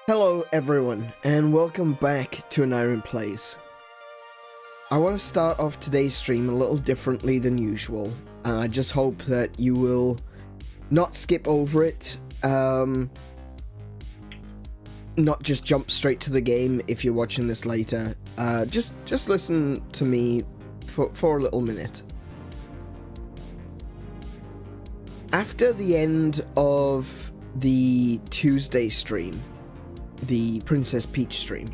Hello everyone, and welcome back to An Iron Plays. I want to start off today's stream a little differently than usual, and I just hope that you will not skip over it, not just jump straight to the game if you're watching this later. Just listen to me for a little minute. After the end of the Tuesday stream, the Princess Peach stream,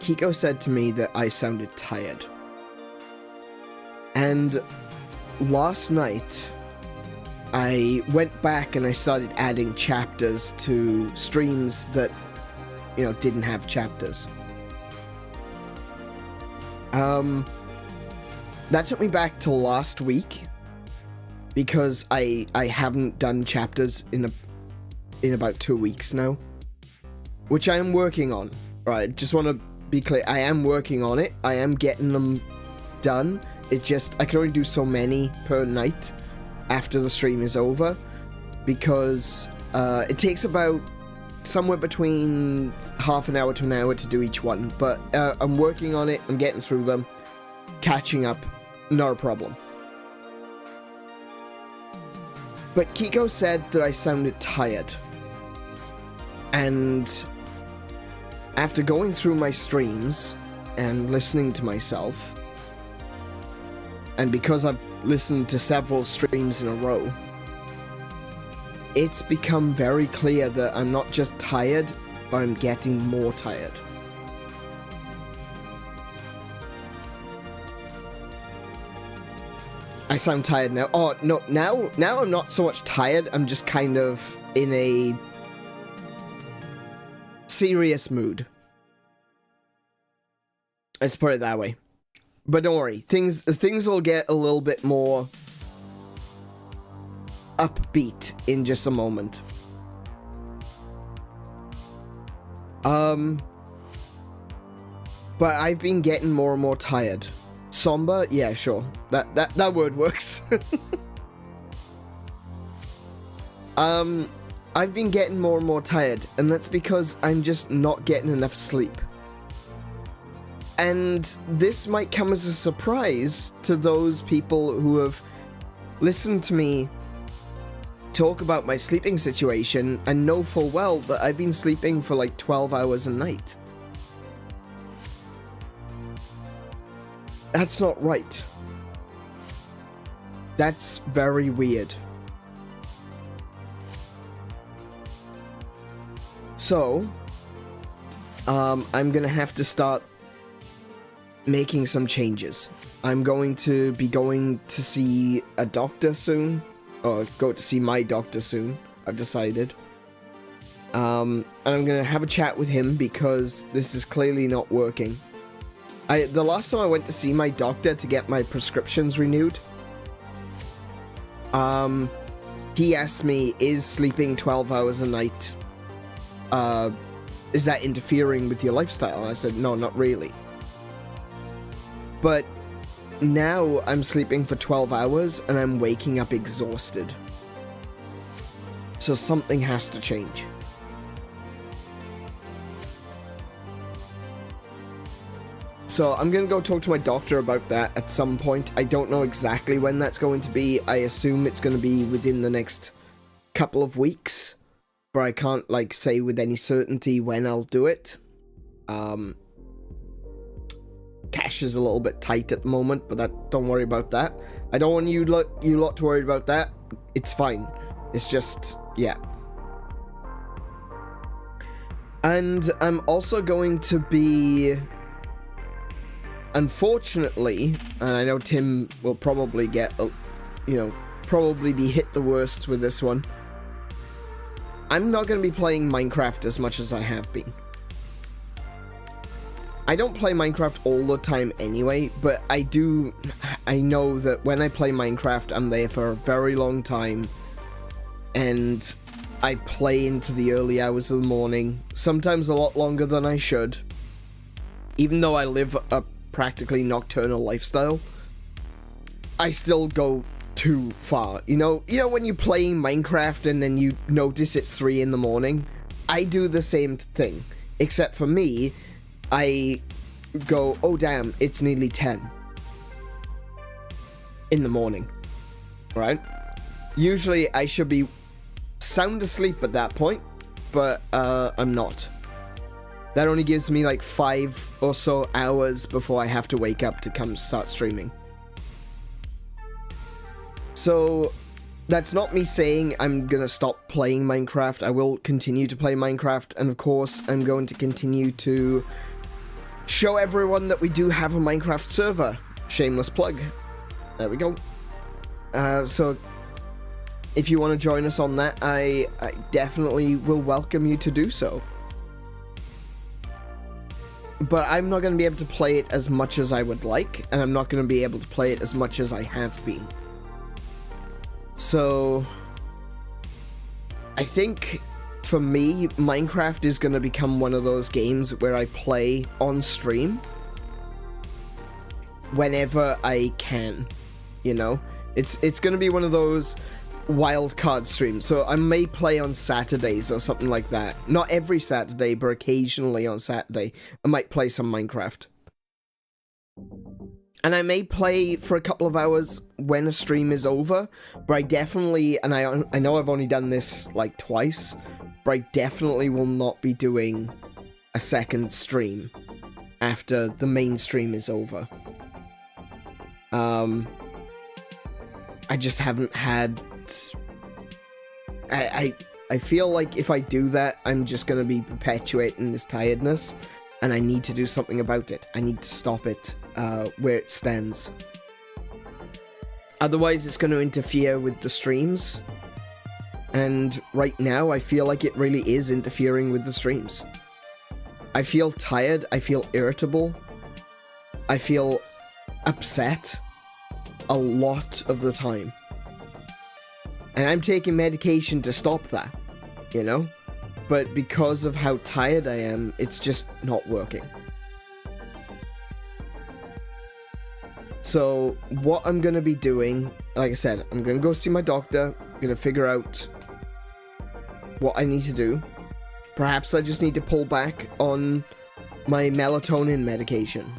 Kiko said to me that I sounded tired. And last night, I went back and I started adding chapters to streams that, didn't have chapters. That took me back to last week, because I haven't done chapters in about 2 weeks now, which I am working on. Right, just want to be clear, I am working on it. I am getting them done. It's just I can only do so many per night after the stream is over, because it takes about somewhere between half an hour to an hour to do each one. But I'm working on it. I'm getting through them, catching up, not a problem. But Kiko said that I sounded tired. And after going through my streams and listening to myself, and because I've listened to several streams in a row, it's become very clear that I'm not just tired, but I'm getting more tired. I sound tired now. Oh, no, now I'm not so much tired, I'm just kind of in a serious mood. Let's put it that way. But don't worry, things will get a little bit more upbeat in just a moment. But I've been getting more and more tired. Somber? Yeah, sure. That word works. I've been getting more and more tired, and that's because I'm just not getting enough sleep. And this might come as a surprise to those people who have listened to me talk about my sleeping situation and know full well that I've been sleeping for like 12 hours a night. That's not right. That's very weird. So, I'm gonna have to start making some changes. I'm going to be going to see a doctor soon, or go to see my doctor soon, I've decided. And I'm gonna have a chat with him because this is clearly not working. The last time I went to see my doctor to get my prescriptions renewed, he asked me, is sleeping 12 hours a night, is that interfering with your lifestyle? And I said, no, not really. But now I'm sleeping for 12 hours and I'm waking up exhausted. So something has to change. So I'm gonna go talk to my doctor about that at some point. I don't know exactly when that's going to be. I assume it's gonna be within the next couple of weeks, but I can't like say with any certainty when I'll do it. Cash is a little bit tight at the moment, but don't worry about that. I don't want you lot to worry about that. It's fine. It's just, yeah. And I'm also going to be, unfortunately, and I know Tim will probably get, probably be hit the worst with this one. I'm not going to be playing Minecraft as much as I have been. I don't play Minecraft all the time anyway, but I know that when I play Minecraft, I'm there for a very long time, and I play into the early hours of the morning, sometimes a lot longer than I should. Even though I live a practically nocturnal lifestyle, I still go too far. You know when you're playing Minecraft and then you notice it's 3 in the morning? I do the same thing, except for me, I go, oh damn, it's nearly 10 in the morning, right? Usually I should be sound asleep at that point, but I'm not. That only gives me like 5 or so hours before I have to wake up to come start streaming. So that's not me saying I'm gonna stop playing Minecraft. I will continue to play Minecraft, and of course I'm going to continue to show everyone that we do have a Minecraft server. Shameless plug. There we go. So if you want to join us on that, I definitely will welcome you to do so. But I'm not going to be able to play it as much as I would like, and I'm not going to be able to play it as much as I have been. So I think for me, Minecraft is going to become one of those games where I play on stream whenever I can, you know? It's going to be one of those wild card streams. So I may play on Saturdays or something like that. Not every Saturday, but occasionally on Saturday, I might play some Minecraft. And I may play for a couple of hours when a stream is over, but I definitely, and I know I've only done this like twice, but I definitely will not be doing a second stream after the main stream is over. I just haven't had... I feel like if I do that, I'm just going to be perpetuating this tiredness, and I need to do something about it. I need to stop it where it stands. Otherwise, it's going to interfere with the streams, and right now, I feel like it really is interfering with the streams. I feel tired, I feel irritable, I feel upset a lot of the time. And I'm taking medication to stop that, you know? But because of how tired I am, it's just not working. So, what I'm gonna be doing, like I said, I'm gonna go see my doctor, I'm gonna figure out what I need to do. Perhaps I just need to pull back on my melatonin medication.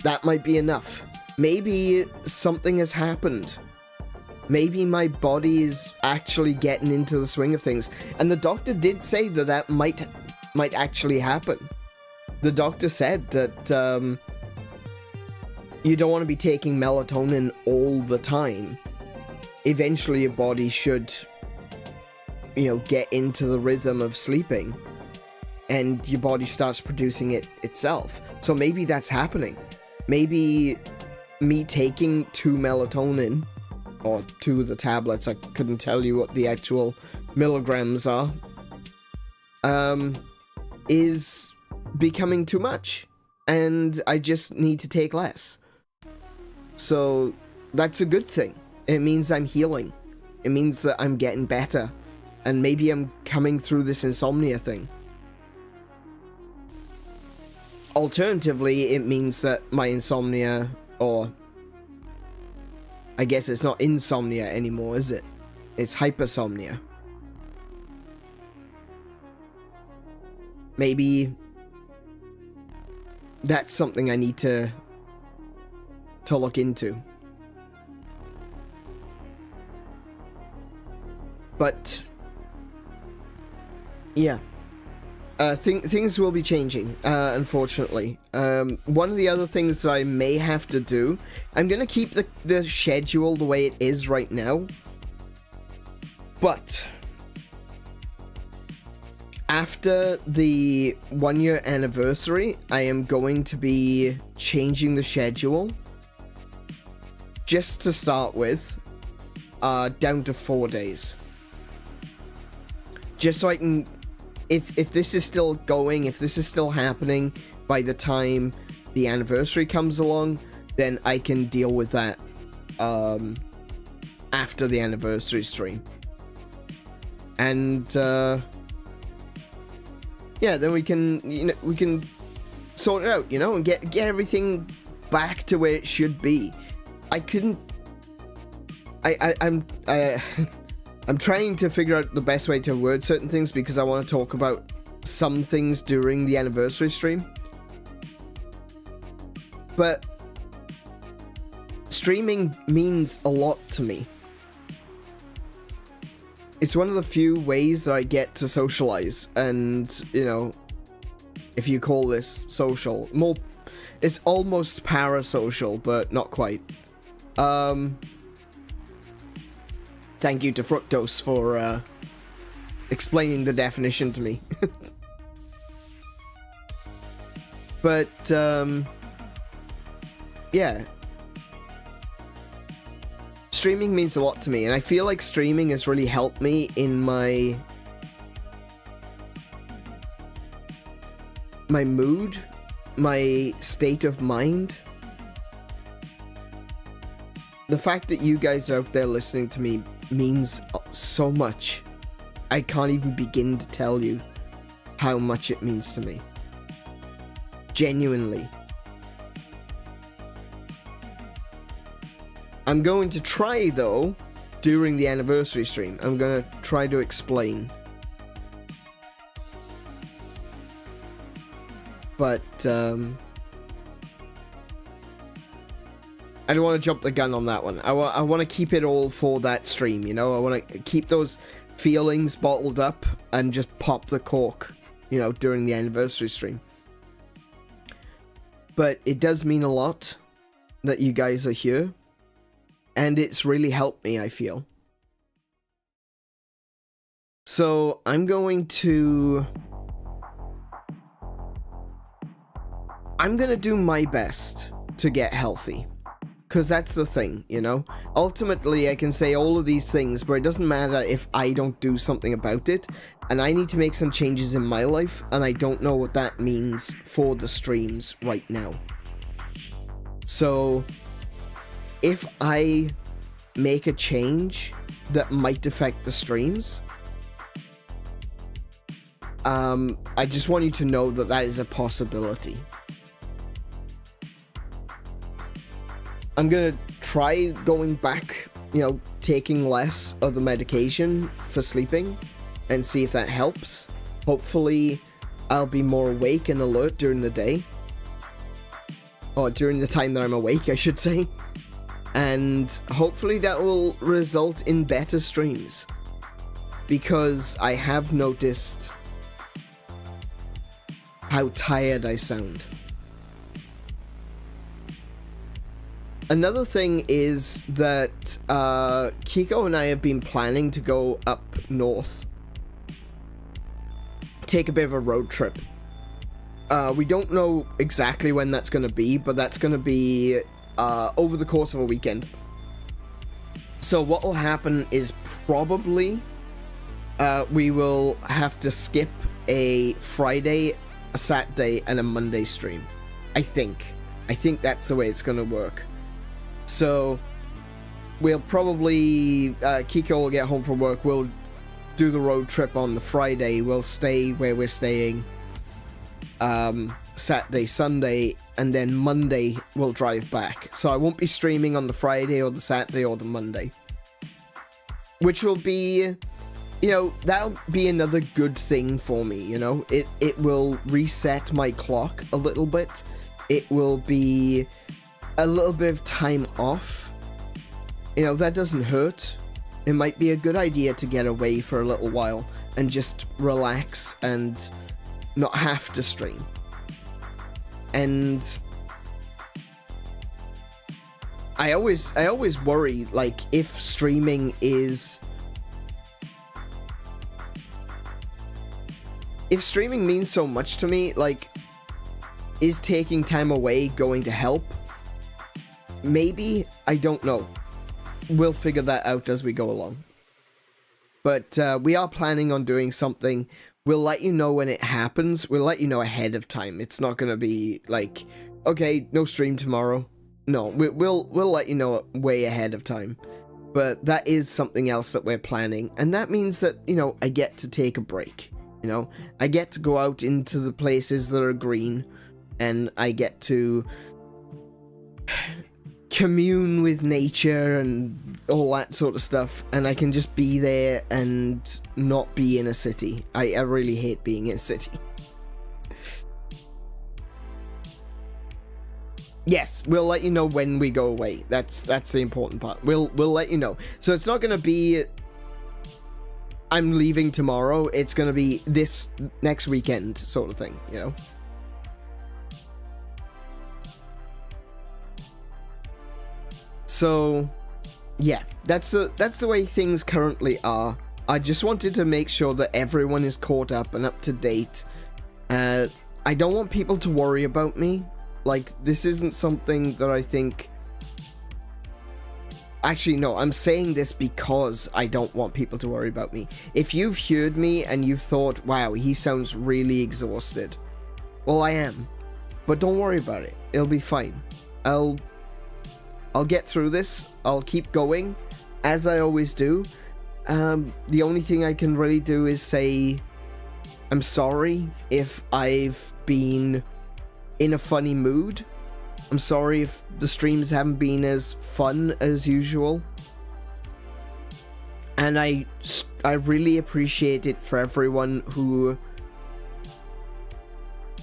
That might be enough. Maybe something has happened. Maybe my body is actually getting into the swing of things. And the doctor did say that that might actually happen. The doctor said that you don't want to be taking melatonin all the time. Eventually your body should, you know, get into the rhythm of sleeping, and your body starts producing it itself. So maybe that's happening. Maybe me taking 2 melatonin, or 2 of the tablets, I couldn't tell you what the actual milligrams are, is becoming too much, and I just need to take less. So that's a good thing. It means I'm healing. It means that I'm getting better, and maybe I'm coming through this insomnia thing. Alternatively, it means that my insomnia, or I guess it's not insomnia anymore, is it? It's hypersomnia. Maybe that's something I need to look into. But yeah, things will be changing, unfortunately. One of the other things that I may have to do, I'm gonna keep the schedule the way it is right now, but after the 1-year anniversary, I am going to be changing the schedule, just to start with, down to 4 days. Just so I can, if this is still going, if this is still happening by the time the anniversary comes along, then I can deal with that after the anniversary stream. And yeah, then we can, you know, we can sort it out, you know, and get everything back to where it should be. I couldn't. I'm I'm trying to figure out the best way to word certain things because I want to talk about some things during the anniversary stream. But streaming means a lot to me. It's one of the few ways that I get to socialize, and, you know, if you call this social, more, it's almost parasocial, but not quite. Thank you to Fructose for explaining the definition to me. But yeah, streaming means a lot to me, and I feel like streaming has really helped me in my mood, my state of mind. The fact that you guys are out there listening to me means so much. I can't even begin to tell you how much it means to me. Genuinely. I'm going to try, though, during the anniversary stream, I'm going to try to explain. But, I don't want to jump the gun on that one. I want to keep it all for that stream, you know? I want to keep those feelings bottled up and just pop the cork, you know, during the anniversary stream. But it does mean a lot that you guys are here, and it's really helped me, I feel. So I'm going to do my best to get healthy. Because that's the thing, you know? Ultimately, I can say all of these things, but it doesn't matter if I don't do something about it, and I need to make some changes in my life, and I don't know what that means for the streams right now. So, if I make a change that might affect the streams, I just want you to know that that is a possibility. I'm gonna try going back, you know, taking less of the medication for sleeping and see if that helps. Hopefully, I'll be more awake and alert during the day. Or during the time that I'm awake, I should say. And hopefully that will result in better streams. Because I have noticed how tired I sound. Another thing is that Kiko and I have been planning to go up north. Take a bit of a road trip. We don't know exactly when that's going to be, but that's going to be over the course of a weekend. So what will happen is probably we will have to skip a Friday, a Saturday, and a Monday stream. I think that's the way it's going to work. So, we'll probably, Kiko will get home from work, we'll do the road trip on the Friday, we'll stay where we're staying, Saturday, Sunday, and then Monday we'll drive back. So I won't be streaming on the Friday or the Saturday or the Monday. Which will be, you know, that'll be another good thing for me, you know? It will reset my clock a little bit. It will be a little bit of time off. You know, that doesn't hurt. It might be a good idea to get away for a little while and just relax and not have to stream. And I always worry, like, if streaming means so much to me, like, is taking time away going to help? Maybe, I don't know. We'll figure that out as we go along. But we are planning on doing something. We'll let you know when it happens. We'll let you know ahead of time. It's not going to be like, okay, no stream tomorrow. No, we'll let you know way ahead of time. But that is something else that we're planning. And that means that, you know, I get to take a break. You know, I get to go out into the places that are green. And I get to commune with nature and all that sort of stuff, and I can just be there and not be in a city. I really hate being in a city. Yes, we'll let you know when we go away. That's the important part. We'll let you know. So it's not gonna be I'm leaving tomorrow. It's gonna be this next weekend sort of thing, you know. So yeah, that's the way things currently are. I just wanted to make sure that everyone is caught up and up to date. I don't want people to worry about me. Like, this isn't something that I think... Actually, no, I'm saying this because I don't want people to worry about me. If you've heard me and you've thought, wow, he sounds really exhausted. Well, I am. But don't worry about it. It'll be fine. I'll get through this. I'll keep going, as I always do. The only thing I can really do is say I'm sorry if I've been in a funny mood. I'm sorry if the streams haven't been as fun as usual. And I really appreciate it for everyone who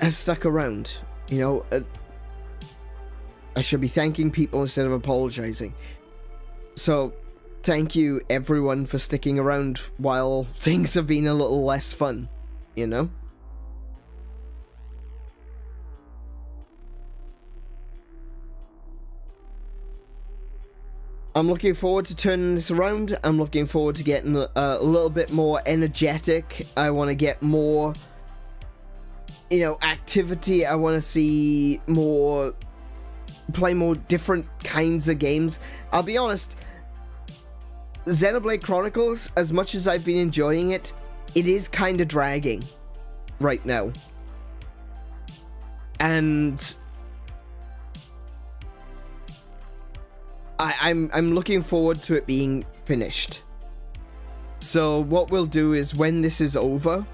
has stuck around. You know, I should be thanking people instead of apologizing. So, thank you everyone for sticking around while things have been a little less fun, you know? I'm looking forward to turning this around. I'm looking forward to getting a little bit more energetic. I want to get more, you know, activity. I want to see more, play more different kinds of games. I'll be honest, Xenoblade Chronicles, as much as I've been enjoying it, it is kind of dragging right now. And I'm looking forward to it being finished. So what we'll do is, when this is over,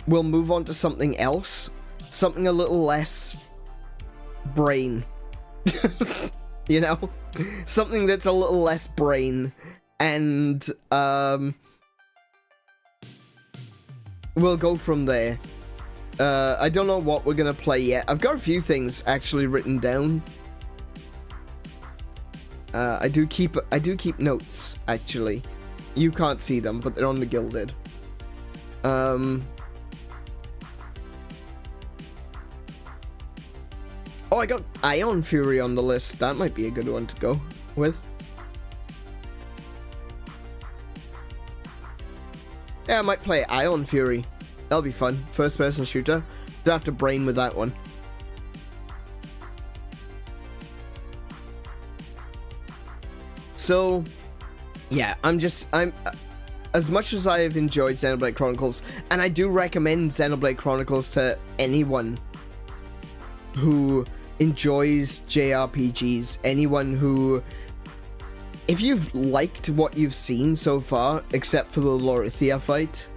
we'll move on to something else. Something a little less brain. You know? Something that's a little less brain. And we'll go from there. I don't know what we're gonna play yet. I've got a few things actually written down. I do keep notes, actually. You can't see them, but they're on the Gilded. Oh, I got Ion Fury on the list. That might be a good one to go with. Yeah, I might play Ion Fury. That'll be fun. First-person shooter. Don't have to brain with that one. So, yeah, I'm as much as I have enjoyed Xenoblade Chronicles, and I do recommend Xenoblade Chronicles to anyone who enjoys JRPGs, anyone who, if you've liked what you've seen so far, except for the 𝗬𝘄𝗶𝘁𝗵 fight,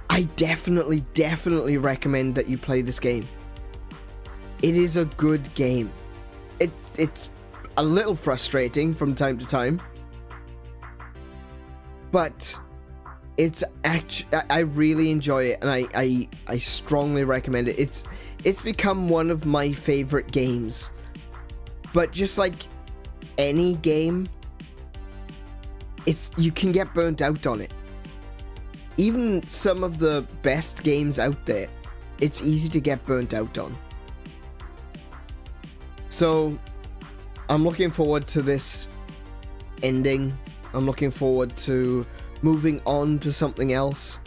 I definitely recommend that you play this game. It is a good game. It's a little frustrating from time to time, but it's actually, I really enjoy it, and I strongly recommend it. It's become one of my favorite games. But just like any game, you can get burnt out on it. Even some of the best games out there, it's easy to get burnt out on. So I'm looking forward to this ending. I'm looking forward to moving on to something else.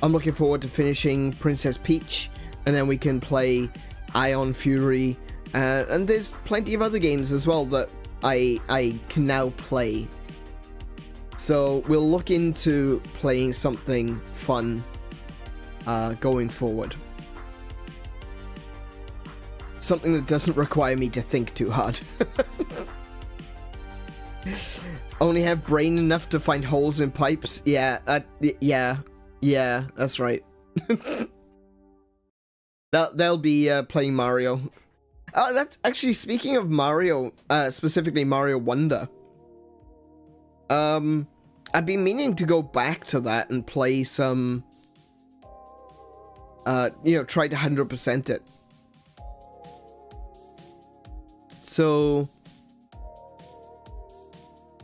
I'm looking forward to finishing Princess Peach, and then we can play Ion Fury. And there's plenty of other games as well that I can now play. So we'll look into playing something fun going forward. Something that doesn't require me to think too hard. Only have brain enough to find holes in pipes? Yeah, that's right. They'll be playing Mario. That's actually, speaking of Mario, specifically Mario Wonder. I've been meaning to go back to that and play some, you know, try to 100% it. So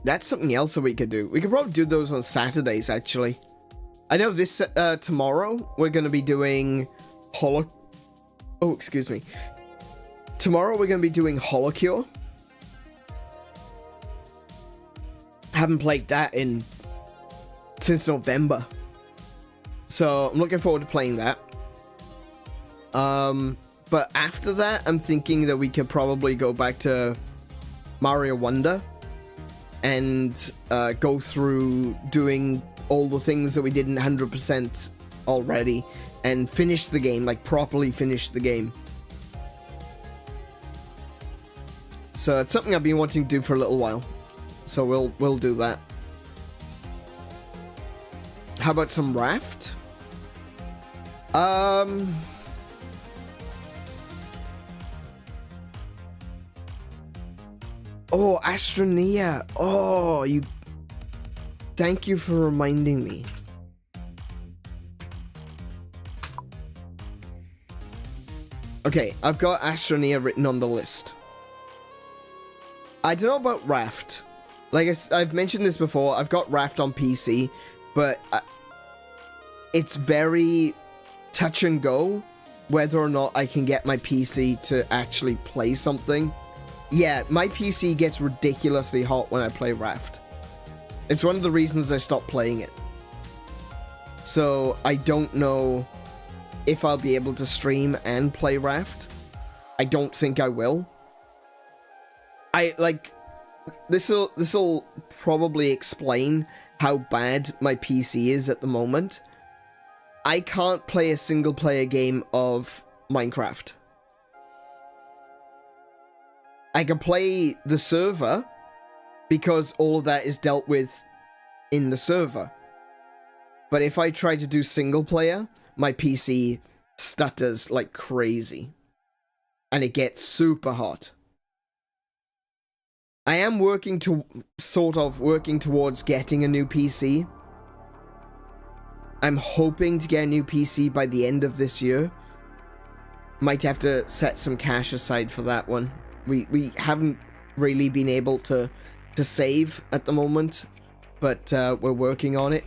that's something else that we could do. We could probably do those on Saturdays, actually. I know this, tomorrow we're going to be doing Oh, excuse me. Tomorrow we're going to be doing 𝗦𝘄𝗶𝘁𝗰𝗵. Haven't played that since November. So I'm looking forward to playing that. But after that, I'm thinking that we could probably go back to Mario Wonder and go through doing all the things that we did in 100% already and finish the game, like properly finish the game. So it's something I've been wanting to do for a little while. So we'll do that. How about some Raft? Oh, Astroneer. Oh, you... Thank you for reminding me. Okay, I've got Astroneer written on the list. I don't know about Raft. Like I've mentioned this before, I've got Raft on PC, but it's very touch and go whether or not I can get my PC to actually play something. Yeah, my PC gets ridiculously hot when I play Raft. It's one of the reasons I stopped playing it. So I don't know if I'll be able to stream and play Raft. I don't think I will. This'll probably explain how bad my PC is at the moment. I can't play a single player game of Minecraft. I can play the server because all of that is dealt with in the server. But if I try to do single player, my PC stutters like crazy. And it gets super hot. I am working towards getting a new PC. I'm hoping to get a new PC by the end of this year. Might have to set some cash aside for that one. We haven't really been able to save at the moment, but we're working on it.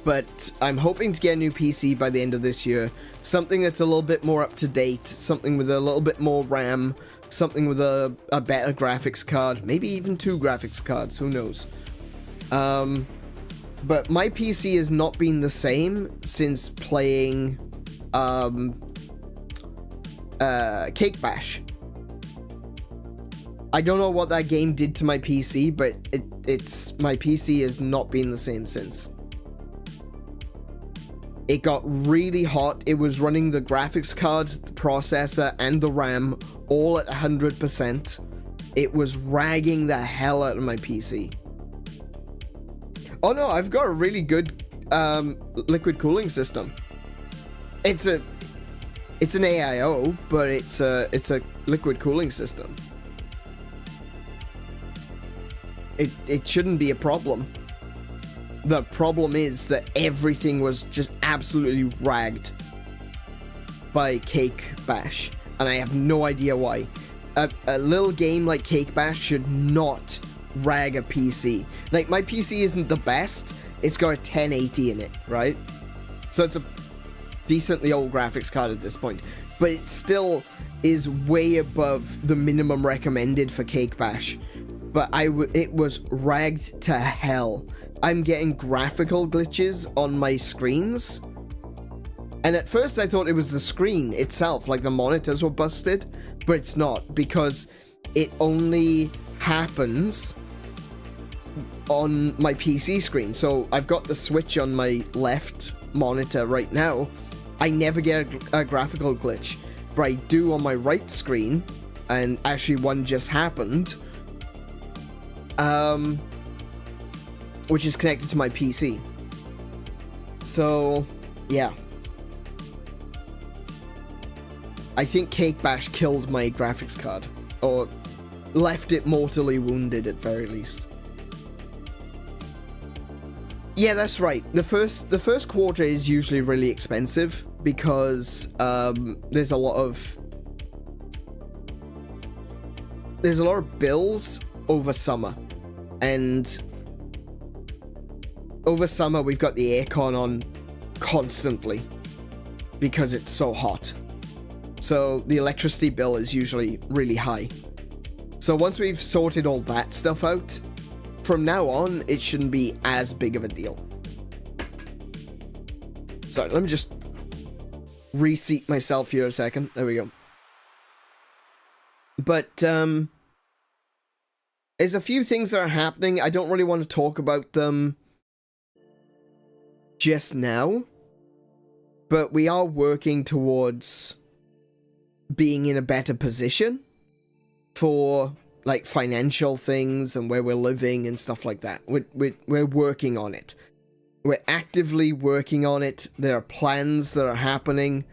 But I'm hoping to get a new PC by the end of this year. Something that's a little bit more up to date, something with a little bit more RAM, something with a better graphics card, maybe even 2 graphics cards, who knows. But my PC has not been the same since playing Cake Bash. I don't know what that game did to my PC, but my PC has not been the same since. It got really hot. It was running the graphics card, the processor, and the RAM all at 100%. It was ragging the hell out of my PC. Oh no, I've got a really good liquid cooling system. It's an AIO, but it's a liquid cooling system. It shouldn't be a problem. The problem is that everything was just absolutely ragged by Cake Bash, and I have no idea why. A little game like Cake Bash should not rag a PC. Like, my PC isn't the best. It's got a 1080 in it, right? So it's a decently old graphics card at this point, but it still is way above the minimum recommended for Cake Bash. But it was ragged to hell. I'm getting graphical glitches on my screens. And at first I thought it was the screen itself, like the monitors were busted, but it's not, because it only happens on my PC screen. So I've got the Switch on my left monitor right now. I never get a graphical glitch, but I do on my right screen, and actually one just happened. Which is connected to my PC. So yeah. I think Cake Bash killed my graphics card. Or left it mortally wounded at very least. Yeah, that's right. The first quarter is usually really expensive because there's a lot of bills over summer, and over summer we've got the aircon on constantly because it's so hot. So the electricity bill is usually really high. So once we've sorted all that stuff out, from now on, it shouldn't be as big of a deal. Sorry, let me just reseat myself here a second. There we go. But, there's a few things that are happening. I don't really want to talk about them just now. But we are working towards being in a better position for, like, financial things and where we're living and stuff like that. We're working on it. We're actively working on it. There are plans that are happening,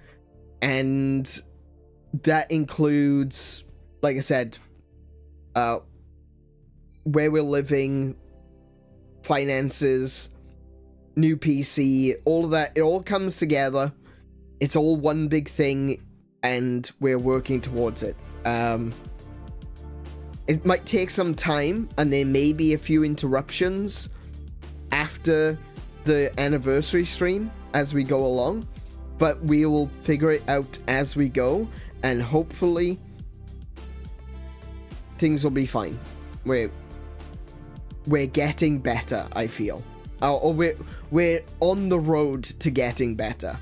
and that includes, like I said, where we're living, finances, new PC, all of that. It all comes together. It's all one big thing, and we're working towards it. It might take some time, and there may be a few interruptions after the anniversary stream as we go along, but we will figure it out as we go, and hopefully things will be fine. We're getting better, I feel. Or we're on the road to getting better.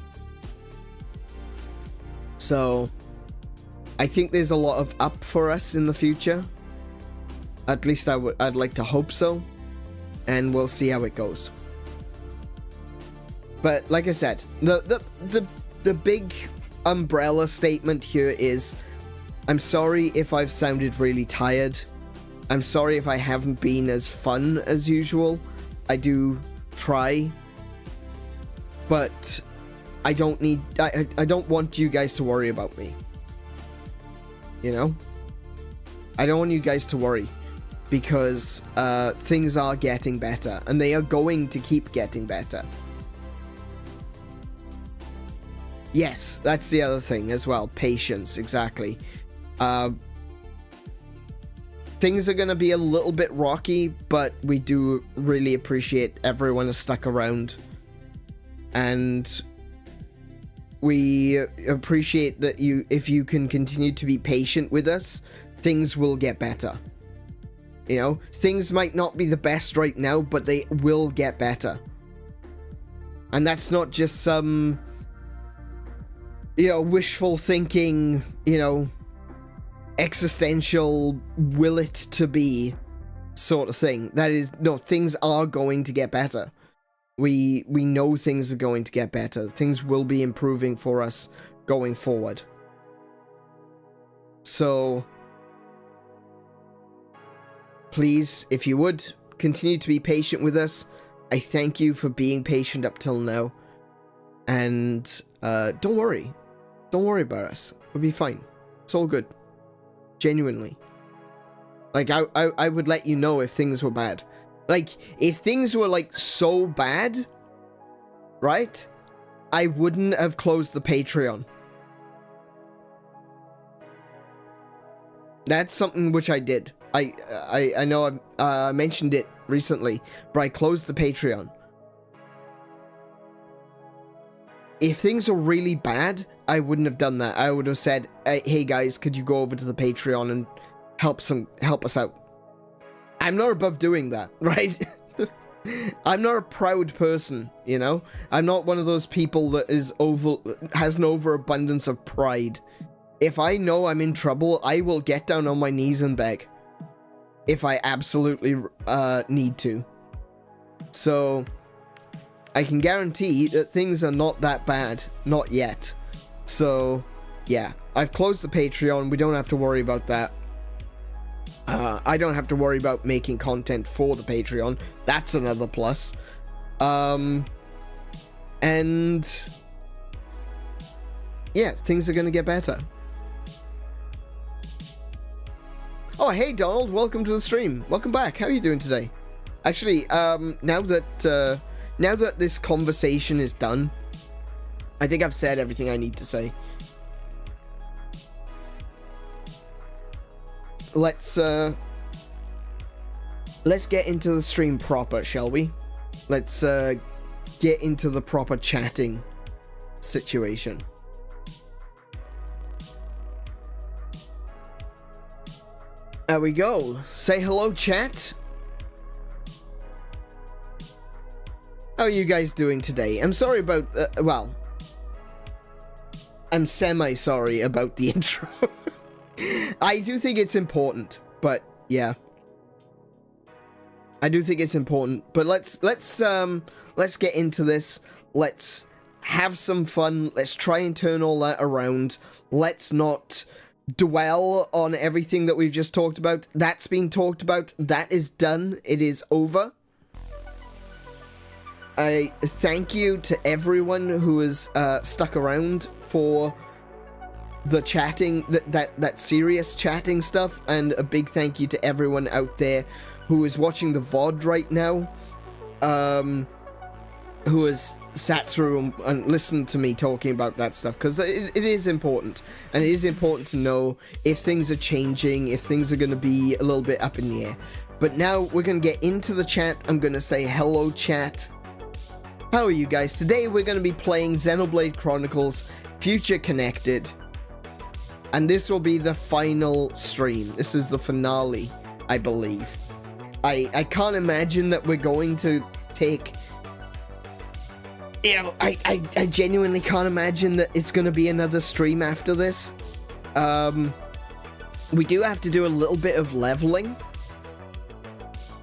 So I think there's a lot of up for us in the future. At least I'd like to hope so, and we'll see how it goes. But like I said, the big umbrella statement here is, I'm sorry if I've sounded really tired. I'm sorry if I haven't been as fun as usual. I do try, but I don't want you guys to worry about me. You know? I don't want you guys to worry, because things are getting better, and they are going to keep getting better. Yes, that's the other thing as well. Patience, exactly. Things are going to be a little bit rocky, but we do really appreciate everyone has stuck around. And we appreciate that if you can continue to be patient with us, things will get better. You know, things might not be the best right now, but they will get better. And that's not just some, you know, wishful thinking, you know, existential will it to be sort of thing. That is, no, things are going to get better. We know things are going to get better. Things will be improving for us going forward. So please, if you would, continue to be patient with us. I thank you for being patient up till now. And don't worry. Don't worry about us. We'll be fine. It's all good. Genuinely. Like, I would let you know if things were bad. Like, if things were, like, so bad, right? I wouldn't have closed the Patreon. That's something which I did. I know I mentioned it recently, but I closed the Patreon. If things are really bad, I wouldn't have done that. I would have said, hey guys, could you go over to the Patreon and help us out? I'm not above doing that, right? I'm not a proud person, you know? I'm not one of those people that has an overabundance of pride. If I know I'm in trouble, I will get down on my knees and beg. If I absolutely need to. So I can guarantee that things are not that bad. Not yet. So, yeah. I've closed the Patreon. We don't have to worry about that. I don't have to worry about making content for the Patreon. That's another plus. And yeah, things are going to get better. Oh, hey, Donald. Welcome to the stream. Welcome back. How are you doing today? Actually, now that this conversation is done, I think I've said everything I need to say. Let's get into the stream proper, shall we? Let's get into the proper chatting situation. There we go. Say hello, chat. How are you guys doing today? I'm sorry about, well, I'm semi-sorry about the intro. I do think it's important, but yeah. I do think it's important, but let's get into this. Let's have some fun. Let's try and turn all that around. Let's not dwell on everything that we've just talked about. That's been talked about. That is done. It is over. I thank you to everyone who has stuck around for the chatting, that serious chatting stuff, and a big thank you to everyone out there who is watching the VOD right now, who has sat through and listened to me talking about that stuff, because it is important, and it is important to know if things are changing, if things are going to be a little bit up in the air. But now we're going to get into the chat. I'm going to say hello, chat. How are you guys? Today we're going to be playing Xenoblade Chronicles Future Connected, and this will be the final stream. This is the finale, I believe. I can't imagine that we're going to take... You know, I genuinely can't imagine that it's going to be another stream after this. We do have to do a little bit of leveling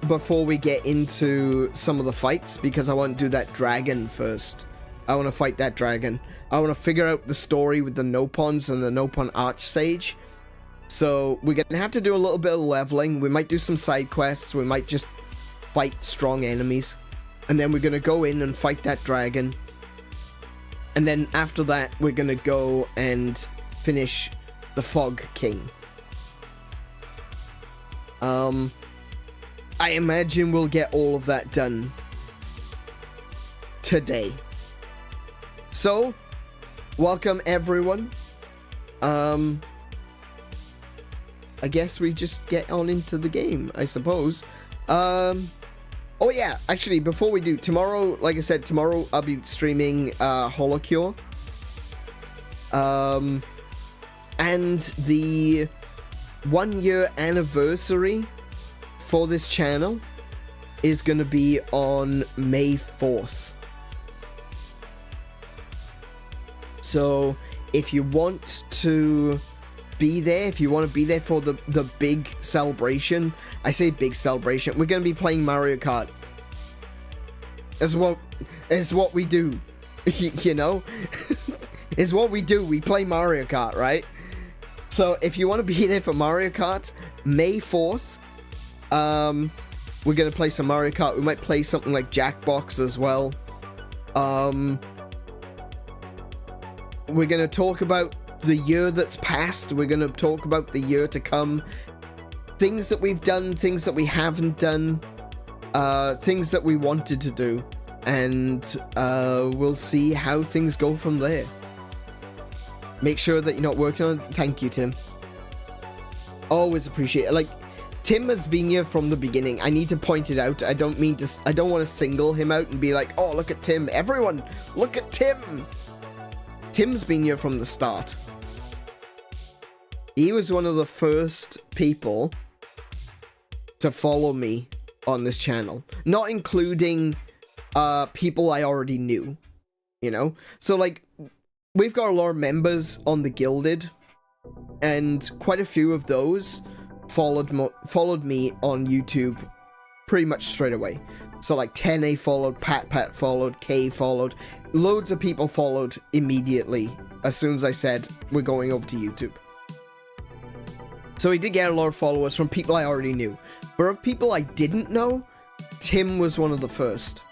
before we get into some of the fights, because I want to do that dragon first. I want to fight that dragon. I want to figure out the story with the Nopons and the Nopon Archsage. So we're going to have to do a little bit of leveling. We might do some side quests. We might just fight strong enemies. And then we're going to go in and fight that dragon. And then after that, we're going to go and finish the Fog King. I imagine we'll get all of that done today. So, welcome everyone. I guess we just get on into the game, I suppose. Oh yeah, actually, before we do, tomorrow, like I said, tomorrow I'll be streaming 𝗦𝘄𝗶𝘁𝗰𝗵. And the 1-year anniversary for this channel is going to be on May 4th. So, if you want to be there, if you want to be there for the big celebration, I say big celebration, we're going to be playing Mario Kart. It's what we do, you know? It's what we do, we play Mario Kart, right? So if you want to be there for Mario Kart, May 4th, we're going to play some Mario Kart. We might play something like Jackbox as well. We're going to talk about the year that's passed. We're going to talk about the year to come. Things that we've done, things that we haven't done, things that we wanted to do. And we'll see how things go from there. Make sure that you're not working on it. Thank you, Tim. Always appreciate it. Like, Tim has been here from the beginning. I need to point it out. I don't want to single him out and be like, oh, look at Tim. Everyone, look at Tim. Tim's been here from the start. He was one of the first people to follow me on this channel. Not including people I already knew, you know? So, like, we've got a lot of members on the Gilded, and quite a few of those followed me on YouTube pretty much straight away. So, like, 10A followed, Pat followed, K followed. Loads of people followed immediately as soon as I said we're going over to YouTube. So we did get a lot of followers from people I already knew. But of people I didn't know, Tim was one of the first.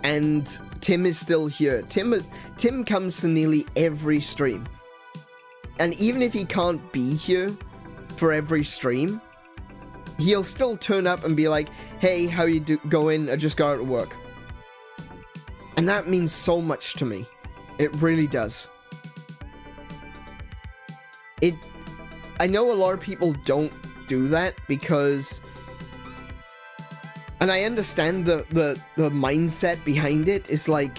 and Tim is still here. Tim comes to nearly every stream. And even if he can't be here for every stream, he'll still turn up and be like, hey, how you going? I just got out of work. And that means so much to me. It really does. I know a lot of people don't do that because... And I understand the mindset behind it is like,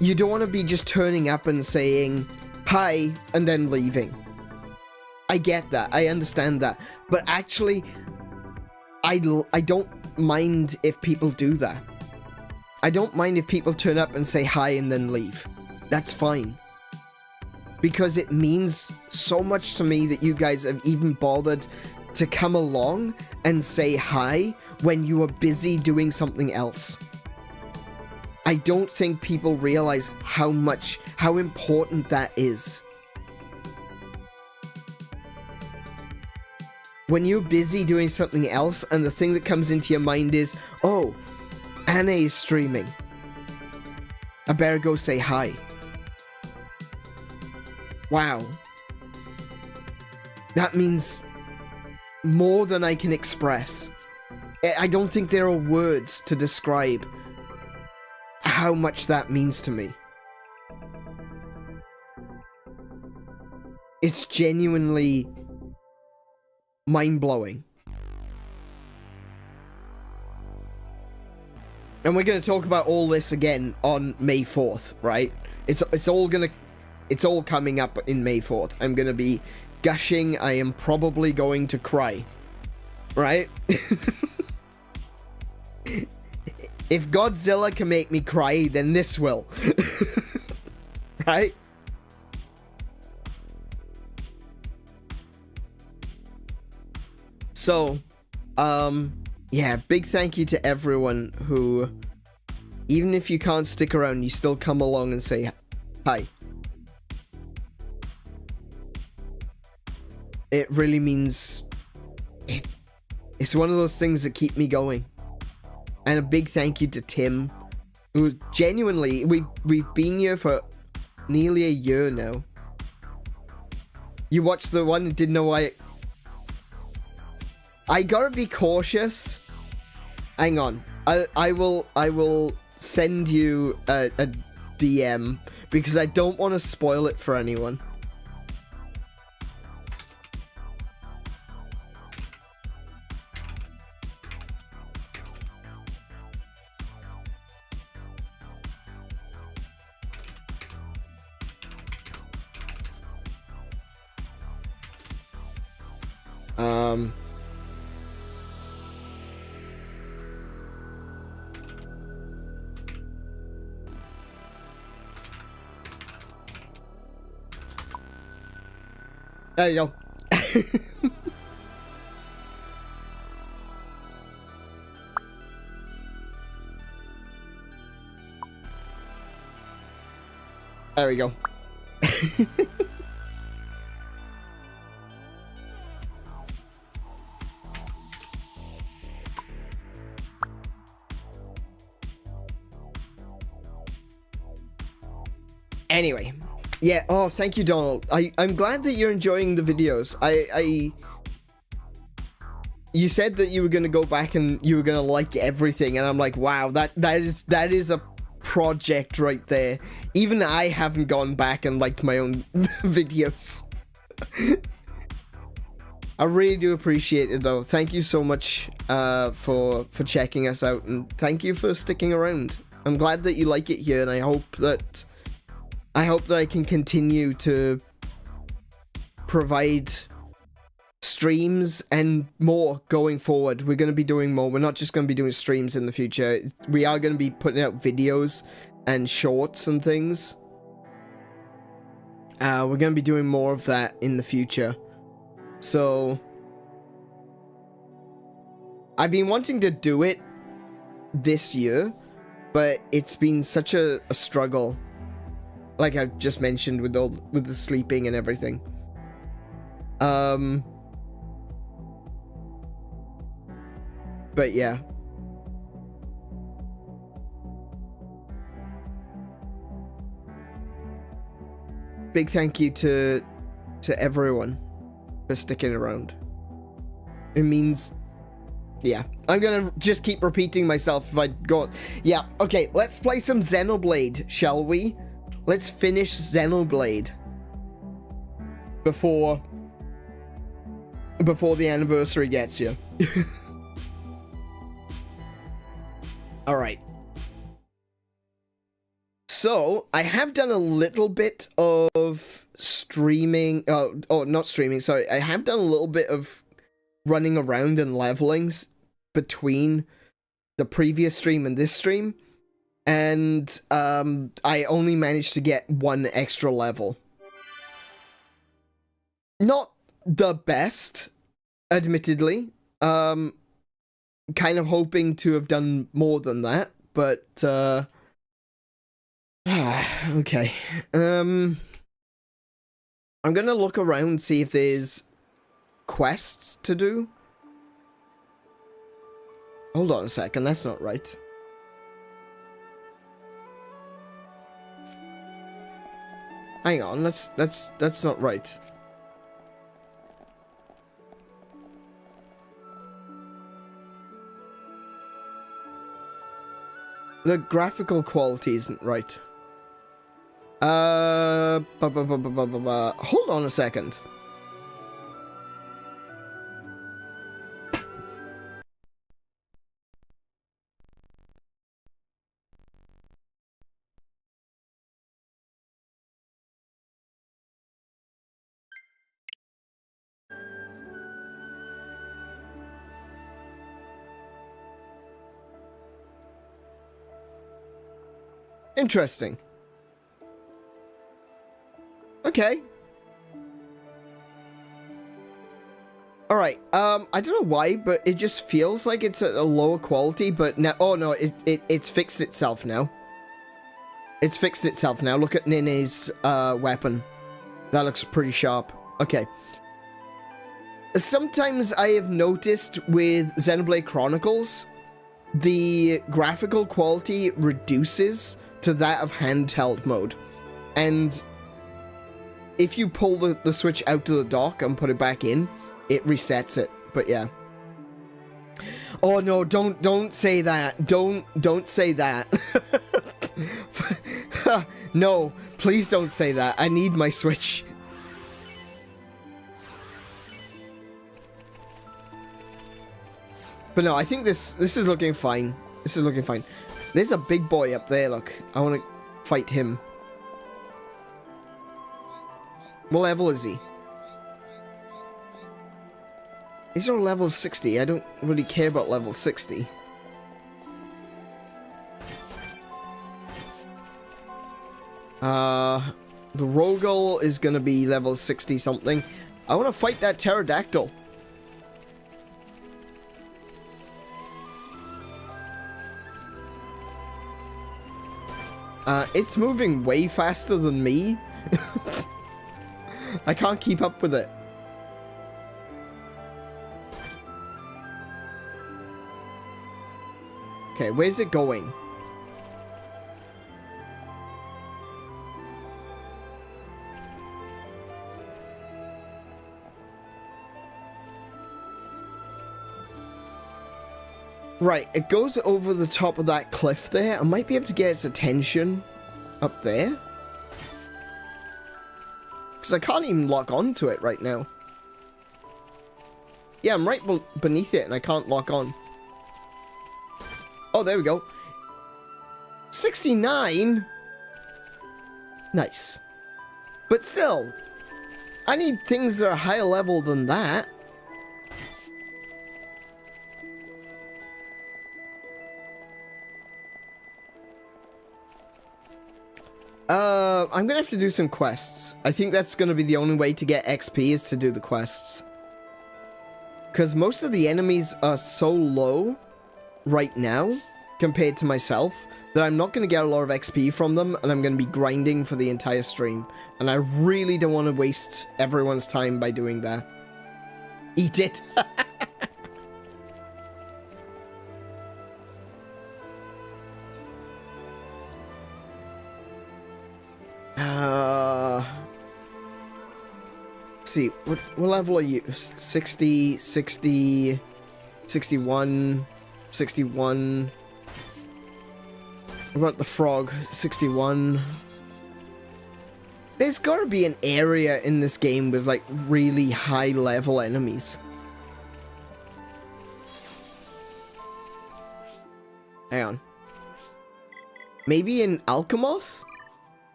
you don't want to be just turning up and saying, hi, and then leaving. I get that. I understand that. But actually, I don't mind if people do that. I don't mind if people turn up and say hi and then leave. That's fine. Because it means so much to me that you guys have even bothered to come along and say hi when you are busy doing something else. I don't think people realize how important that is. When you're busy doing something else and the thing that comes into your mind is, oh, Anna is streaming, I better go say hi. Wow. That means more than I can express. I don't think there are words to describe how much that means to me. It's genuinely mind-blowing. And we're going to talk about all this again on May 4th, right? It's all coming up in May 4th. I'm going to be gushing. I am probably going to cry. Right? If Godzilla can make me cry, then this will. Right? So, yeah, big thank you to everyone who, even if you can't stick around, you still come along and say hi. It really means... It's one of those things that keep me going. And a big thank you to Tim, who genuinely, we've been here for nearly a year now. You watched the one and didn't know why... I gotta be cautious. Hang on. I will send you a DM because I don't want to spoil it for anyone. There you go. There we go. Anyway. Yeah, oh, thank you, Donald. I'm glad that you're enjoying the videos. You said that you were gonna go back and you were gonna like everything, and I'm like, wow, that is a project right there. Even I haven't gone back and liked my own videos. I really do appreciate it, though. Thank you so much for checking us out, and thank you for sticking around. I'm glad that you like it here, and I hope that I can continue to provide streams and more going forward. We're going to be doing more. We're not just going to be doing streams in the future. We are going to be putting out videos and shorts and things. We're going to be doing more of that in the future. So, I've been wanting to do it this year, but it's been such a struggle. Like I've just mentioned with the sleeping and everything. But yeah. big thank you to everyone for sticking around. It means, yeah. I'm gonna just keep repeating myself if I go on. Yeah, okay, let's play some Xenoblade, shall we? Let's finish Xenoblade before the anniversary gets you. Alright. So, I have done a little bit of streaming, not streaming, sorry. I have done a little bit of running around and levelings between the previous stream and this stream. And, I only managed to get 1 extra level. Not the best, admittedly. Kind of hoping to have done more than that, but, okay. I'm gonna look around, see if there's quests to do. Hold on a second, that's not right. Hang on, that's not right. The graphical quality isn't right. Hold on a second. Interesting. Okay. Alright, I don't know why, but it just feels like it's at a lower quality, but now, oh no, it's fixed itself now. It's fixed itself now. Look at Nene's, weapon. That looks pretty sharp. Okay. Sometimes I have noticed with Xenoblade Chronicles, the graphical quality reduces to that of handheld mode. And if you pull the switch out to the dock and put it back in, it resets it. But yeah. Oh no, don't say that. Don't say that. No, please don't say that. I need my switch. But no, I think this is looking fine. This is looking fine. There's a big boy up there, look. I want to fight him. What level is he? These are level 60. I don't really care about level 60. The Rogel is gonna be level 60 something. I want to fight that pterodactyl. It's moving way faster than me. I can't keep up with it. Okay, where's it going? Right, it goes over the top of that cliff there. I might be able to get its attention up there. Because I can't even lock onto it right now. Yeah, I'm right beneath it and I can't lock on. Oh, there we go. 69? Nice. But still, I need things that are higher level than that. I'm gonna have to do some quests. I think that's gonna be the only way to get XP is to do the quests. Because most of the enemies are so low right now, compared to myself, that I'm not gonna get a lot of XP from them, and I'm gonna be grinding for the entire stream. And I really don't want to waste everyone's time by doing that. Eat it! What level are you? 60, 60, 61, 61. What about the frog? 61. There's gotta be an area in this game with like really high level enemies. Hang on. Maybe in Alcamoth?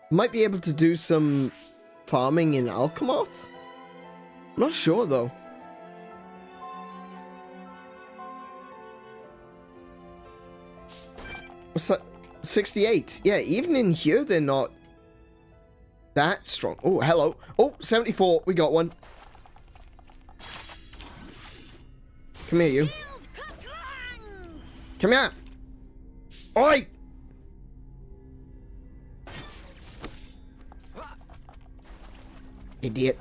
Might be able to do some farming in Alcamoth? I'm not sure though. What's that? 68. Yeah, even in here they're not that strong. Oh, hello. Oh, 74. We got one. Come here, you. Come here. Oi! Idiot.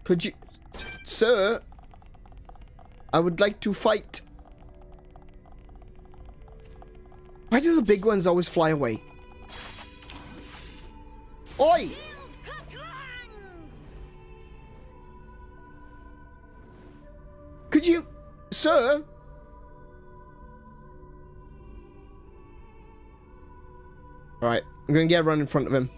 Could you... Sir? I would like to fight. Why do the big ones always fly away? Oi! Could you... Sir? Alright, I'm gonna get run in front of him.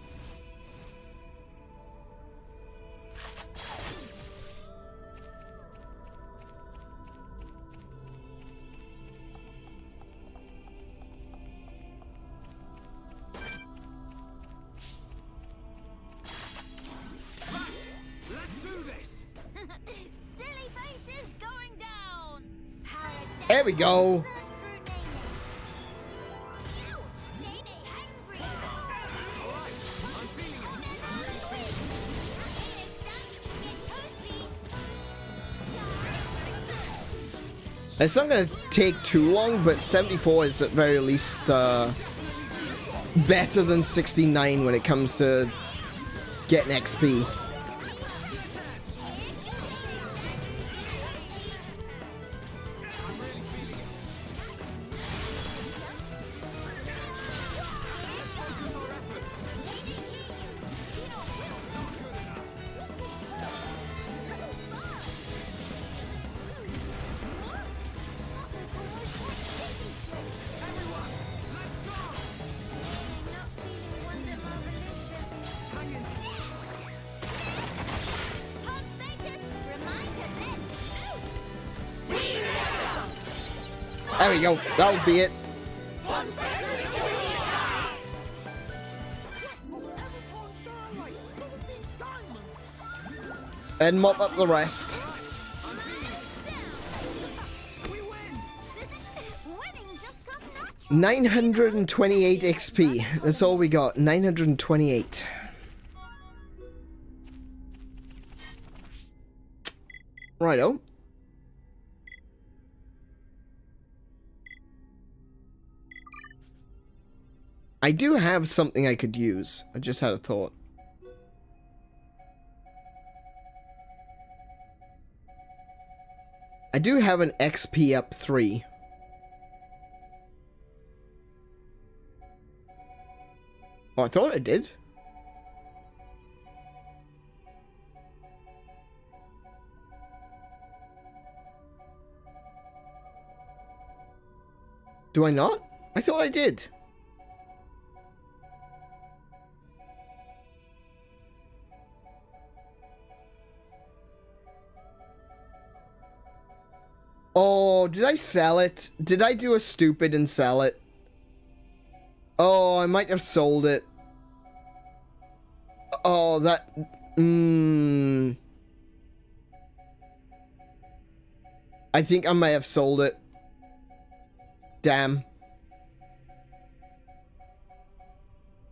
There we go. It's not going to take too long, but 74 is at very least better than 69 when it comes to getting XP. There we go. That'll be it. And mop up the rest. 928 XP. That's all we got. 928. Righto. I do have something I could use. I just had a thought. I do have an XP up 3. Oh, I thought I did. Do I not? I thought I did. Oh, did I sell it? Did I do a stupid and sell it? Oh, I might have sold it. Oh, that... I think I may have sold it. Damn.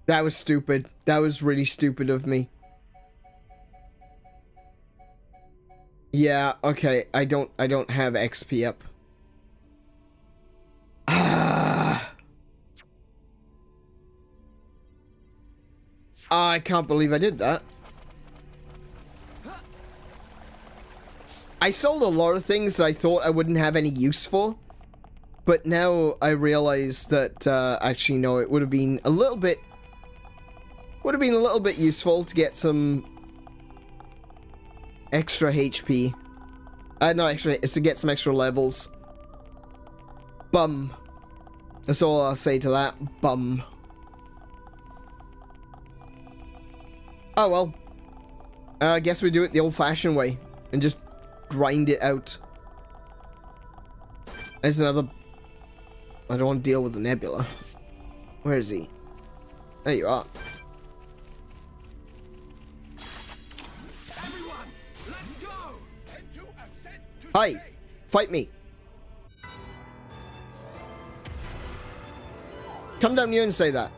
That was stupid. That was really stupid of me. Yeah, okay. I don't have XP up. Ah. I can't believe I did that. I sold a lot of things that I thought I wouldn't have any use for, but now I realize that actually no, it would have been a little bit useful to get some extra HP. Not extra, it's to get some extra levels. Bum. That's all I'll say to that. Bum. Oh well. I guess we do it the old-fashioned way and just grind it out. There's another. I don't want to deal with the nebula. Where is he? There you are. Everyone, let's go. Hi, fight me. Come down here and say that.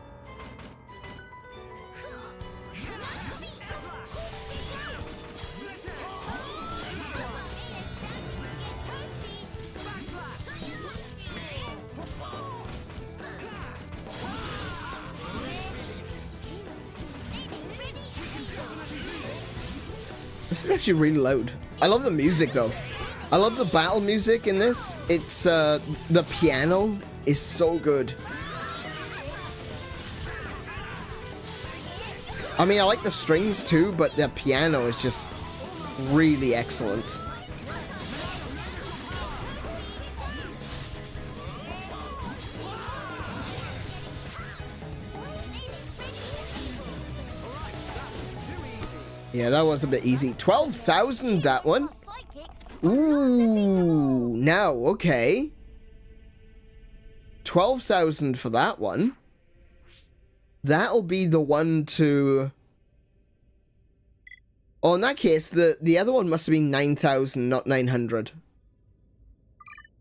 This is actually really loud. I love the music though. I love the battle music in this. It's the piano is so good. I mean, I like the strings too, but the piano is just really excellent. Yeah, that was a bit easy. 12,000, that one. Ooh, now, okay. 12,000 for that one. That'll be the one to... Oh, in that case, the other one must have been 9,000, not 900.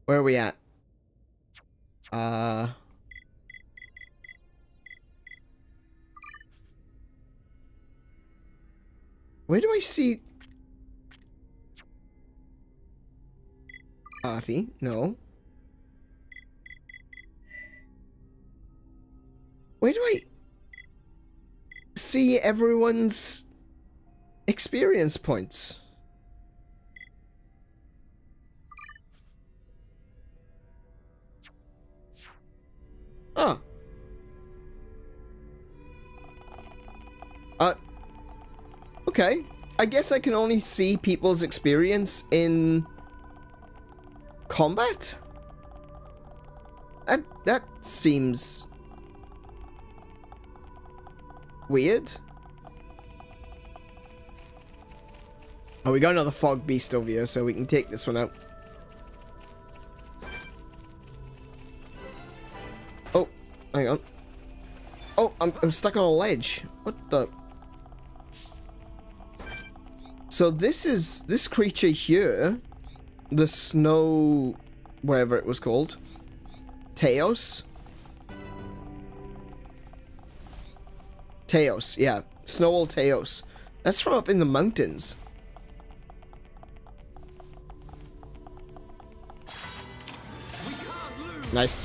Where are we at? Where do I see... Party? No. Where do I see everyone's experience points? Oh. Okay. I guess I can only see people's experience in combat? That seems weird. Oh, we got another fog beast over here, so we can take this one out. Oh, hang on. Oh, I'm stuck on a ledge. What the? So this creature here, the snow, whatever it was called, Teos, yeah, Snow Old Teos. That's from up in the mountains. Nice.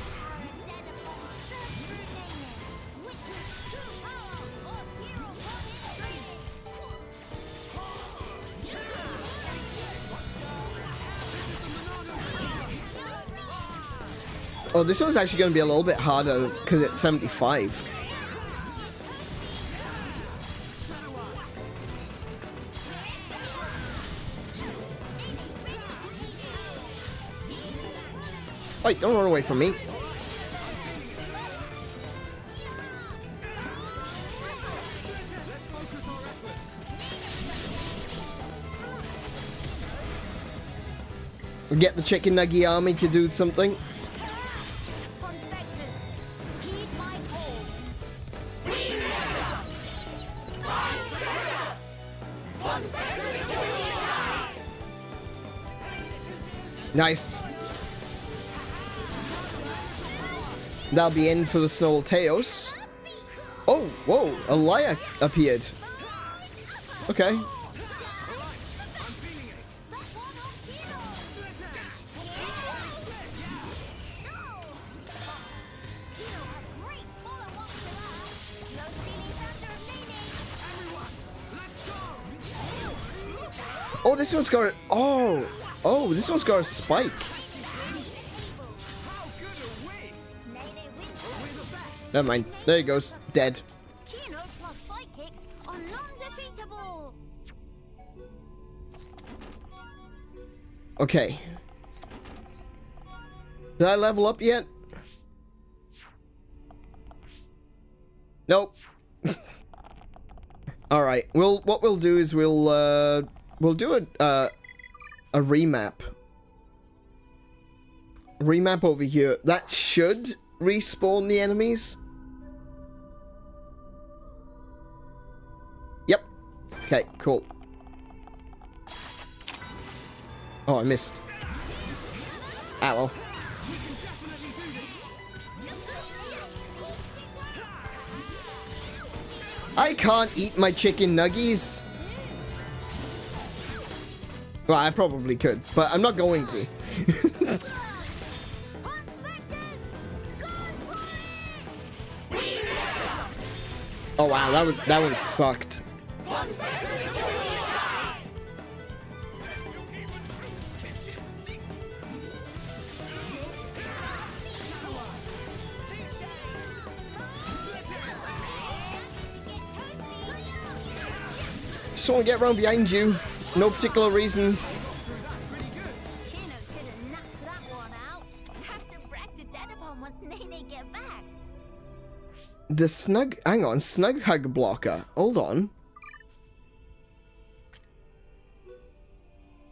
Oh, this one's actually going to be a little bit harder because it's 75. Wait, don't run away from me. Get the chicken nugget army to do something. Nice. That'll be in for the Snow Teos. Oh, whoa, a liar appeared. Okay. Oh, this one's got... Oh, Oh, this one's got a spike. Never mind. There he goes. Dead. Okay. Did I level up yet? Nope. All right. What we'll do is we'll do a remap. Remap over here. That should respawn the enemies. Yep. Okay, cool. Oh, I missed. Ah, well. I can't eat my chicken nuggies. Well, I probably could, but I'm not going to. Oh wow, that one sucked. Just want to get around behind you. No particular reason. The hang on, snug hug blocker. Hold on.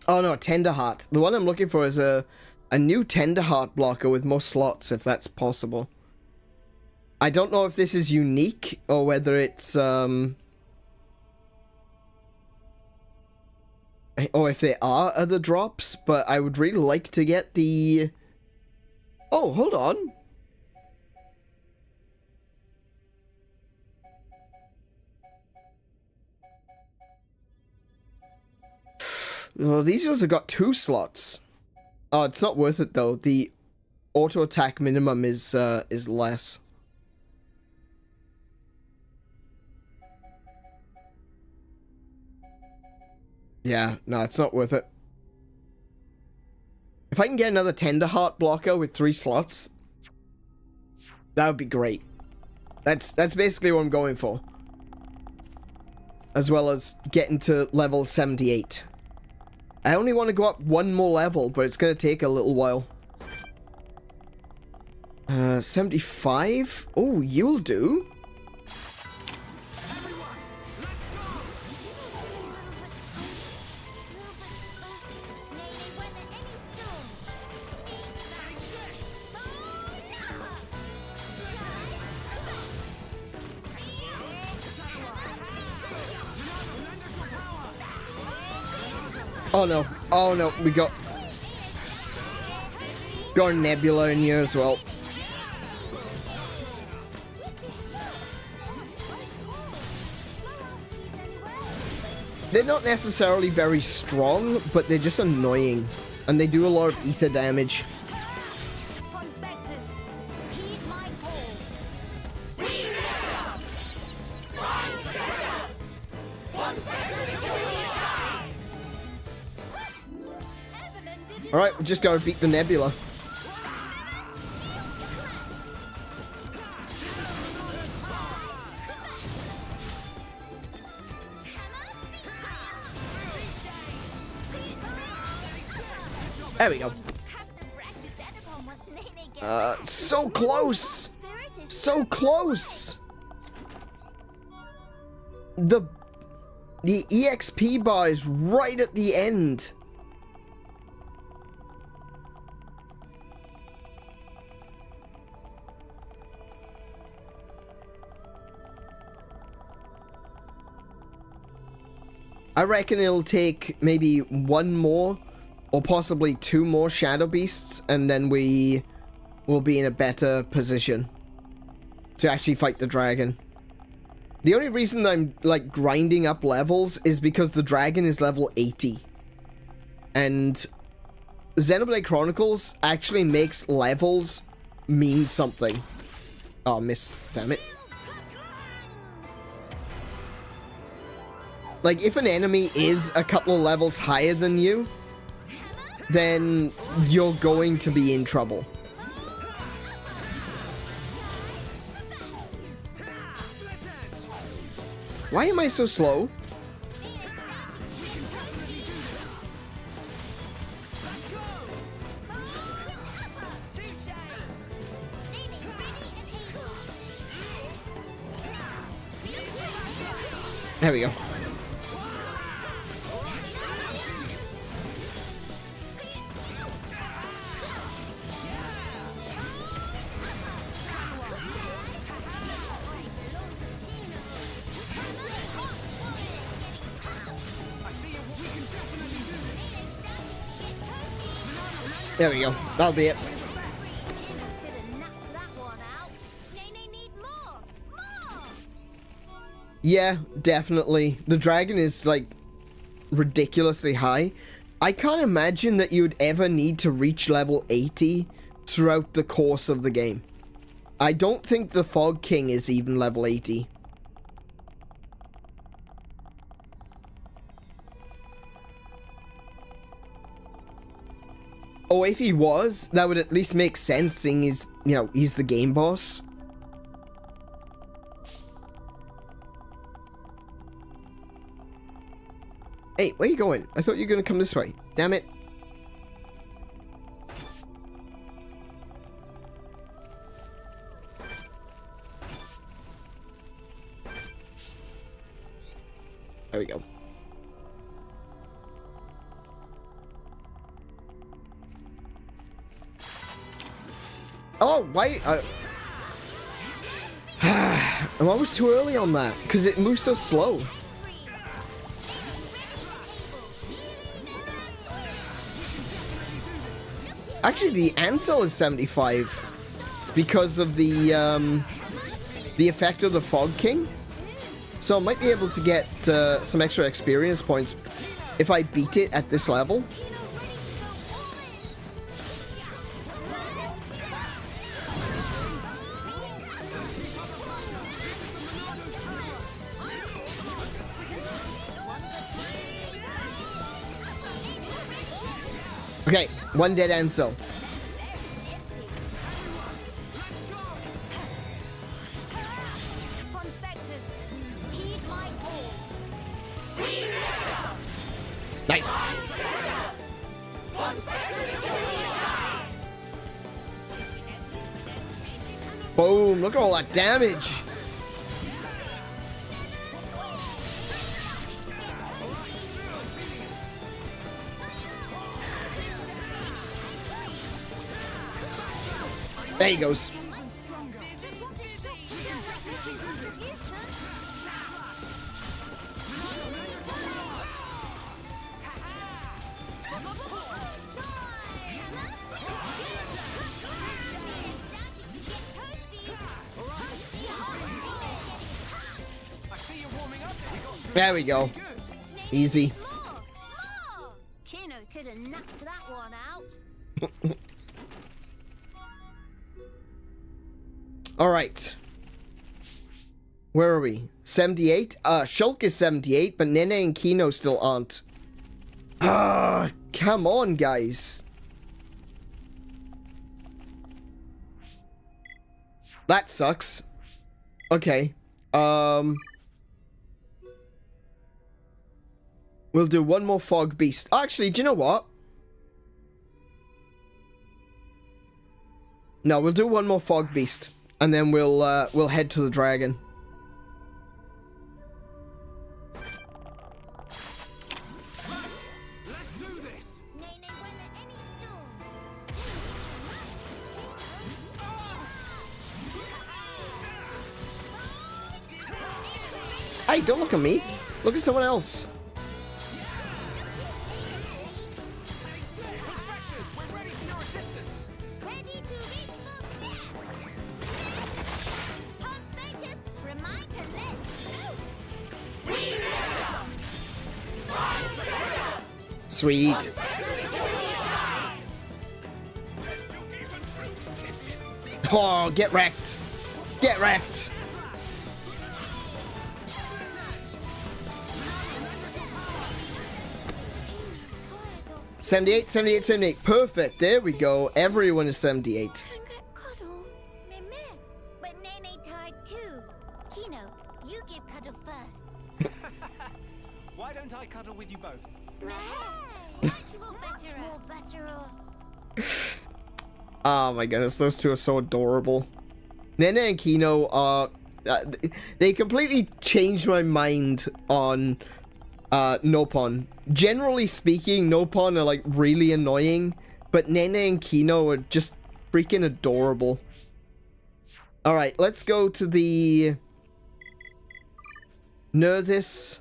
Oh no, tender heart. The one I'm looking for is a new tender heart blocker with more slots, if that's possible. I don't know if this is unique or whether it's or if there are other drops, but I would really like to get the... Oh, hold on. Well, these ones have got 2 slots. Oh, it's not worth it though. The auto attack minimum is less. Yeah, no, it's not worth it. If I can get another tender heart blocker with 3 slots, that would be great. That's basically what I'm going for. As well as getting to level 78. I only want to go up 1 more level, but it's going to take a little while. 75? Oh, you'll do. Oh no, oh no, we got a Nebula in here as well. They're not necessarily very strong, but they're just annoying. And they do a lot of ether damage. Alright, we just gotta beat the Nebula. There we go. So close! So close! The EXP bar is right at the end. I reckon it'll take maybe 1 more or possibly 2 more Shadow Beasts, and then we will be in a better position to actually fight the dragon. The only reason that I'm like grinding up levels is because the dragon is level 80. And Xenoblade Chronicles actually makes levels mean something. Oh, missed. Damn it. Like, if an enemy is a couple of levels higher than you, then you're going to be in trouble. Why am I so slow? There we go. There we go. That'll be it. Yeah, definitely. The dragon is, like, ridiculously high. I can't imagine that you'd ever need to reach level 80 throughout the course of the game. I don't think the Fog King is even level 80. Oh, if he was, that would at least make sense, seeing he's, you know, he's the game boss. Hey, where are you going? I thought you were going to come this way. Damn it. There we go. Oh, wait. I'm always too early on that, because it moves so slow. Actually, the Ansel is 75 because of the effect of the Fog King. So I might be able to get some extra experience points if I beat it at this level. Okay, one dead Ansel. Nice. Boom, look at all that damage. There he goes. There we go. Easy. Could have knocked that one out. All right. Where are we? 78? Shulk is 78, but Nene and Kino still aren't. Come on, guys. That sucks. Okay. We'll do one more Fog Beast. Actually, do you know what? No, we'll do one more Fog Beast. And then we'll head to the dragon. Let's do this. Hey, don't look at me. Look at someone else. Sweet. Oh, get wrecked. Get wrecked. 78, 78, 78. Perfect. There we go. Everyone is 78. Don't get cuddle. Meh meh. But Nene tied too. Kino, you give cuddle first. Why don't I cuddle with you both? Meh. Much more better. Oh my goodness, those two are so adorable. Nene and Kino are... they completely changed my mind on Nopon. Generally speaking, Nopon are like really annoying, but Nene and Kino are just freaking adorable. Alright, let's go to the Nerdis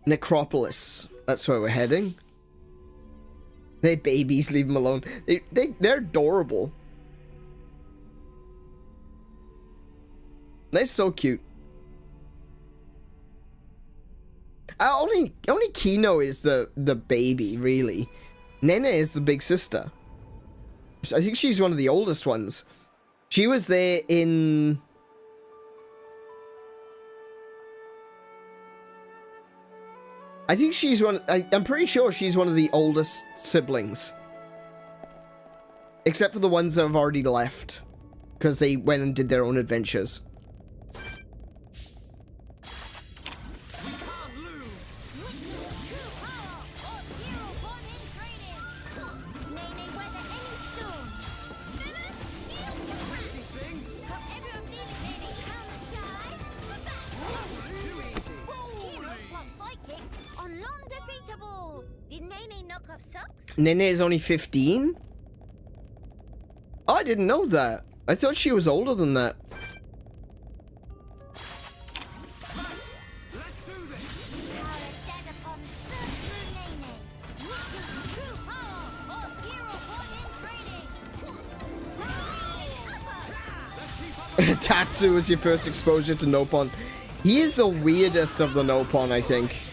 Necropolis. That's where we're heading. They're babies, leave them alone. They're adorable. They're so cute. Only Kino is the baby, really. Nene is the big sister. I think she's one of the oldest ones. She was there in... I think she's one... I'm pretty sure she's one of the oldest siblings. Except for the ones that have already left. Because they went and did their own adventures. Nene is only 15? Oh, I didn't know that. I thought she was older than that. Tatsu was your first exposure to Nopon. He is the weirdest of the Nopon, I think.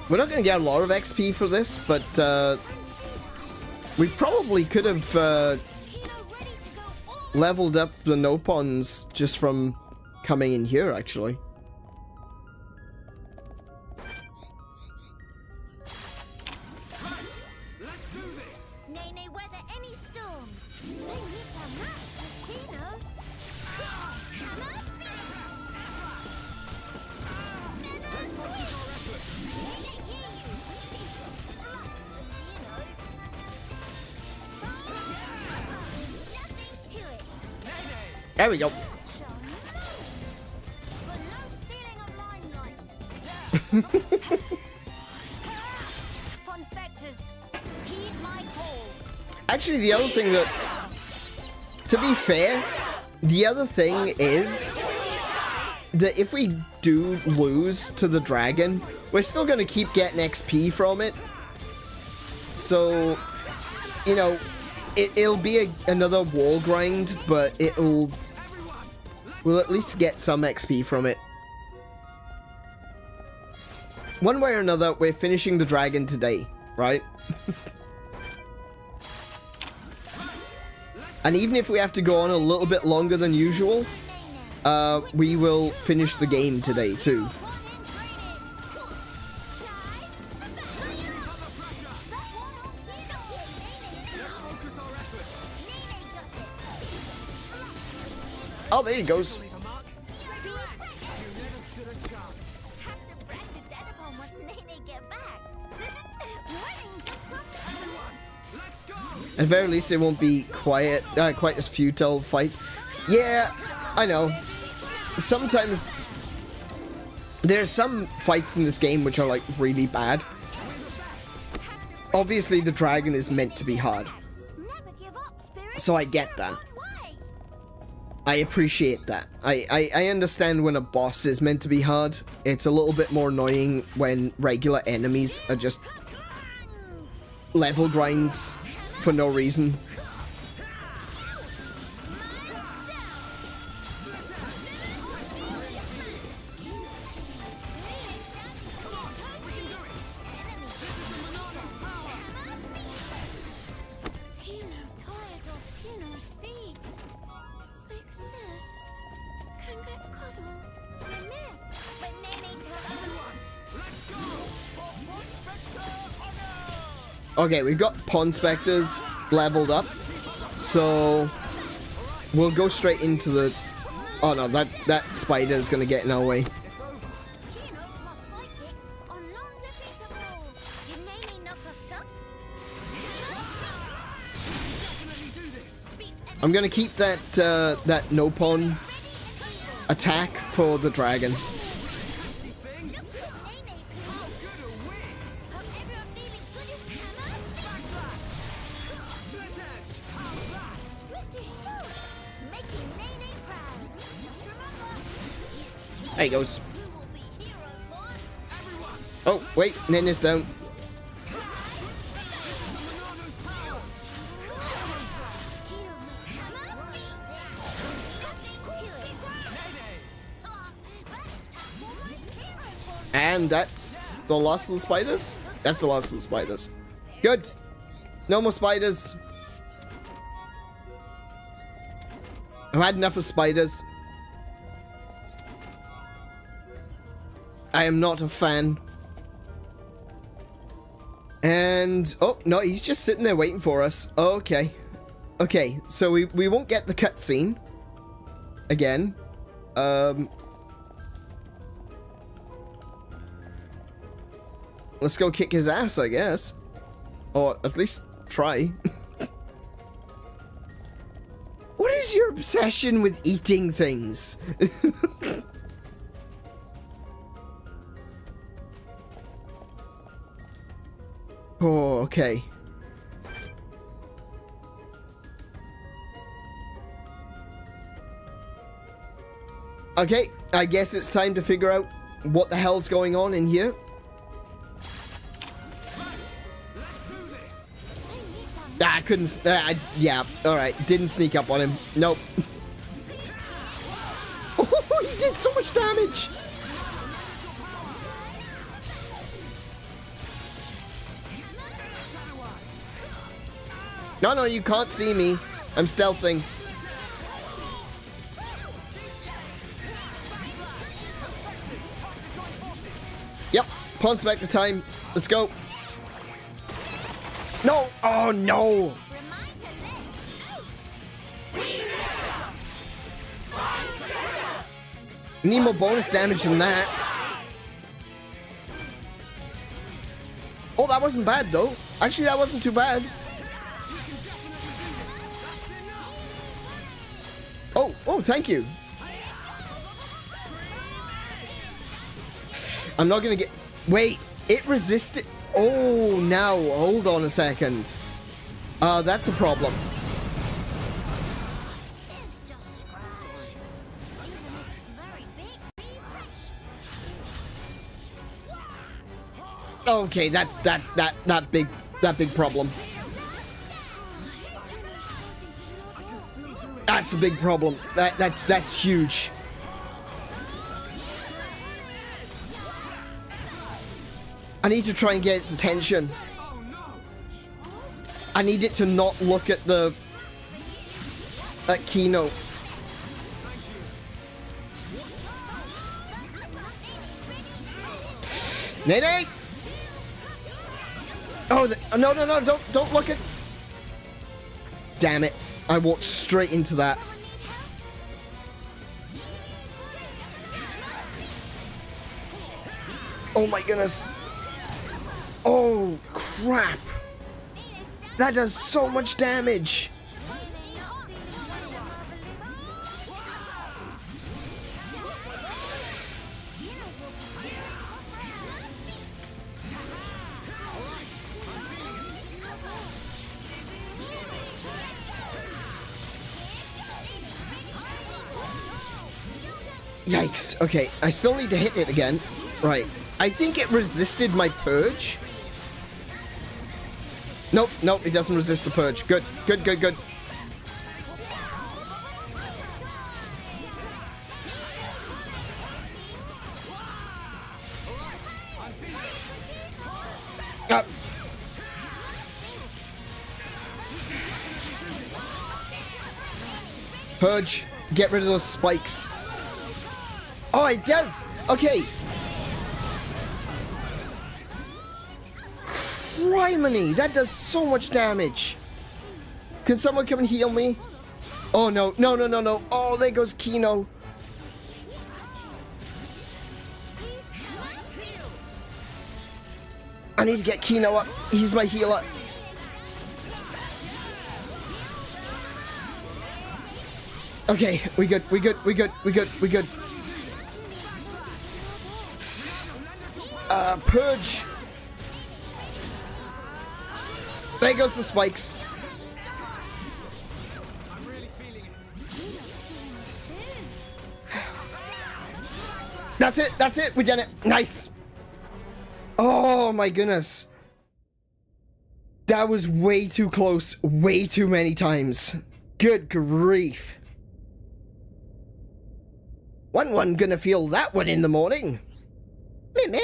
We're not going to get a lot of XP for this, but we probably could have leveled up the Nopons just from coming in here, actually. There we go. Actually, the other thing that, to be fair, the other thing is that if we do lose to the dragon, we're still going to keep getting XP from it. So, you know, it'll be another wall grind, but we'll at least get some XP from it. One way or another, we're finishing the dragon today, right? And even if we have to go on a little bit longer than usual, we will finish the game today too. Oh, there he goes. At the very least, it won't be quite as futile fight. Yeah, I know. Sometimes there's some fights in this game which are like really bad. Obviously, the dragon is meant to be hard, so I get that. I appreciate that. I understand when a boss is meant to be hard. It's a little bit more annoying when regular enemies are just level grinds for no reason. Okay, we've got Pond Spectres leveled up. So we'll go straight into the... Oh no, that spider is going to get in our way. I'm going to keep that that no-pon attack for the dragon. There he goes. Oh, wait, Nina's down. And that's the last of the spiders? That's the last of the spiders. Good. No more spiders. I've had enough of spiders. I am not a fan. And... Oh, no, he's just sitting there waiting for us. Okay. Okay, so we won't get the cutscene. Again. Let's go kick his ass, I guess. Or at least try. What is your obsession with eating things? Oh, okay. Okay, I guess it's time to figure out what the hell's going on in here. Ah, I couldn't... yeah, alright. Didn't sneak up on him. Nope. Oh, he did so much damage! No, no, you can't see me. I'm stealthing. Yep, Pond Spectre time. Let's go. No! Oh, no! Need more bonus damage than that. Oh, that wasn't bad, though. Actually, that wasn't too bad. Oh, oh, thank you. I'm not gonna get... Wait, it resisted... Oh, now, hold on a second. That's a problem. Okay, that big problem. That's a big problem. That's huge. I need to try and get its attention. I need it to not look at the... at Keynote. Nene! Oh, no, no, no, don't look at... Damn it. I walked straight into that. Oh my goodness. Oh, crap. That does so much damage. Yikes. Okay, I still need to hit it again. Right. I think it resisted my purge. Nope, nope, it doesn't resist the purge. Good, good, good, good. Up. Purge. Get rid of those spikes. Oh, it does. Okay. Criminy! That does so much damage. Can someone come and heal me? Oh no, no, no, no, no. Oh, there goes Kino. I need to get Kino up. He's my healer. Okay, we good, we good, we good, we good, we good. Purge. There goes the spikes. I'm really feeling it. That's it, we did it. Nice. Oh my goodness. That was way too close, way too many times. Good grief. 1-1 gonna feel that one in the morning. Meh?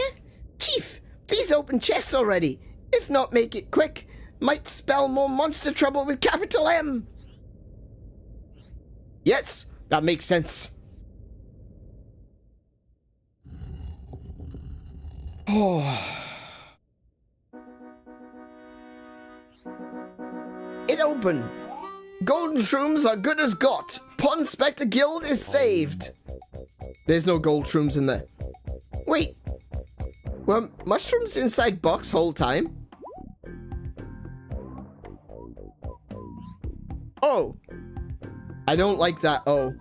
Chief, please open chest already. If not, make it quick. Might spell more monster trouble with capital M. Yes, that makes sense. Oh. It open. Golden shrooms are good as got. Pond Spectre Guild is saved. There's no gold shrooms in there. Wait. Were mushrooms inside box whole time? Oh. I don't like that. Oh.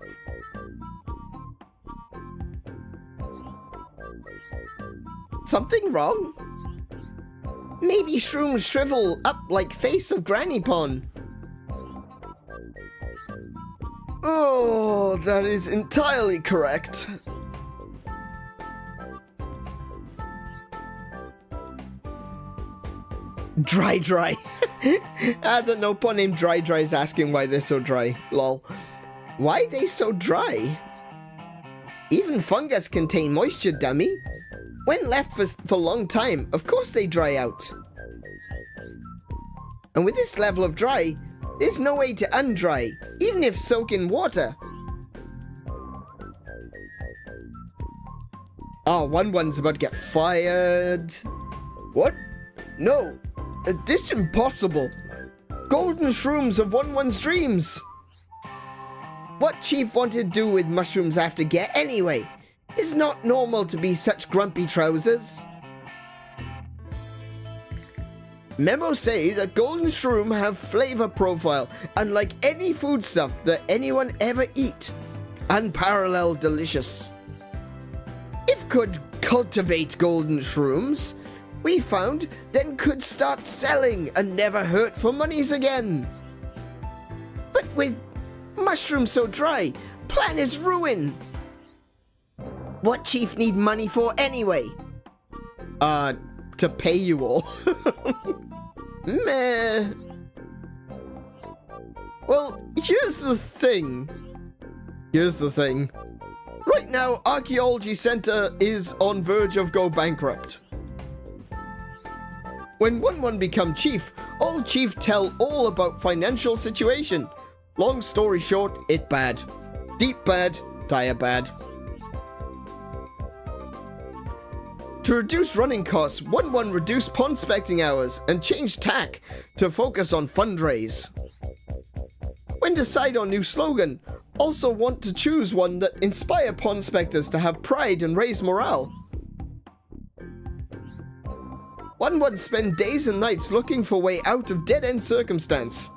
Something wrong? Maybe shrooms shrivel up like face of Granny Pond. Oh, that is entirely correct. Dry. The no pun named Dry is asking why they're so dry. Lol. Why they so dry? Even fungus contain moisture, dummy. When left for long time, of course they dry out. And with this level of dry, there's no way to undry, even if soak in water. Oh, 1-1's about to get fired. What? No. This impossible. Golden shrooms of 1-1's dreams. What Chief wanted to do with mushrooms after get anyway? It's not normal to be such grumpy trousers. Memos say that golden shroom have flavor profile unlike any foodstuff that anyone ever eat. Unparalleled delicious. If could cultivate golden shrooms, we found then could start selling and never hurt for monies again. But with mushrooms so dry, plan is ruin. What Chief need money for anyway? To pay you all. Meh. Well, here's the thing. Right now, Archaeology Center is on verge of go bankrupt. When 1-1 become chief, all chief tell all about financial situation. Long story short, it bad. Deep bad, dire bad. To reduce running costs, 1-1 reduced pond specting hours and changed tack to focus on fundraise. When decide on new slogan, also want to choose one that inspire pond specters to have pride and raise morale. 1-1 spend days and nights looking for way out of dead-end circumstance.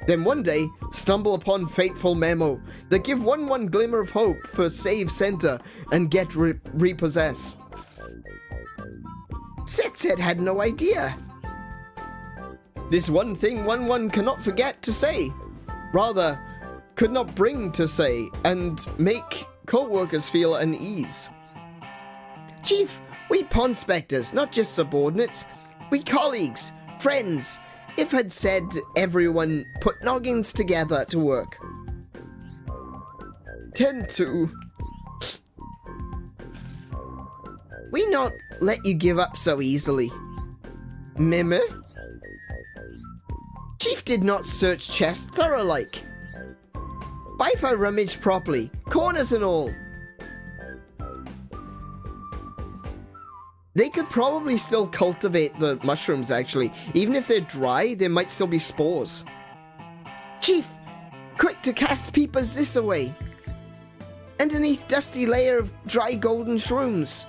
Then one day, stumble upon fateful memo that give 1-1 glimmer of hope for save center and get repossessed. Setset had no idea. This one thing 1-1 cannot forget to say, rather, could not bring to say and make co-workers feel unease. Chief, we pond specters, not just subordinates. We colleagues, friends, if had said everyone put noggins together to work. Tend to. We not let you give up so easily. Meme? Chief did not search chest thorough like. Bifo rummaged properly, corners and all. They could probably still cultivate the mushrooms, actually. Even if they're dry, there might still be spores. Chief! Quick to cast peepers this away! Underneath dusty layer of dry golden shrooms.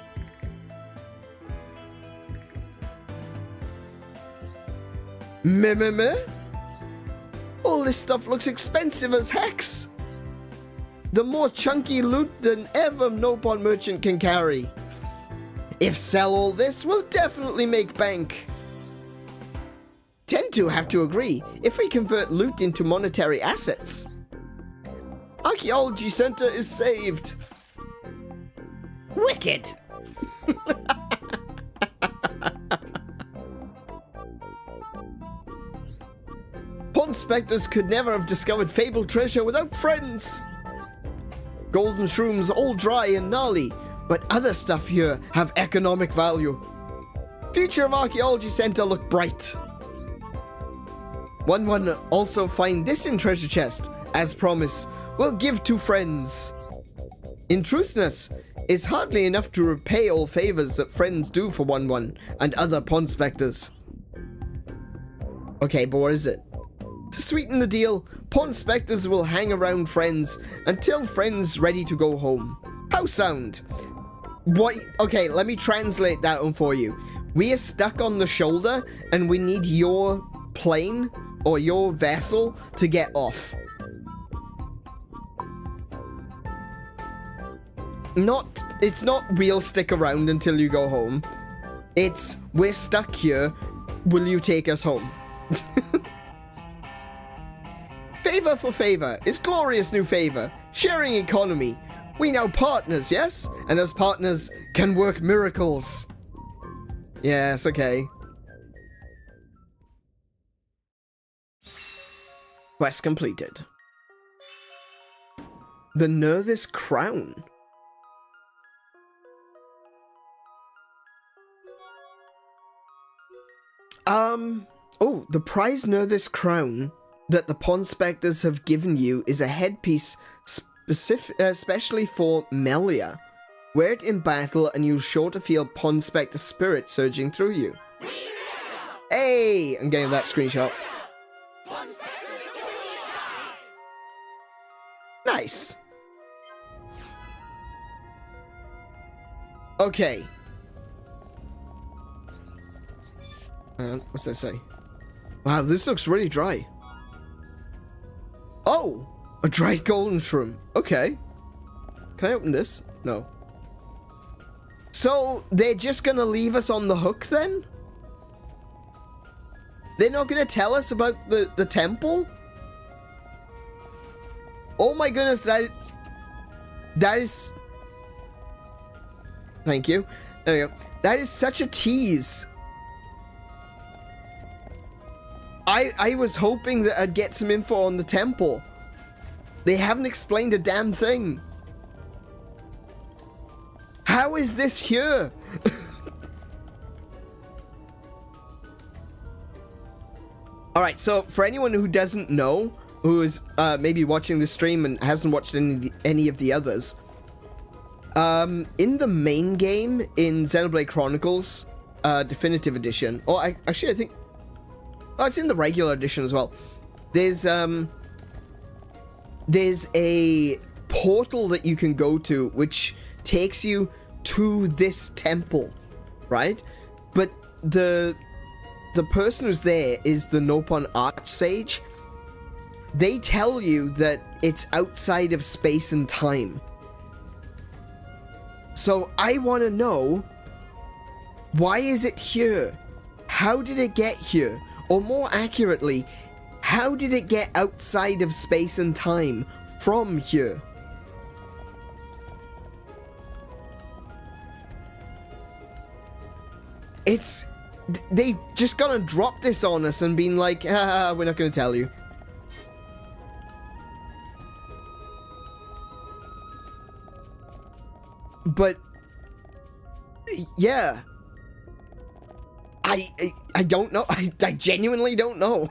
Meh? All this stuff looks expensive as hex! The more chunky loot than ever Nopon merchant can carry. If sell all this, we'll definitely make bank. Tend to have to agree, if we convert loot into monetary assets. Archaeology Center is saved. Wicked! Pond specters could never have discovered fabled treasure without friends. Golden shrooms all dry and gnarly, but other stuff here have economic value. Future of Archaeology Center look bright. One also find this in treasure chest. As promised, we'll give to friends. In truthness, is hardly enough to repay all favors that friends do for one and other pond specters. Okay, but what is it? To sweeten the deal, pond specters will hang around friends until friends ready to go home. How sound? What? Okay, let me translate that one for you. We are stuck on the shoulder and we need your plane or your vessel to get off. It's not we'll stick around until you go home. It's we're stuck here. Will you take us home? Favor for favor is glorious new favor. Sharing economy. We now partners, yes? And as partners can work miracles. Yes, okay. Quest completed. The Nerthus Crown. Oh, the prize Nerthus Crown that the Pond Spectres have given you is a headpiece especially for Melia. Wear it in battle and you're sure to feel Pond Spectre spirit surging through you. Hey! I'm getting that screenshot. Nice! Okay. What's that say? Wow, this looks really dry. Oh! A dried golden shroom. Okay. Can I open this? No. So, they're just gonna leave us on the hook then? They're not gonna tell us about the temple? Oh my goodness, that is... Thank you. There we go. That is such a tease. I was hoping that I'd get some info on the temple. They haven't explained a damn thing. How is this here? Alright, so for anyone who doesn't know, who is maybe watching this stream and hasn't watched any of the others, in the main game in Xenoblade Chronicles Definitive Edition, or actually I think, oh, it's in the regular edition as well. There's a portal that you can go to which takes you to this temple, right? But the person who's there is the Nopon Archsage. They tell you that it's outside of space and time. So I want to know, why is it here? How did it get here? Or more accurately, how did it get outside of space and time from here? It's... they just gonna drop this on us and been like, we're not gonna tell you. But... yeah. I don't know. I genuinely don't know.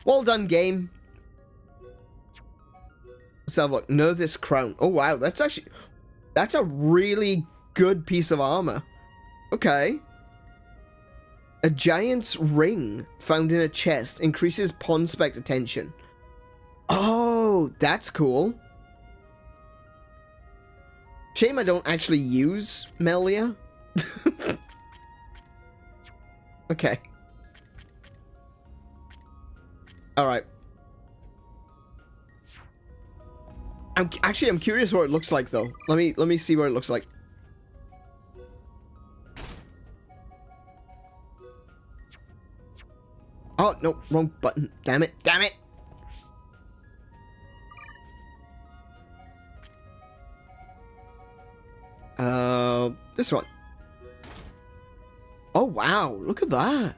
Well done, game. Let's have a look. Nerthus Crown. Oh, wow. That's actually... that's a really good piece of armor. Okay. A giant's ring found in a chest increases pawn spec attention. Oh, that's cool. Shame I don't actually use Melia. Okay. Alright. I'm curious what it looks like though. Let me see what it looks like. Oh, no, wrong button. Damn it. Damn it. This one. Oh, wow. Look at that.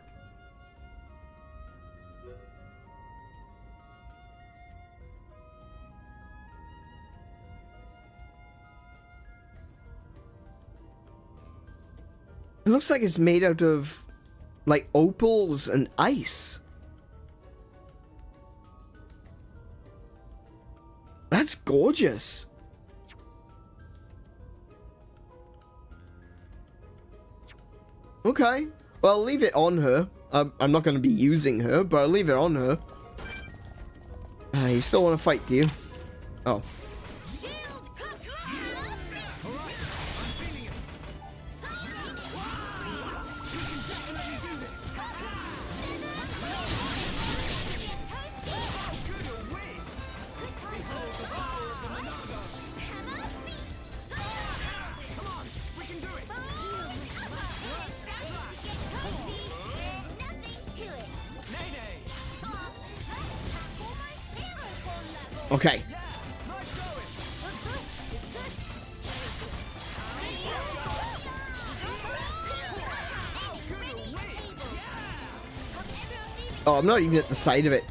It looks like it's made out of, like, opals and ice. That's gorgeous. Okay. Well, I'll leave it on her. I'm not going to be using her, but I'll leave it on her. You still want to fight, do you? Oh. Okay. Oh, I'm not even at the side of it.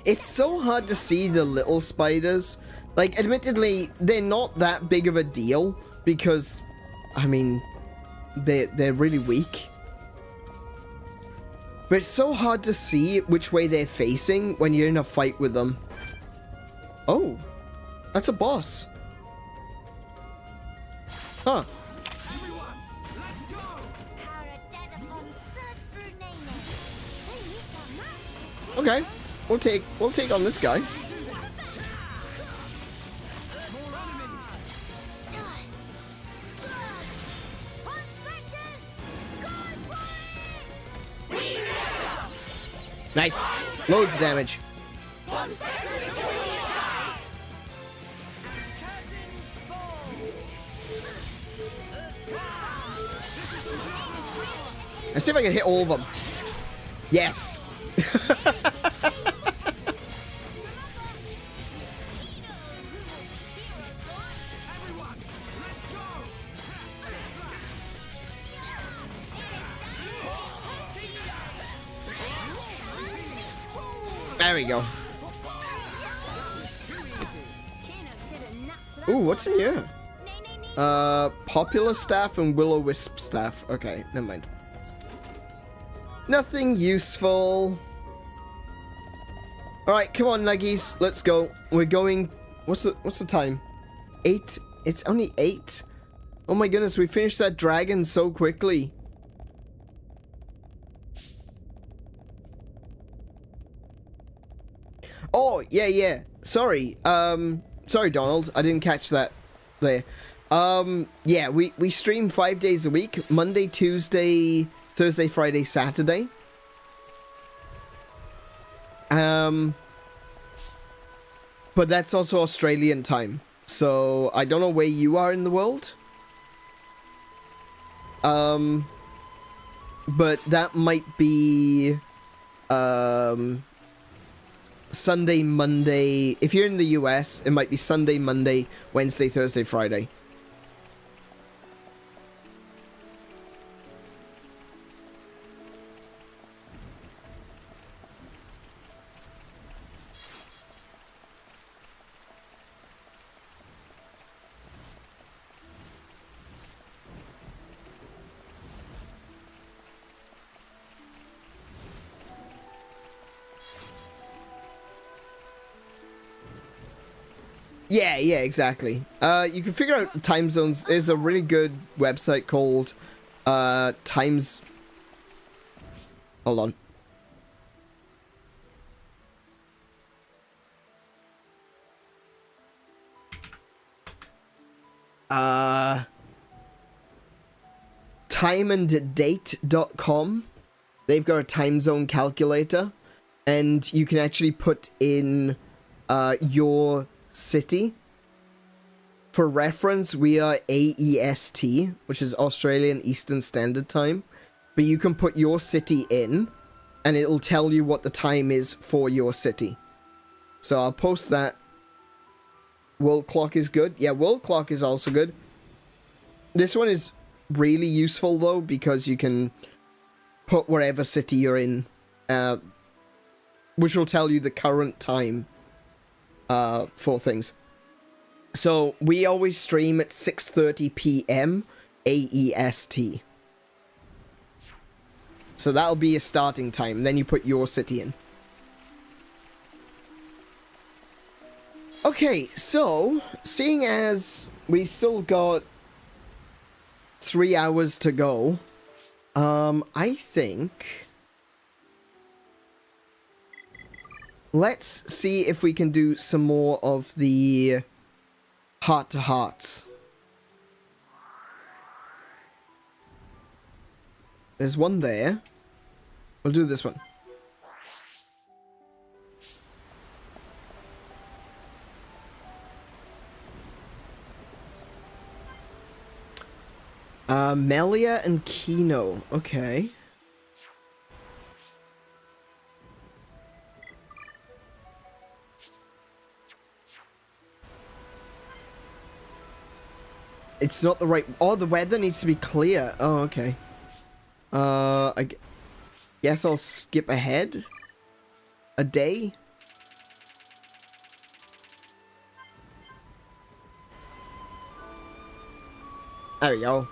It's so hard to see the little spiders. Like, admittedly, they're not that big of a deal because, I mean, they're really weak. But it's so hard to see which way they're facing when you're in a fight with them. Oh, that's a boss. Huh. Okay, we'll take on this guy. Nice. Loads of damage. Let's see if I can hit all of them. Yes. There we go. Ooh, what's in here? Popular staff and will-o-wisp staff. Okay, never mind. Nothing useful. Alright, come on, Nuggies. Let's go. We're going... What's the time? 8? It's only 8? Oh my goodness, we finished that dragon so quickly. Oh, yeah. Sorry. Sorry, Donald. I didn't catch that there. Yeah, we stream 5 days a week. Monday, Tuesday, Thursday, Friday, Saturday. But that's also Australian time. So, I don't know where you are in the world. But that might be... Sunday, Monday. If you're in the US, it might be Sunday, Monday, Wednesday, Thursday, Friday. Yeah, exactly. You can figure out time zones. There's a really good website called Times. Hold on. Timeanddate.com. They've got a time zone calculator, and you can actually put in your city. For reference, we are AEST, which is Australian Eastern Standard Time, but you can put your city in, and it'll tell you what the time is for your city. So I'll post that. World clock is good. Yeah, world clock is also good. This one is really useful, though, because you can put wherever city you're in, which will tell you the current time for things. So we always stream at 6:30 p.m. AEST. So that'll be a starting time. Then you put your city in. Okay, so seeing as we've still got 3 hours to go, I think let's see if we can do some more of the heart-to-hearts. There's one there. We'll do this one. Melia and 𝗬𝗁. Okay. It's not the right... Oh, the weather needs to be clear. Oh, okay. I guess I'll skip ahead a day. There we go.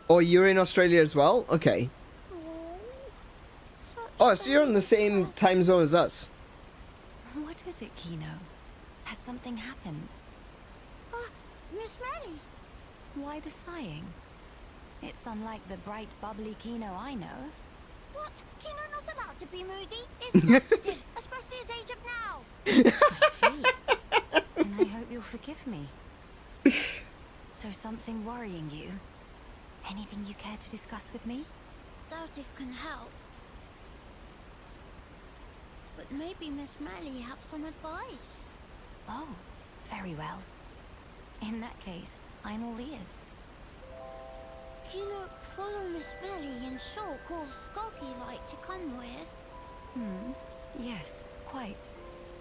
Oh, you're in Australia as well? Okay. Oh, so you're in the same time zone as us. What is it, 𝗬𝗁? Has something happened? Miss Melia. Why the sighing? It's unlike the bright, bubbly 𝗬𝗁 I know. What? 𝗬𝗁 not allowed to be moody? It's sensitive, especially at the age of now. I see. And I hope you'll forgive me. So something worrying you? Anything you care to discuss with me? Doubt it can help. But maybe Miss Melia have some advice. Oh, very well. In that case, I'm all ears. 𝗬𝗁 follow Miss Melia and Shulk calls 𝗬𝗁 to come with. Yes, quite.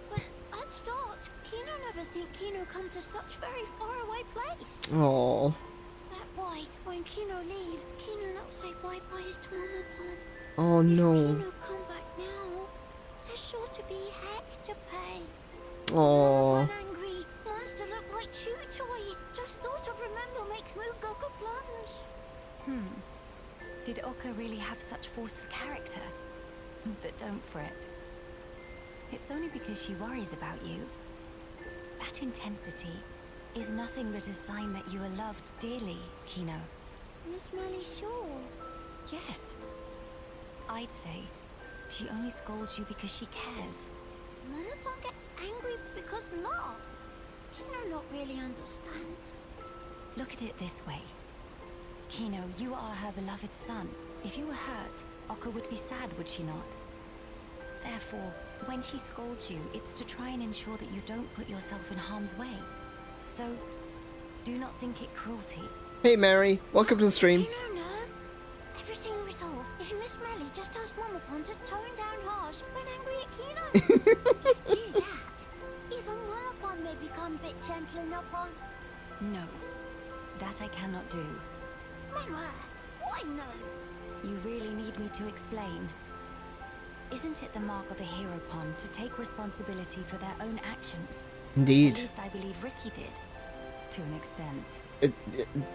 But at start, 𝗬𝗁 never think 𝗬𝗁 come to such very far away place. Oh. That why, when 𝗬𝗁 leave, 𝗬𝗁 not say bye-bye to Mama Pond. Oh no. If 𝗬𝗁 come back now, there's sure to be heck to pay. Oh. Mama Pond angry, wants to look like 𝗬𝗁. Just thought of remember makes move go plunge. Did Oka really have such force of character? But don't fret. It's only because she worries about you. That intensity is nothing but a sign that you are loved dearly, 𝗬𝗁. Miss Melia sure? Yes. I'd say she only scolds you because she cares. Mama Pond get angry because love. 𝗬𝗁 not really understand. Look at it this way. 𝗬𝗁, you are her beloved son. If you were hurt, Oka would be sad, would she not? Therefore, when she scolds you, it's to try and ensure that you don't put yourself in harm's way. So, do not think it cruelty. Hey Mary, welcome to the stream. 𝗬𝗁 no. Everything resolved if Miss Melia just tells Mama Pond to tone down harsh when angry at 𝗬𝗁. If do that, even Mama Pond may become a bit gentle enough on. No, that I cannot do. Mama, why no? You really need me to explain. Isn't it the mark of a hero pond to take responsibility for their own actions? Indeed. At least I believe Ricky did, to an extent.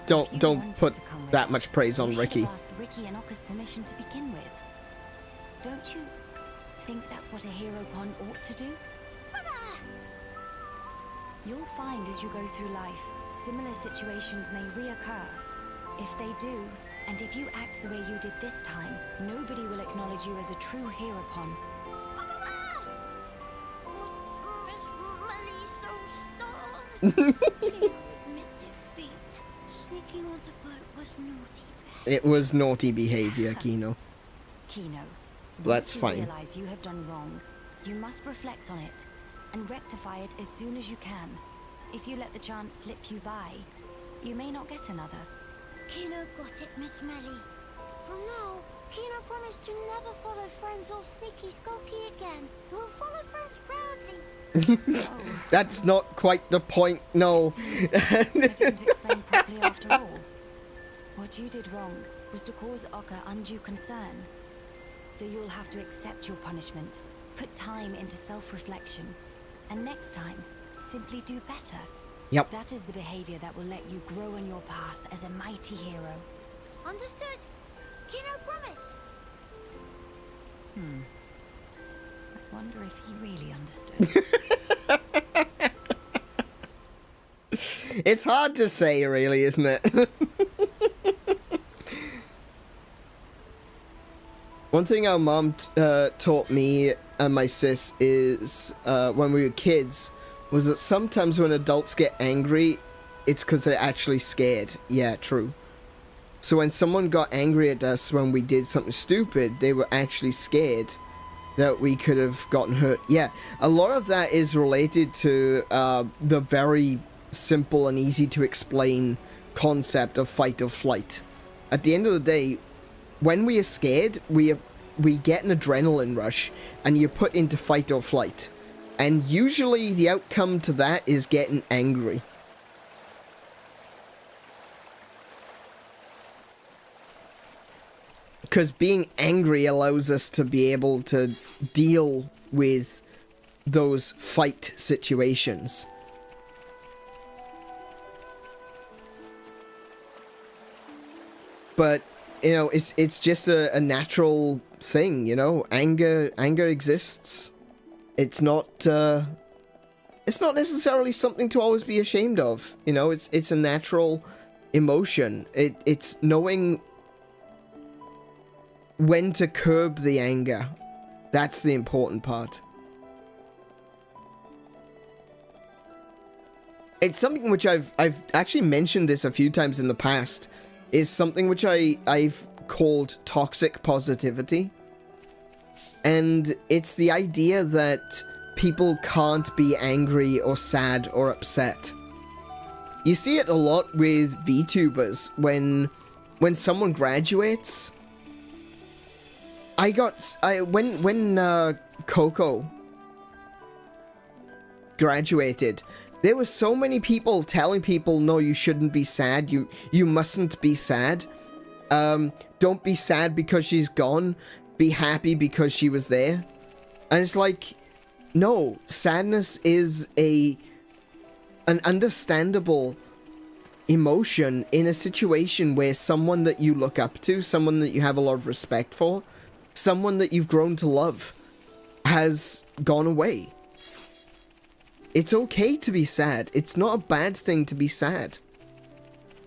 Don't put that much praise on You Ricky. should have asked Ricky and Oka's permission to begin with. Don't you think that's what a hero pawn ought to do? You'll find as you go through life, similar situations may reoccur. If they do, and if you act the way you did this time, nobody will acknowledge you as a true hero pawn. Miss Mellie's so strong. Admit defeat. Sneaking onto boat was naughty. It was naughty behavior, Kino. Kino, That's once you fine. realize you have done wrong, you must reflect on it and rectify it as soon as you can. If you let the chance slip you by, you may not get another. Kino got it, Miss Mellie. From now, Kino promised to never follow friends or sneaky skulky again. We'll follow friends proudly. That's not quite the point, no. I didn't explain properly after all. What you did wrong was to cause Oka undue concern. So you'll have to accept your punishment, put time into self-reflection, and next time, simply do better. Yep. That is the behavior that will let you grow on your path as a mighty hero. Understood? Kino promise. I wonder if he really understood. It's hard to say, really, isn't it? One thing our mom taught me and my sis is, when we were kids, was that sometimes when adults get angry, it's because they're actually scared. Yeah, true. So when someone got angry at us when we did something stupid, they were actually scared that we could have gotten hurt. Yeah, a lot of that is related to the very simple and easy to explain concept of fight or flight. At the end of the day, when we are scared, we get an adrenaline rush and you're put into fight or flight. And usually the outcome to that is getting angry. Because being angry allows us to be able to deal with those fight situations. But, you know, it's just a natural thing, you know? Anger exists. It's not necessarily something to always be ashamed of, you know? It's a natural emotion. It's knowing when to curb the anger. That's the important part. It's something which I've actually mentioned this a few times in the past, is something which I've called toxic positivity. And it's the idea that people can't be angry or sad or upset. You see it a lot with VTubers when someone graduates. When Coco graduated, there were so many people telling people, no, you shouldn't be sad, you mustn't be sad. Don't be sad because she's gone, be happy because she was there. And it's like, no, sadness is an understandable emotion in a situation where someone that you look up to, someone that you have a lot of respect for, someone that you've grown to love has gone away. It's okay to be sad. It's not a bad thing to be sad.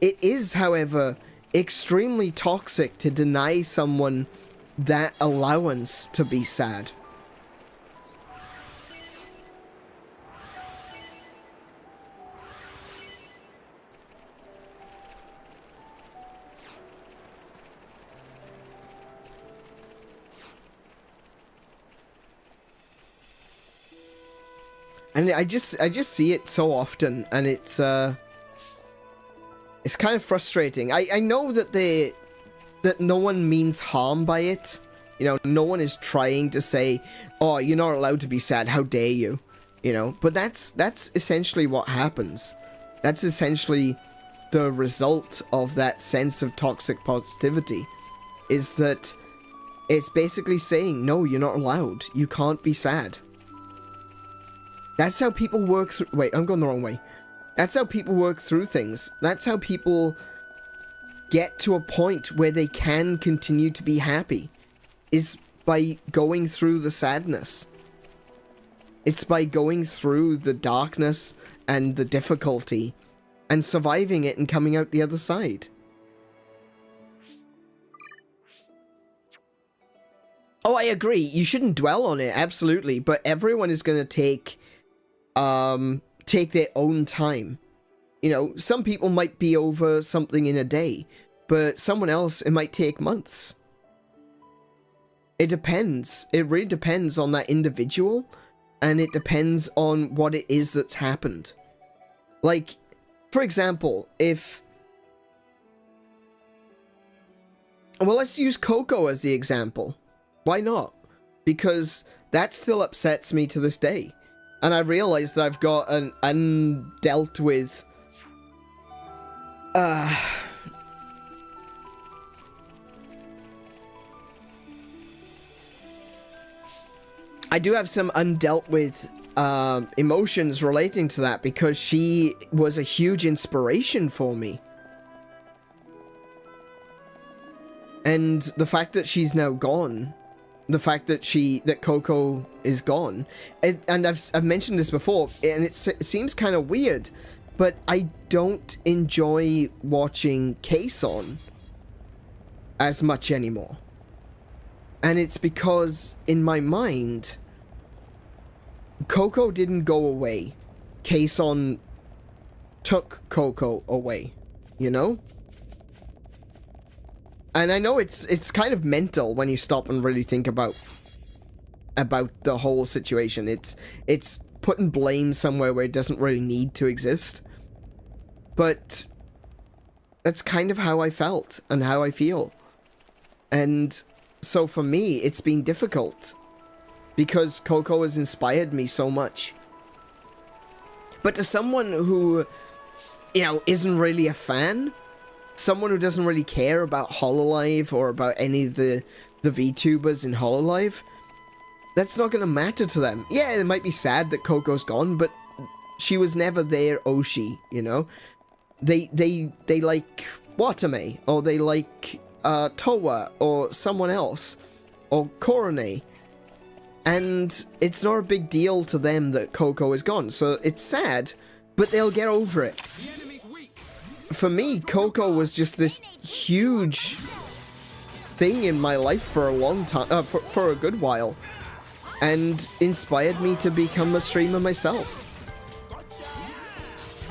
It is, however, extremely toxic to deny someone that allowance to be sad. And I just see it so often, and it's kind of frustrating. I know that no one means harm by it. You know, no one is trying to say, oh, you're not allowed to be sad, how dare you? You know, but that's essentially what happens. That's essentially the result of that sense of toxic positivity, is that it's basically saying, no, you're not allowed. You can't be sad. That's how people work through... Wait, I'm going the wrong way. That's how people work through things. That's how people get to a point where they can continue to be happy. Is by going through the sadness. It's by going through the darkness and the difficulty and surviving it and coming out the other side. Oh, I agree. You shouldn't dwell on it, absolutely. But everyone is going to take their own time. You know, some people might be over something in a day, but someone else, it might take months. It depends. It really depends on that individual, and it depends on what it is that's happened. Like, for example, if... Well, let's use Coco as the example. Why not? Because that still upsets me to this day. And I realize that I've got an undealt with... I do have some undealt with emotions relating to that, because she was a huge inspiration for me. And the fact that she's now gone, the fact that Coco is gone, and I've mentioned this before, and it seems kind of weird, but I don't enjoy watching Kason as much anymore. And it's because, in my mind, Coco didn't go away. Kason took Coco away, you know? And I know it's kind of mental when you stop and really think about the whole situation. It's putting blame somewhere where it doesn't really need to exist. But that's kind of how I felt and how I feel. And so for me, it's been difficult because Coco has inspired me so much. But to someone who, you know, isn't really a fan, someone who doesn't really care about Hololive or about any of the VTubers in Hololive, that's not going to matter to them. Yeah, it might be sad that Coco's gone, but she was never their Oshi, you know? They like Watame, or they like Towa, or someone else, or Korone. And it's not a big deal to them that Coco is gone, so it's sad, but they'll get over it. For me, Coco was just this huge thing in my life for a long time, for a good while, and inspired me to become a streamer myself.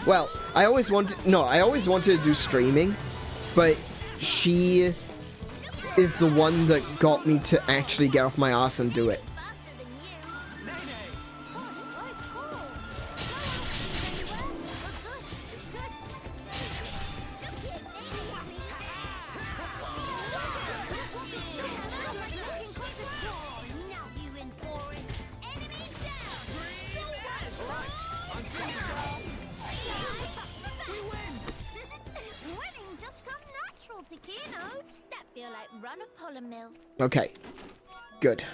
Well, I always wanted to do streaming, but she is the one that got me to actually get off my ass and do it. Okay, good.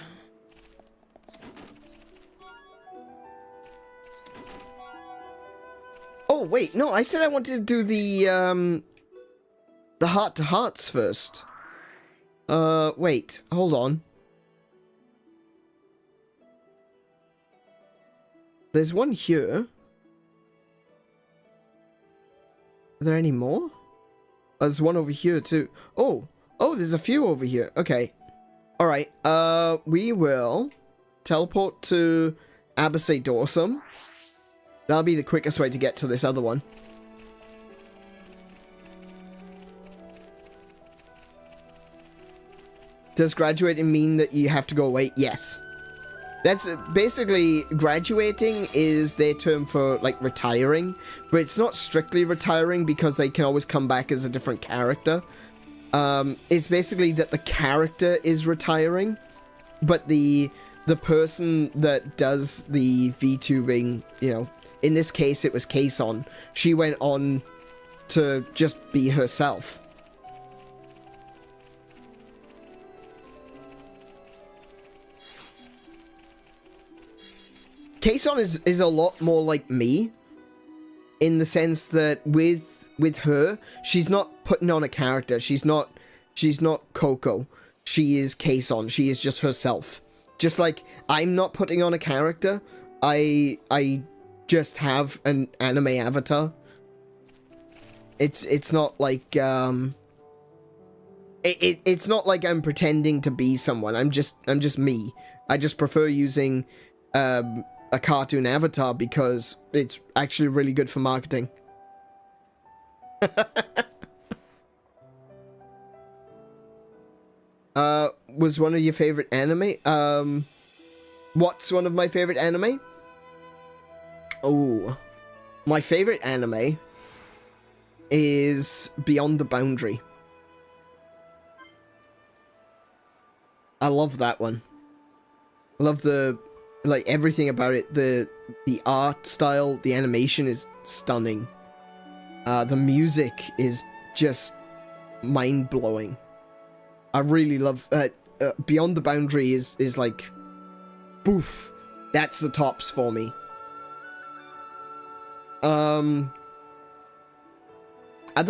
Oh wait, no, I said I wanted to do the heart to hearts first. Wait, hold on. There's one here. Are there any more? Oh, there's one over here too. Oh, there's a few over here. Okay. Alright, we will teleport to 𝗶𝘁𝗁 Dorsum. That'll be the quickest way to get to this other one. Does graduating mean that you have to go away? Yes. That's basically, graduating is their term for, like, retiring. But it's not strictly retiring because they can always come back as a different character. It's basically that the character is retiring, but the person that does the VTubing, you know, in this case it was Kason, she went on to just be herself. Kason is a lot more like me, in the sense that with her, she's not putting on a character. She's not Coco. she is Kason. She is just herself. Just like I'm not putting on a character. I just have an anime avatar. It's not like it's not like I'm pretending to be someone. I'm just me. I just prefer using a cartoon avatar because it's actually really good for marketing. Was one of your favorite anime? What's one of my favorite anime? Oh, my favorite anime is Beyond the Boundary. I love that one. I love like everything about it. The art style, the animation is stunning. The music is just mind-blowing. I really love Beyond the Boundary is like boof. That's the tops for me. Other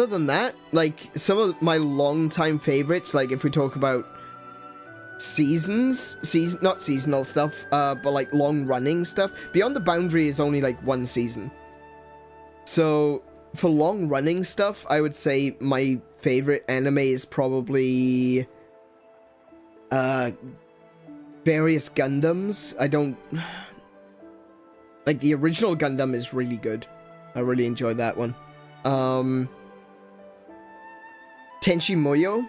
than that, like some of my long-time favorites, like if we talk about not seasonal stuff, but like long-running stuff, Beyond the Boundary is only like one season. So for long-running stuff, I would say my favorite anime is probably various Gundams. I don't like the original Gundam is really good. I really enjoyed that one. Tenchi Muyo,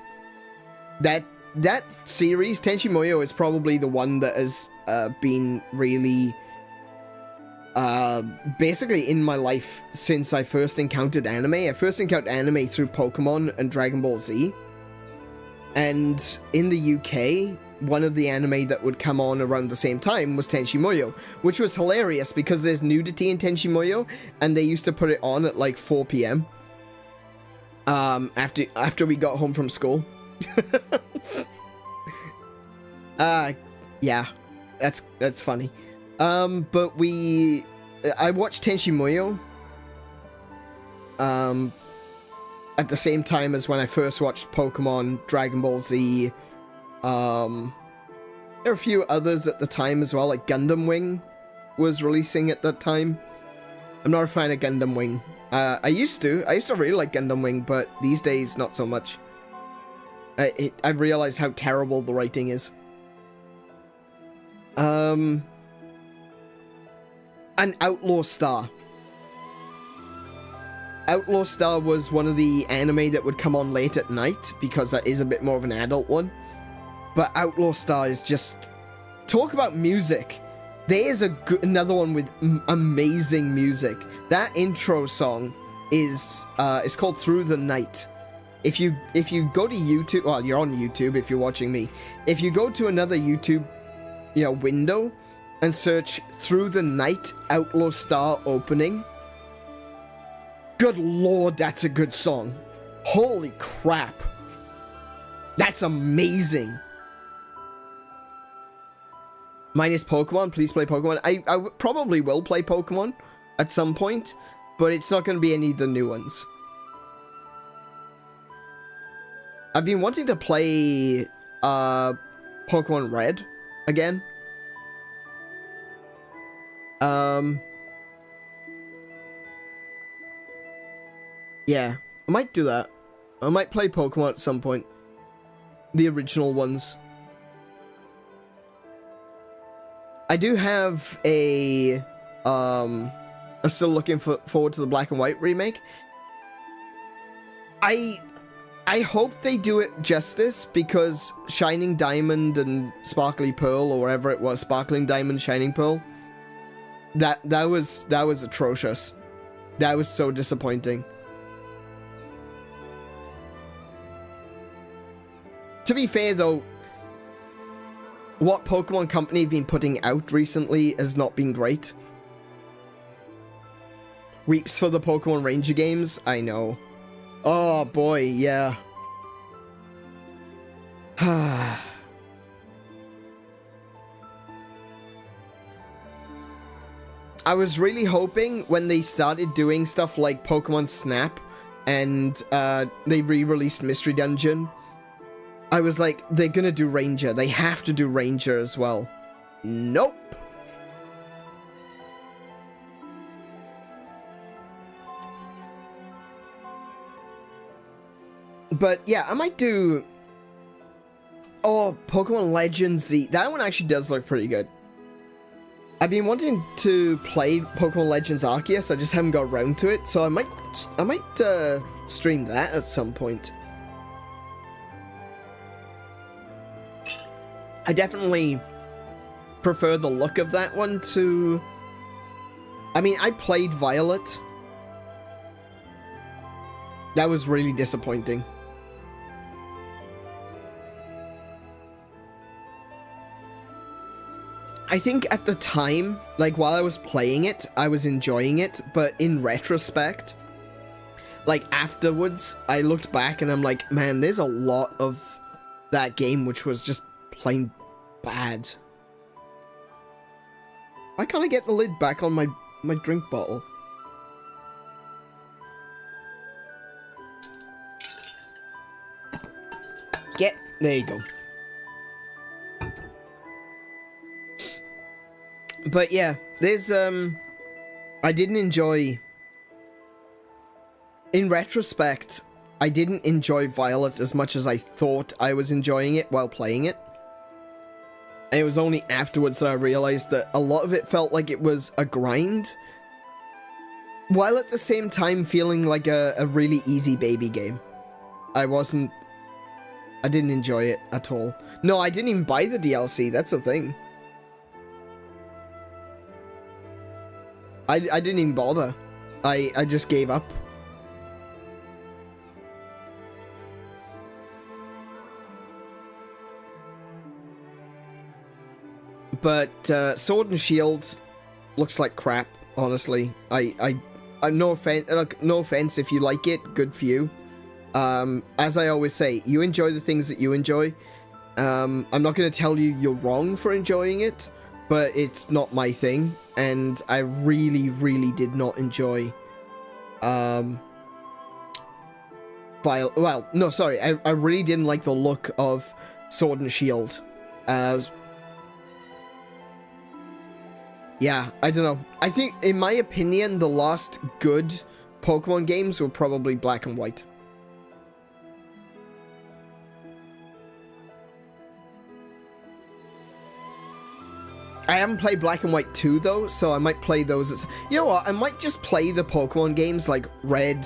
that series, Tenchi Muyo, is probably the one that has been really basically in my life since I first encountered anime. I first encountered anime through Pokemon and Dragon Ball Z. And in the UK, one of the anime that would come on around the same time was Tenchi Muyo, which was hilarious because there's nudity in Tenchi Muyo, and they used to put it on at like 4 PM. After we got home from school. Yeah, that's funny. But I watched Tenchi Muyo at the same time as when I first watched Pokemon, Dragon Ball Z. There were a few others at the time as well, like Gundam Wing was releasing at that time. I'm not a fan of Gundam Wing. I used to really like Gundam Wing, but these days not so much. I've realized how terrible the writing is. And Outlaw Star. Outlaw Star was one of the anime that would come on late at night because that is a bit more of an adult one. But Outlaw Star is just... Talk about music. There is another one with amazing music. That intro song is called Through the Night. If you go to YouTube, well, you're on YouTube if you're watching me. If you go to another YouTube, window and search Through the Night Outlaw Star opening, good lord, that's a good song. Holy crap. That's amazing. Mine is Pokemon. Please play Pokemon. I probably will play Pokemon at some point, but it's not going to be any of the new ones. I've been wanting to play Pokemon Red again. Yeah, I might do that. I might play Pokemon at some point. The original ones. I do have a, I'm still looking forward to the Black and White remake. I hope they do it justice, because Shining Diamond and Sparkly Pearl, or whatever it was, Sparkling Diamond, Shining Pearl, that was atrocious. That was so disappointing. To be fair though, what Pokemon Company have been putting out recently has not been great. Weeps for the Pokemon Ranger games, I know. Oh boy, yeah. I was really hoping when they started doing stuff like Pokemon Snap and they re-released Mystery Dungeon, I was like, they're gonna do Ranger. They have to do Ranger as well. Nope. But yeah, I might do... Oh, Pokemon Legends Z. That one actually does look pretty good. I've been wanting to play Pokemon Legends Arceus, I just haven't got around to it, so I might stream that at some point. I definitely prefer the look of that one to... I mean, I played Violet. That was really disappointing. I think at the time, like while I was playing it, I was enjoying it, but in retrospect, like afterwards, I looked back and I'm like, man, there's a lot of that game which was just plain bad. Why can't I get the lid back on my drink bottle? There you go. But yeah, there's I didn't enjoy... In retrospect, I didn't enjoy Violet as much as I thought I was enjoying it while playing it. And it was only afterwards that I realized that a lot of it felt like it was a grind, while at the same time feeling like a really easy baby game. I didn't enjoy it at all. No, I didn't even buy the DLC, that's the thing. I didn't even bother. I just gave up. But Sword and Shield looks like crap, honestly. I'm no offense. Look, no offense if you like it. Good for you. As I always say, you enjoy the things that you enjoy. I'm not going to tell you you're wrong for enjoying it, but it's not my thing, and I really, really did not enjoy. Well, no, sorry. I really didn't like the look of Sword and Shield. Yeah, I don't know. I think, in my opinion, the last good Pokemon games were probably Black and White. I haven't played Black and White 2, though, so I might play those as... You know what? I might just play the Pokemon games like Red,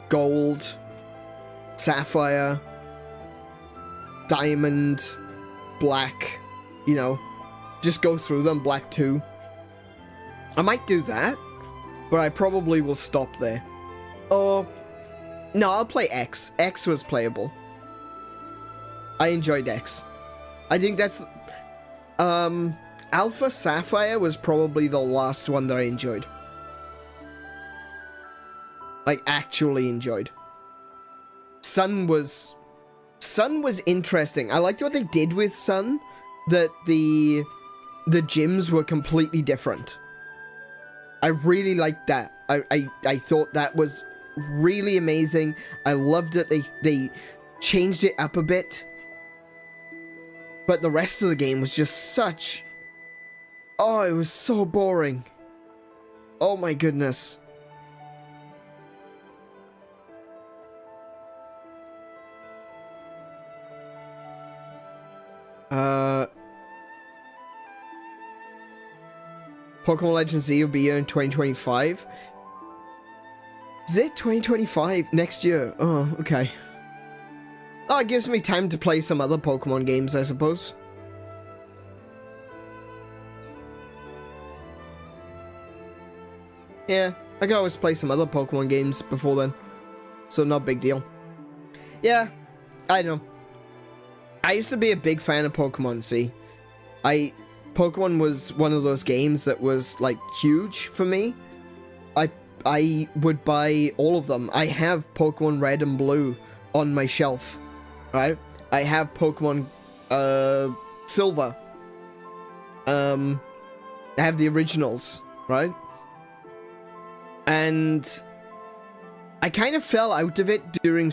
Gold, Sapphire, Diamond, Black, you know. Just go through them, Black 2. I might do that, but I probably will stop there. Oh, no, I'll play X. X was playable. I enjoyed X. I think that's... Alpha Sapphire was probably the last one that I enjoyed. Like, actually enjoyed. Sun was interesting. I liked what they did with Sun, that the gyms were completely different. I really liked that. I thought that was really amazing. I loved it. They changed it up a bit. But the rest of the game was just such... Oh, it was so boring. Oh my goodness. Pokemon Legends Z will be here in 2025. Is it 2025? Next year? Oh, okay. Oh, it gives me time to play some other Pokemon games, I suppose. Yeah, I can always play some other Pokemon games before then. So, not a big deal. Yeah, I know. I used to be a big fan of Pokemon, see. Pokemon was one of those games that was, like, huge for me. I would buy all of them. I have Pokemon Red and Blue on my shelf, right? I have Pokemon, Silver. I have the originals, right? And I kind of fell out of it during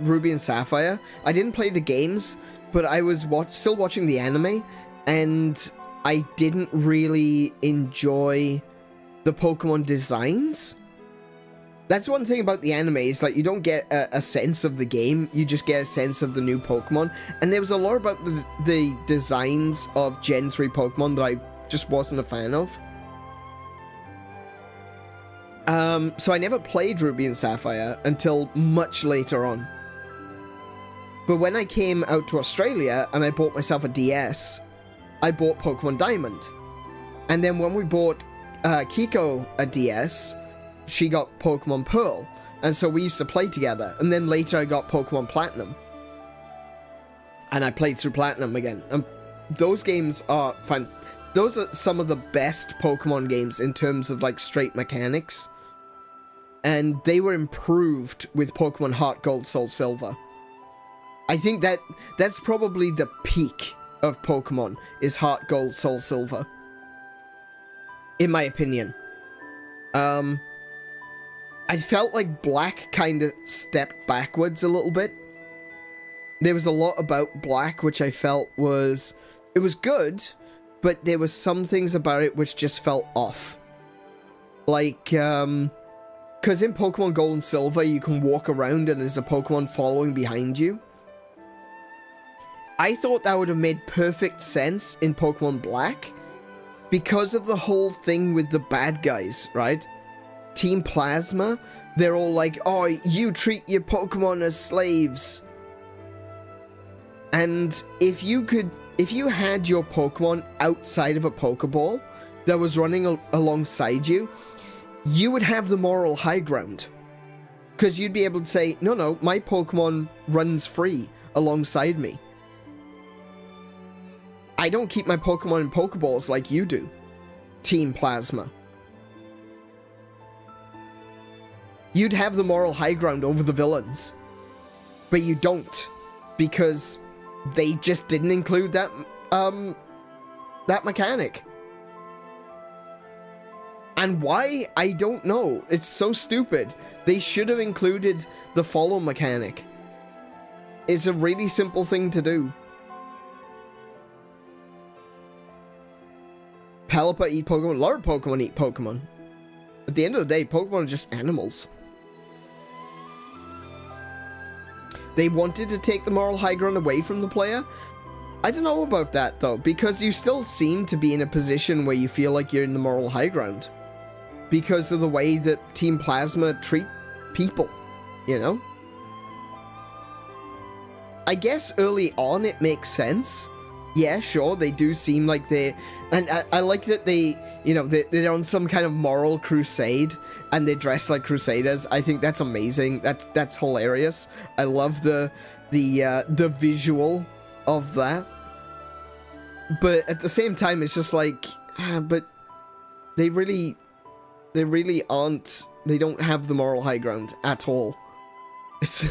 Ruby and Sapphire. I didn't play the games, but I was still watching the anime, and I didn't really enjoy the Pokemon designs. That's one thing about the anime, is like you don't get a sense of the game, you just get a sense of the new Pokemon. And there was a lot about the designs of Gen 3 Pokemon that I just wasn't a fan of. So I never played Ruby and Sapphire until much later on. But when I came out to Australia and I bought myself a DS, I bought Pokemon Diamond. And then when we bought Kiko a DS, she got Pokemon Pearl, and so we used to play together. And then later I got Pokemon Platinum, and I played through Platinum again. And those games are fun. Those are some of the best Pokemon games in terms of like straight mechanics, and they were improved with Pokemon Heart Gold, Soul Silver. I think that's probably the peak of Pokemon, is Heart Gold, Soul Silver, in my opinion. I felt like Black kind of stepped backwards a little bit. There was a lot about Black which I felt was good, but there was some things about it which just felt off. Like, because in Pokemon Gold and Silver you can walk around and there's a Pokemon following behind you. I thought that would have made perfect sense in Pokemon Black because of the whole thing with the bad guys, right? Team Plasma, they're all like, oh, you treat your Pokemon as slaves. And if you had your Pokemon outside of a Pokeball that was running alongside you, you would have the moral high ground. Because you'd be able to say, no, my Pokemon runs free alongside me. I don't keep my Pokemon in Pokeballs like you do, Team Plasma. You'd have the moral high ground over the villains. But you don't, because they just didn't include that mechanic. And why? I don't know. It's so stupid. They should have included the follow mechanic. It's a really simple thing to do. Pelipper eat Pokemon. A lot of Pokemon eat Pokemon. At the end of the day, Pokemon are just animals. They wanted to take the moral high ground away from the player. I don't know about that, though, because you still seem to be in a position where you feel like you're in the moral high ground. Because of the way that Team Plasma treat people, you know? I guess early on it makes sense. Yeah, sure, they do seem like they... And I like that they, you know, they're on some kind of moral crusade and they dress like crusaders. I think that's amazing. That's hilarious. I love the visual of that. But at the same time, it's just like, but they really aren't... They don't have the moral high ground at all. It's...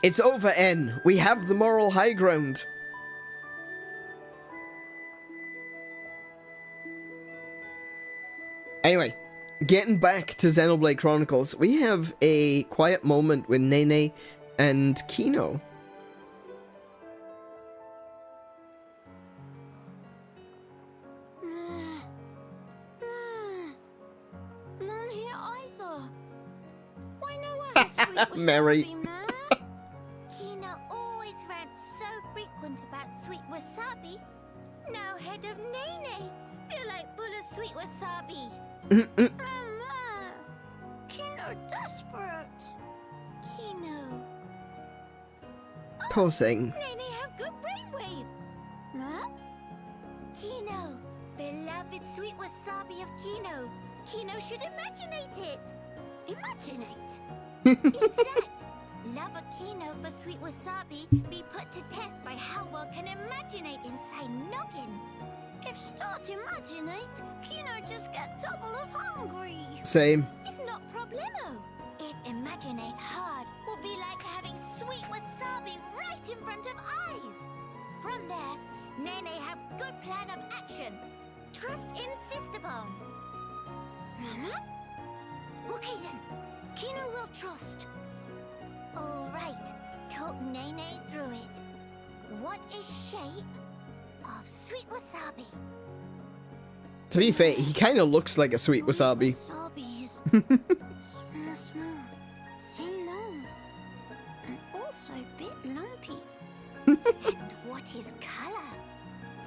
It's over, N. We have the moral high ground. Anyway, getting back to Xenoblade Chronicles, we have a quiet moment with Nene and Kino. None here either. Why no one has sweet wasabi, Mary. man? Kino always rants so frequent about sweet wasabi. Now head of Nene feel like full of sweet wasabi. Mama, Kino desperate. Kino. Poor thing. Nene have good brainwave. Huh? Kino, beloved sweet wasabi of Kino. Kino should imaginate it. Imaginate? Exact. Love of Kino for sweet wasabi be put to test by how well can imaginate inside noggin. If start imaginate, Kino just get double of hungry. Same. It's not problemo. If imaginate hard will be like having sweet wasabi right in front of eyes. From there, Nene have good plan of action. trust insist upon. Mama? Okay then. Kino will trust. All right. Talk Nene through it. What is shape of sweet wasabi? To be fair, he kind of looks like a sweet wasabi. Wasabi is small, thin long, and also a bit lumpy. And what is color?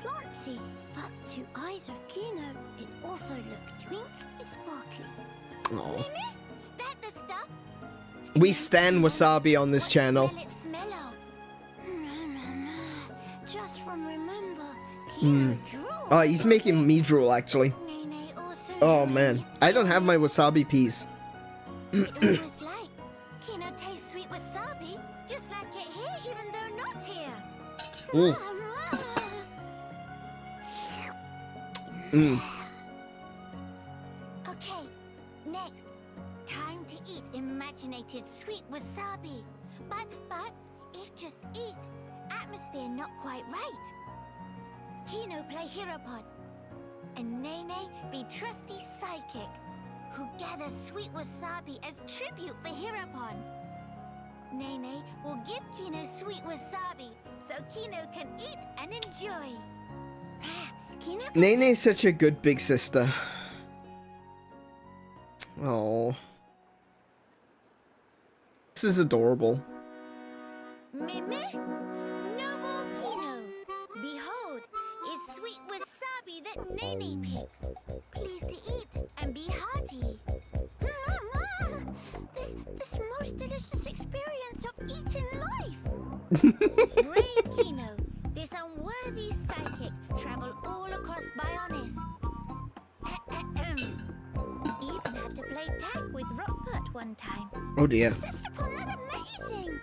Plantsy, but to eyes of Kino, it also looked twinkly, sparkly. Aw. Mimi, that the stuff? We stan wasabi on this channel. Smell it smell of? Just from remember, Kino drool. Oh, he's making me drool, actually. Nene also Oh, drool. man. I don't have my wasabi peas. It almost like Kino tastes sweet wasabi, just like it here, even though not here. Mm. Mm. Okay, next, time to eat imaginated sweet wasabi. But if just eat, atmosphere not quite right. Kino play Hirapod, and Nene be trusty psychic, who gathers sweet wasabi as tribute for Hirapon. Nene will give Kino sweet wasabi, so Kino can eat and enjoy. Kino can Nene's such a good big sister. Oh. This is adorable. Mimi, noble Kino, behold, is sweet wasabi that Nene picked. Please to eat and be hearty. This most delicious experience of eating life. Brave Kino, this unworthy psychic travel all across Bionis. Even had to play tag with Rockport one time. Oh dear. Insist upon that amazing!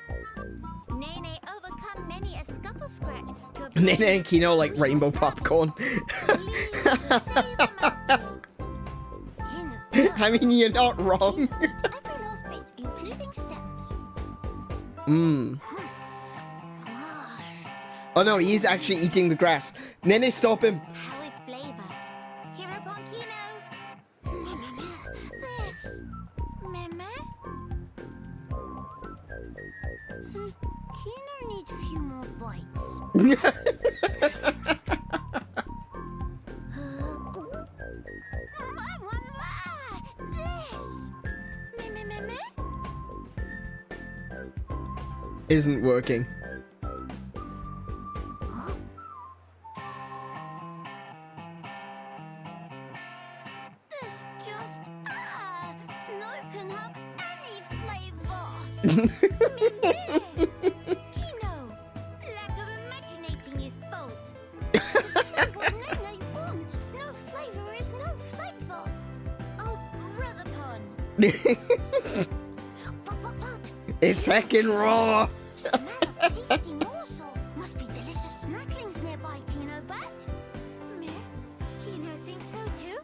Nene overcome many a scuffle scratch to obtain Nene and Kino like rainbow popcorn. I mean, you're not wrong. Every last bit, including steps. Mmm. Oh no, he's actually eating the grass. Nene, stop him. How is flavor? Hereupon Kino. This. Meme? Kino needs a few more bites. This. Meme? Isn't working. This just no can have any flavor. Kino, lack of imaginating his fault. It's simple Nene wants. No flavor is no flavor. Oh, brother pun. It's heckin' raw. Smell of tasty morsel. Must be delicious snacklings nearby, Kino, but meh. Kino thinks so too.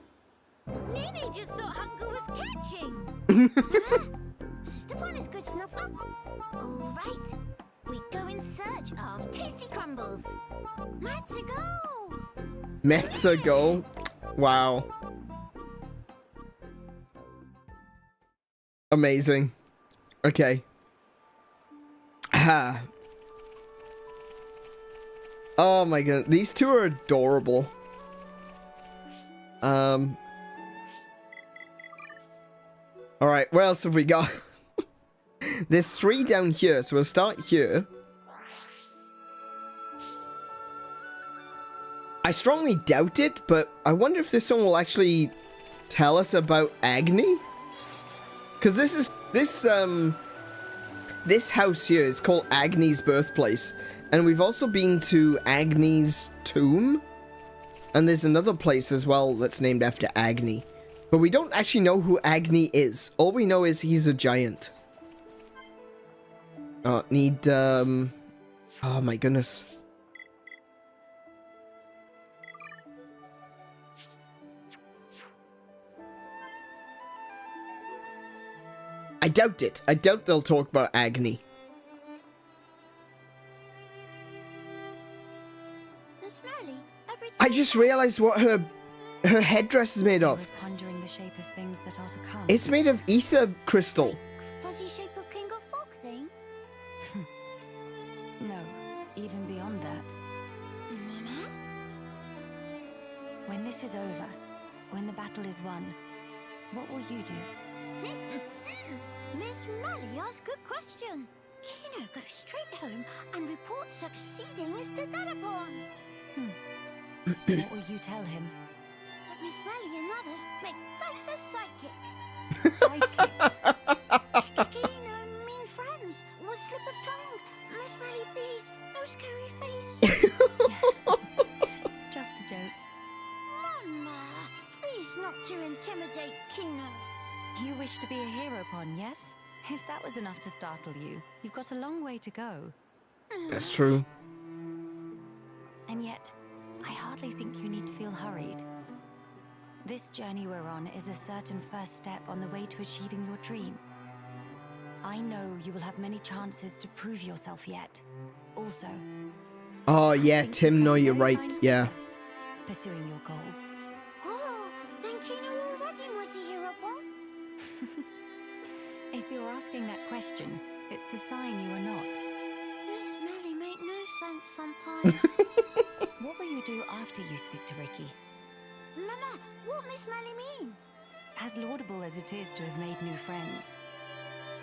Nene just thought hunger was catching. Sister Pun is good snuffler. All right, we go in search of tasty crumbles. Let's go. Metza go. Wow. Amazing. Okay. Ah. Oh my god, these two are adorable. Alright, what else have we got? There's 3 down here, so we'll start here. I strongly doubt it, but I wonder if this one will actually tell us about Agni? Because this house here is called Agni's birthplace, and we've also been to Agni's tomb, and there's another place as well that's named after Agni. But we don't actually know who Agni is. All we know is he's a giant. Oh, oh my goodness. I doubt it. I doubt they'll talk about Agni. Miss Melia, everything. I just realized what her her headdress is made I of? was pondering the shape of things that are to come. It's made of ether crystal. Fuzzy shape of King of Fog thing? No, even beyond that. Mama? When this is over, when the battle is won, what will you do? Miss Melia asks good question. Kino goes straight home and reports succeedings to Dadapon. What will you tell him? But Miss Melia and others make best as sidekicks. Sidekicks. Kino mean friends. Was slip of tongue. Miss Melia, please. No scary face. Just a joke. Mama, please not to intimidate Kino. You wish to be a hero, Pon, yes? If that was enough to startle you, you've got a long way to go. That's true. And yet, I hardly think you need to feel hurried. This journey we're on is a certain first step on the way to achieving your dream. I know you will have many chances to prove yourself yet. Also, Oh yeah, I think Tim, you've no, got a you're very right. fine Yeah. future pursuing your goal. Oh, then Kino already mighty hero Pon? If you're asking that question, it's a sign you are not. Miss Melia make no sense sometimes. What will you do after you speak to Ricky? Mama, what Miss Melia mean? As laudable as it is to have made new friends,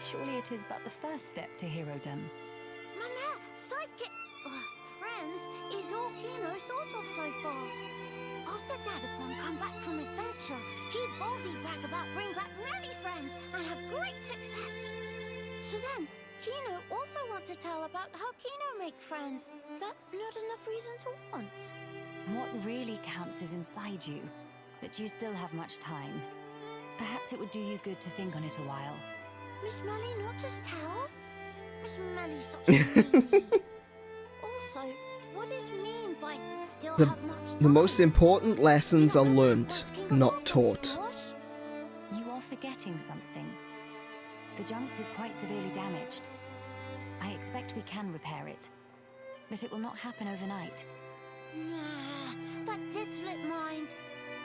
surely it is but the first step to herodom. Mama, sidekick, friends is all Kino thought of so far. After Dadapon come back from adventure, he boldly brag about bring back many friends and have great success. So then, Kino also want to tell about how Kino make friends. That not enough reason to want. What really counts is inside you, but you still have much time. Perhaps it would do you good to think on it a while. Miss Melia not just tell? Miss Melia's such a meanie. Also, what is mean by still The- have much time? The most important lessons are You know learnt, that's King of not Fog taught. Josh? You are forgetting something. The Junks is quite severely damaged. I expect we can repair it, but it will not happen overnight. Nah, that did slip mind.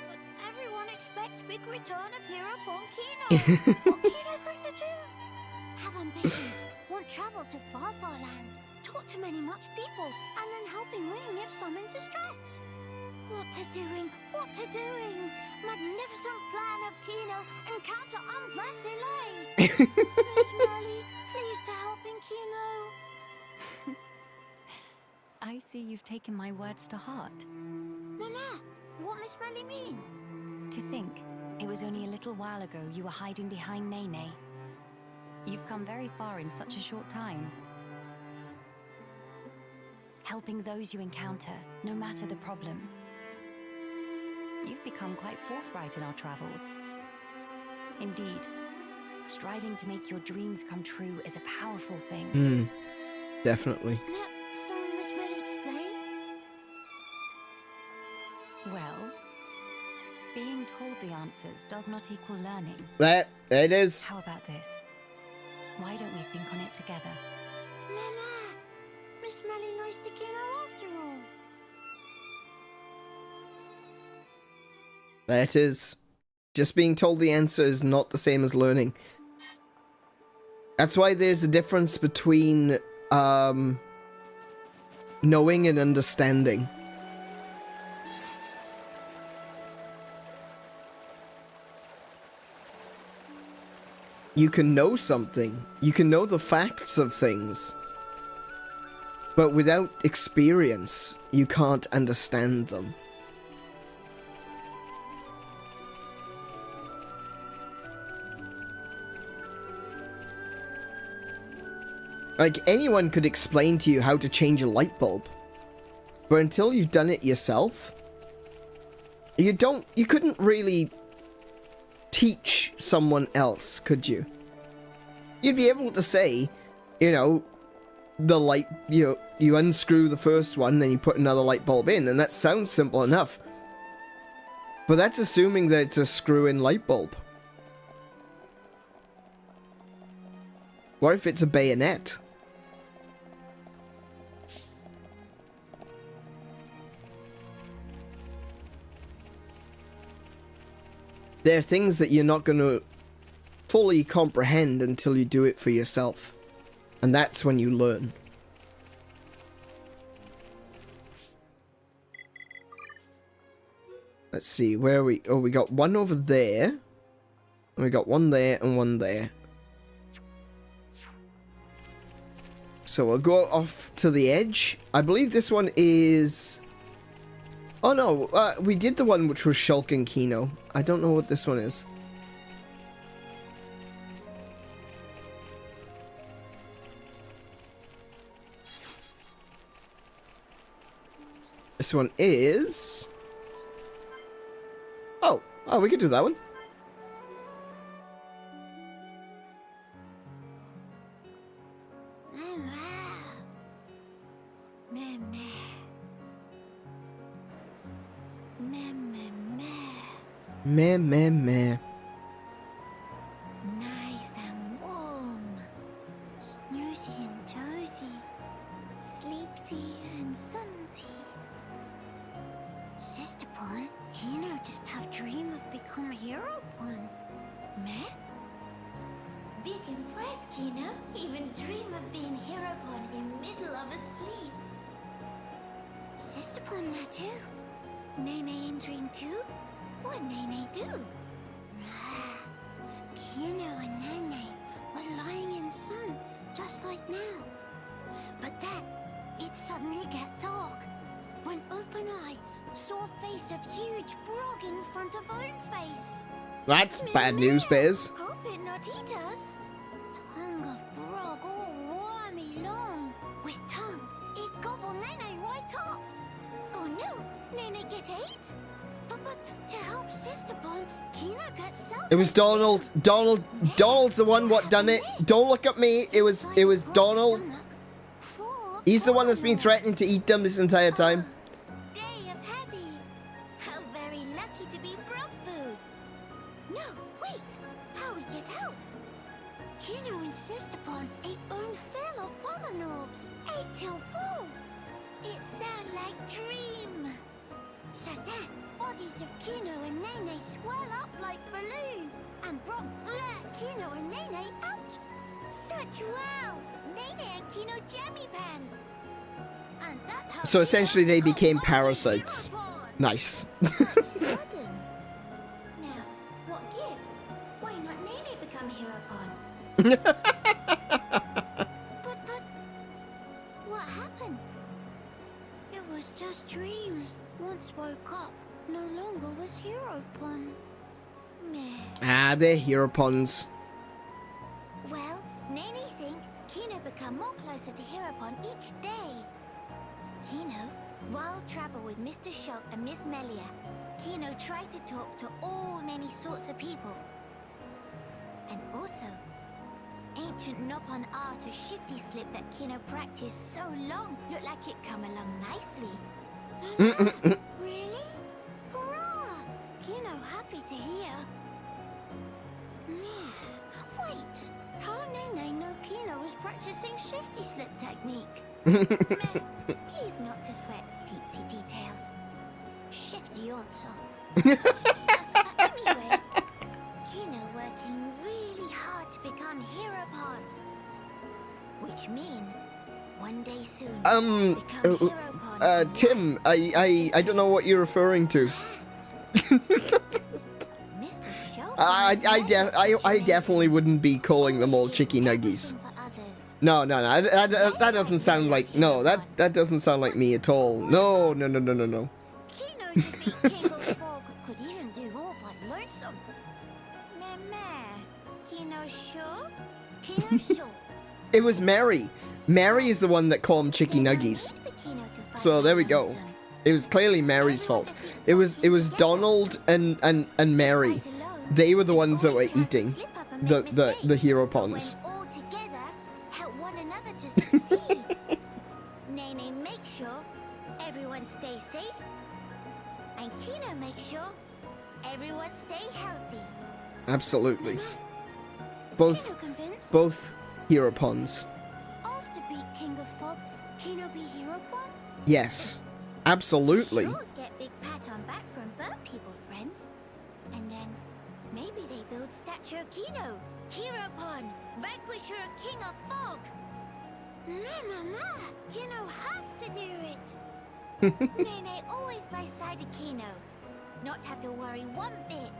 But everyone expects big return of hero Pon Kino. What Kino going to do? Have ambitions, want travel to far land, talk to many much people, and then helping Wing if some in distress. What to doing? What to doing? Magnificent plan of Kino, encounter unplanned delay. Miss Melia, please to helping Kino. I see you've taken my words to heart. Mama, what Miss Melia mean? To think, it was only a little while ago you were hiding behind Nene. You've come very far in such a short time. Helping those you encounter, no matter the problem. You've become quite forthright in our travels. Indeed, striving to make your dreams come true is a powerful thing. Definitely. Now, so Miss Melia explain? Well, being told the answers does not equal learning. There it is. How about this? Why don't we think on it together? Mama, Miss Melia nice to Kino after all. There it is. Just being told the answer is not the same as learning. That's why there's a difference between knowing and understanding. You can know something. You can know the facts of things. But without experience, you can't understand them. Like, anyone could explain to you how to change a light bulb. But until you've done it yourself, you couldn't really teach someone else, could you? You'd be able to say, you know, the light, you unscrew the first one, then you put another light bulb in, and that sounds simple enough. But that's assuming that it's a screw-in light bulb. What if it's a bayonet? There are things that you're not going to fully comprehend until you do it for yourself. And that's when you learn. Let's see, where are we? Oh, we got one over there. And we got one there and one there. So we'll go off to the edge. I believe this one is... Oh no, we did the one which was Shulk and Kino. I don't know what this one is. This one is... Oh, we could do that one. Meh, meh, meh. Nice and warm. Snoozy and tozy. Sleepsy and sunsy. Sister Pon, Kino just have dream of become hero Pon. Meh? Big impress, Kino. Even dream of being hero Pon in middle of a sleep. Sister Pon there too. Nene in dream too? What Nene do? Kino and Nene were lying in sun, just like now. But then, it suddenly get dark. When Open Eye saw a face of huge Brog in front of own face. That's bad news, Bears. Hope it not eat us. Tongue of Brog all wormy long. With tongue, it gobble Nene right up. Oh no, Nene get ate? But to help Sister Pon, Kino got self. It was Donald. Donald's the one what done it. Don't look at me. It was Donald. He's the one that's been threatening to eat them this entire time. Day of happy. How very lucky to be Brog food. No, wait. How we get out? Kino and Sister Pon ate own fill of pollen orbs. Ate till full. It sound like dream. So then, bodies of Kino and Nene swell up like balloon, and Brog blurt Kino and Nene out. Such wow! Nene and Kino jammy pants. And that how So essentially they became got parasites. Hero Pon. Nice. Sudden. Now, what give? Why not Nene become hero Pon? But what happened? It was just dream. Once woke up, no longer was hero Pon. Meh. Ah, they're hero puns. Well, Nene think Kino become more closer to hero Pon each day. Kino, while travel with Mr. Shulk and Miss Melia, Kino tried to talk to all many sorts of people. And also, ancient Nopon art or shifty slip that Kino practiced so long looked like it come along nicely. Really? Hurrah! Kino happy to hear. Wait, how Nene know Kino was practicing shifty slip technique? Please not to sweat teensy details. Shifty also. Anyway, Kino working really hard to become hero Pon. Which mean, one day soon, become hero Pon. Tim, I don't know what you're referring to. Mr. Shulk I definitely wouldn't be calling them all chicky nuggies. No, that doesn't sound like, no, that doesn't sound like me at all. No. Kino to be king of fog could even do all but lonesome. Kino sure? Kino sure? It was Mary. Mary is the one that called them chicky nuggies. So there we go. It was clearly Mary's fault. It was Donald and Mary. They were the ones that were eating the hero pawns. All together, help one another to succeed. Nene make sure everyone stay safe, and Kino make sure everyone stay healthy. Absolutely. Kino convinced? Both hero pawns. After beat King of Fog, Kino be hero Pon? Yes. Absolutely. Sure get big pat on back from bird people friends. And then Maybe they build statue of Kino, hero pawn, vanquisher of King of Fog. Mama, Kino have to do it. Nene always by side of Kino, not have to worry one bit.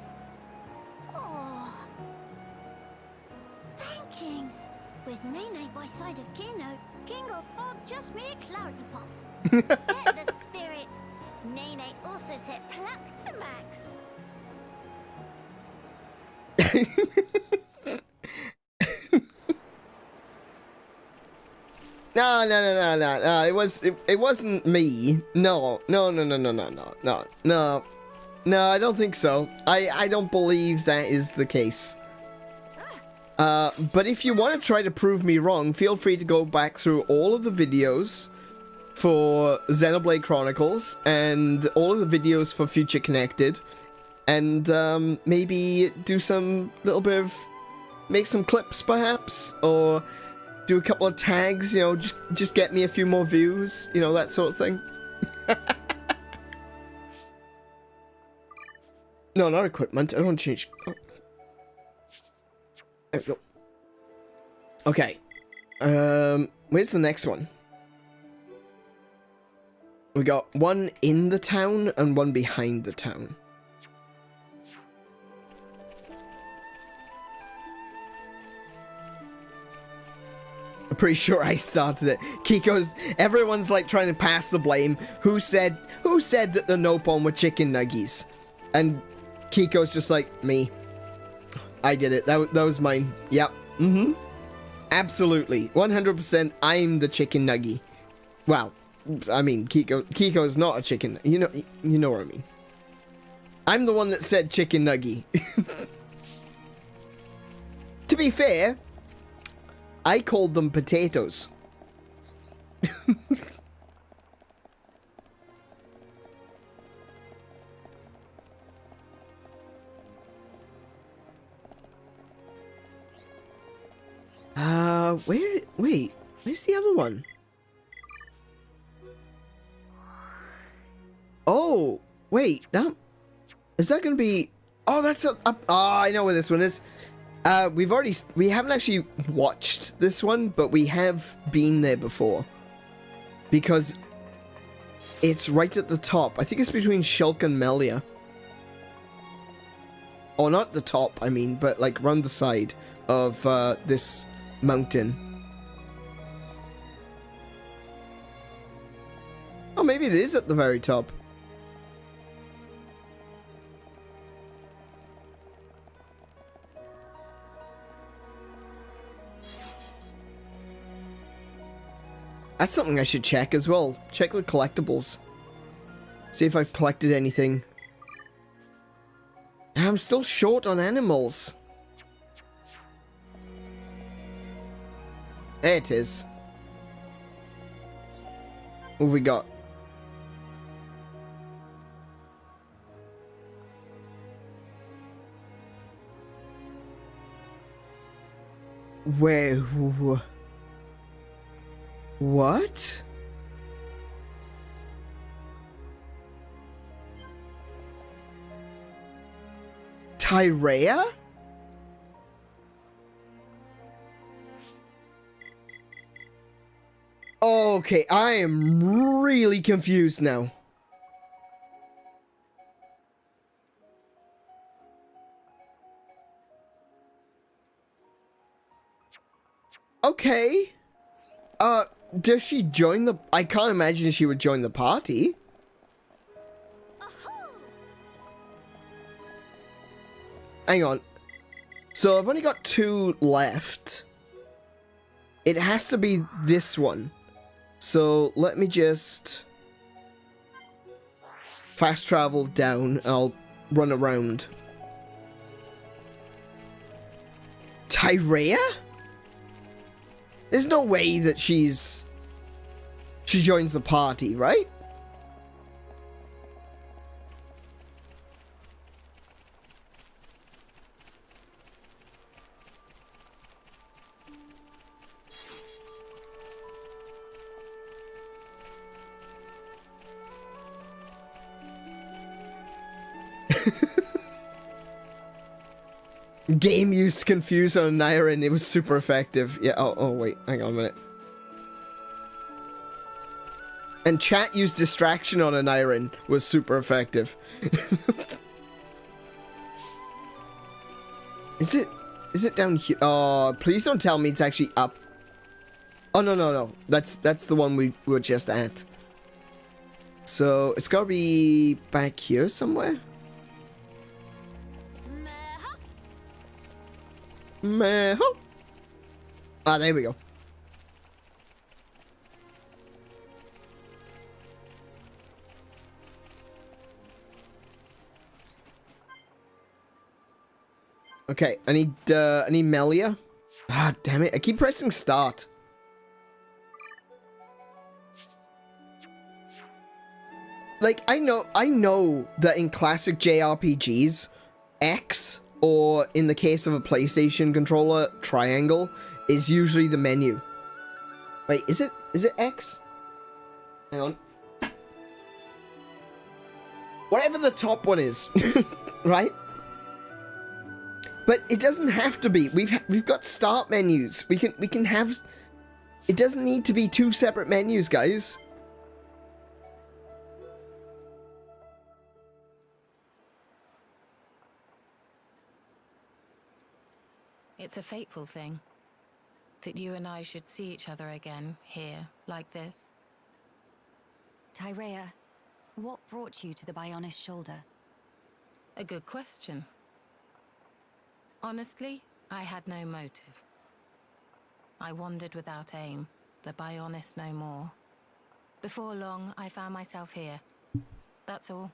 Oh, thankings. With Nene by side of Kino, King of Fog just mere cloudy puff. Get the spirit. Nene also set pluck to max. No. It wasn't me. No. No, I don't think so. I don't believe that is the case. But if you want to try to prove me wrong, feel free to go back through all of the videos for Xenoblade Chronicles and all of the videos for Future Connected, and maybe do some little bit of, make some clips perhaps, or do a couple of tags, you know, just get me a few more views, you know, that sort of thing. No, not equipment. I don't change. Oh. There we go. Okay. Where's the next one? We got one in the town and one behind the town. I'm pretty sure I started it. Kiko's, everyone's like trying to pass the blame. Who said that the Nopon were chicken nuggies? And Kiko's just like, me. I did it. That was mine. Yep. Mm-hmm. Absolutely. 100% I'm the chicken nuggy. Well, I mean, Kiko's not a chicken. You know what I mean. I'm the one that said chicken nuggy. To be fair, I called them potatoes. Wait, where's the other one? Oh, wait, is that gonna be, oh, that's up, oh, I know where this one is. We haven't actually watched this one, but we have been there before. Because it's right at the top. I think it's between Shulk and Melia. Or not the top, I mean, but like round the side of this mountain. Oh, maybe it is at the very top. That's something I should check as well. Check the collectibles. See if I've collected anything. I'm still short on animals. There it is. What have we got? Where? What? Tyrea? Okay, I am really confused now. Okay. Does she join the... I can't imagine she would join the party. Hang on. So I've only got 2 left. It has to be this one. So let me just fast travel down. I'll run around. Tyrea? There's no way that she joins the party, right? Game used Confuse on Nyrin. It was super effective. Yeah. Oh, wait. Hang on a minute. And chat used Distraction on an Nyrin. Was super effective. Is it down here? Oh, please don't tell me it's actually up. Oh, no. That's the one we were just at. So, it's gotta be back here somewhere? Meho. Ah, there we go. Okay, I need Melia. Ah, damn it. I keep pressing start. Like, I know that in classic JRPGs, X, or in the case of a PlayStation controller, triangle, is usually the menu. Wait, is it X? Hang on. Whatever the top one is, right? But it doesn't have to be. We've got start menus. We can have. It doesn't need to be two separate menus, guys. It's a fateful thing that you and I should see each other again here, like this. Tyrea, what brought you to the Bionis shoulder? A good question. Honestly, I had no motive. I wandered without aim, the Bionis no more. Before long, I found myself here. That's all.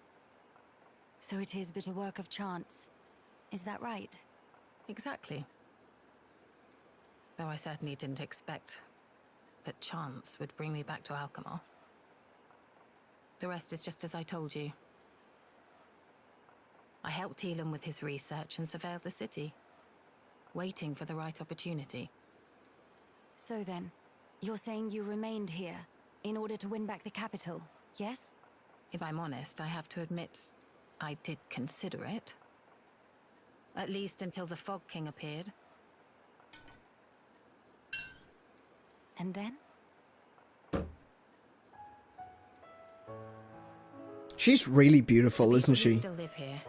So it is but a work of chance. Is that right? Exactly. Though I certainly didn't expect that chance would bring me back to Alcamoth. The rest is just as I told you. I helped Elam with his research and surveilled the city, waiting for the right opportunity. So then, you're saying you remained here in order to win back the capital, yes? If I'm honest, I have to admit, I did consider it. At least until the Fog King appeared. And then? She's really beautiful, isn't People who she? still live here.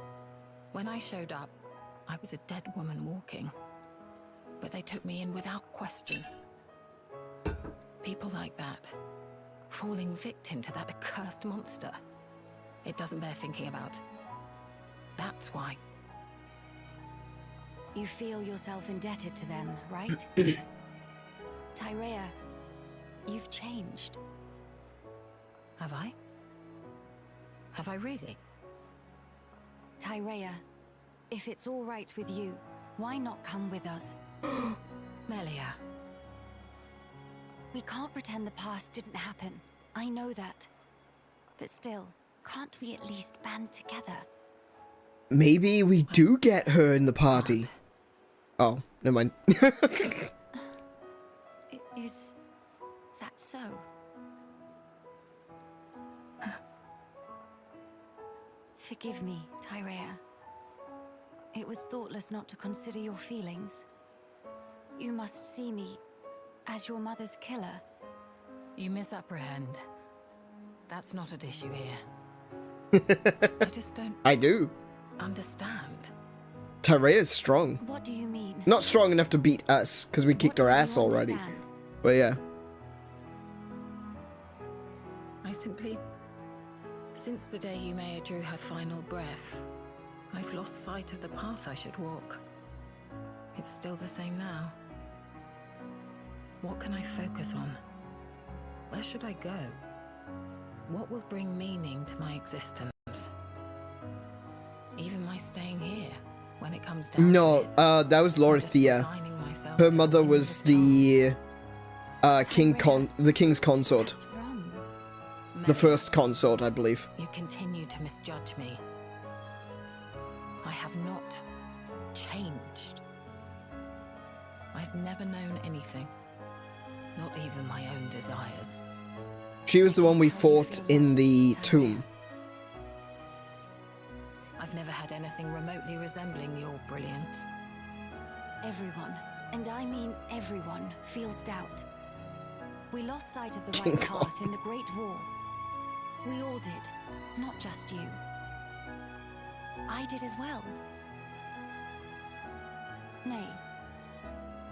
When I showed up, I was a dead woman walking. But they took me in without question. People like that, falling victim to that accursed monster. It doesn't bear thinking about. That's why. You feel yourself indebted to them, right? Tyrea, you've changed. Have I? Have I really? Tyrea, if it's all right with you, why not come with us? Melia. We can't pretend the past didn't happen. I know that. But still, can't we at least band together? Maybe we do get her in the party. Oh, never mind. Is that so? Forgive me, Tyrea. It was thoughtless not to consider your feelings. You must see me as your mother's killer. You misapprehend. That's not at issue here. I just don't I do. understand. Tyrea's strong. What do you mean? Not strong enough to beat us, because we kicked What her don't ass you already. understand? But yeah. I simply... Since the day Yumea drew her final breath, I've lost sight of the path I should walk. It's still the same now. What can I focus on? Where should I go? What will bring meaning to my existence? Even my staying here, when it comes down No, to it, that was I'm Lord just Thea. resigning myself Her to mother winning was the the king's consort. That's wrong. The Melia, first consort, I believe. you continue to misjudge me. I have not changed. I've never known anything, not even my own desires. She was the one we fought in the tomb. I've never had anything remotely resembling your brilliance. Everyone, and I mean everyone, feels doubt. We lost sight of the King right Kong. path in the Great War. We all did, not just you. I did as well. Nay,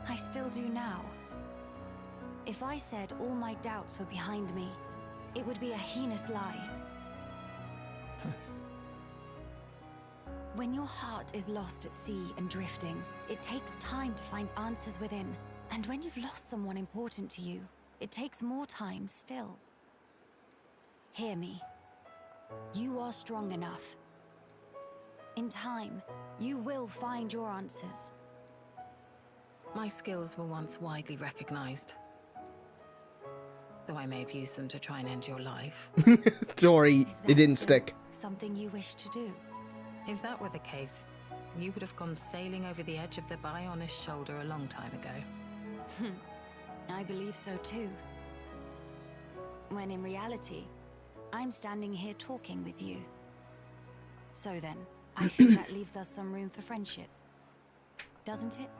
I still do now. If I said all my doubts were behind me, it would be a heinous lie. When your heart is lost at sea and drifting, it takes time to find answers within. And when you've lost someone important to you, it takes more time still. Hear me. You are strong enough. In time, you will find your answers. My skills were once widely recognized. Though I may have used them to try and end your life. Sorry, Is it that didn't still stick. something you wish to do? If that were the case, you would have gone sailing over the edge of the Bionis shoulder a long time ago. I believe so too. When in reality, I'm standing here talking with you. So then, I think that leaves us some room for friendship. Doesn't it?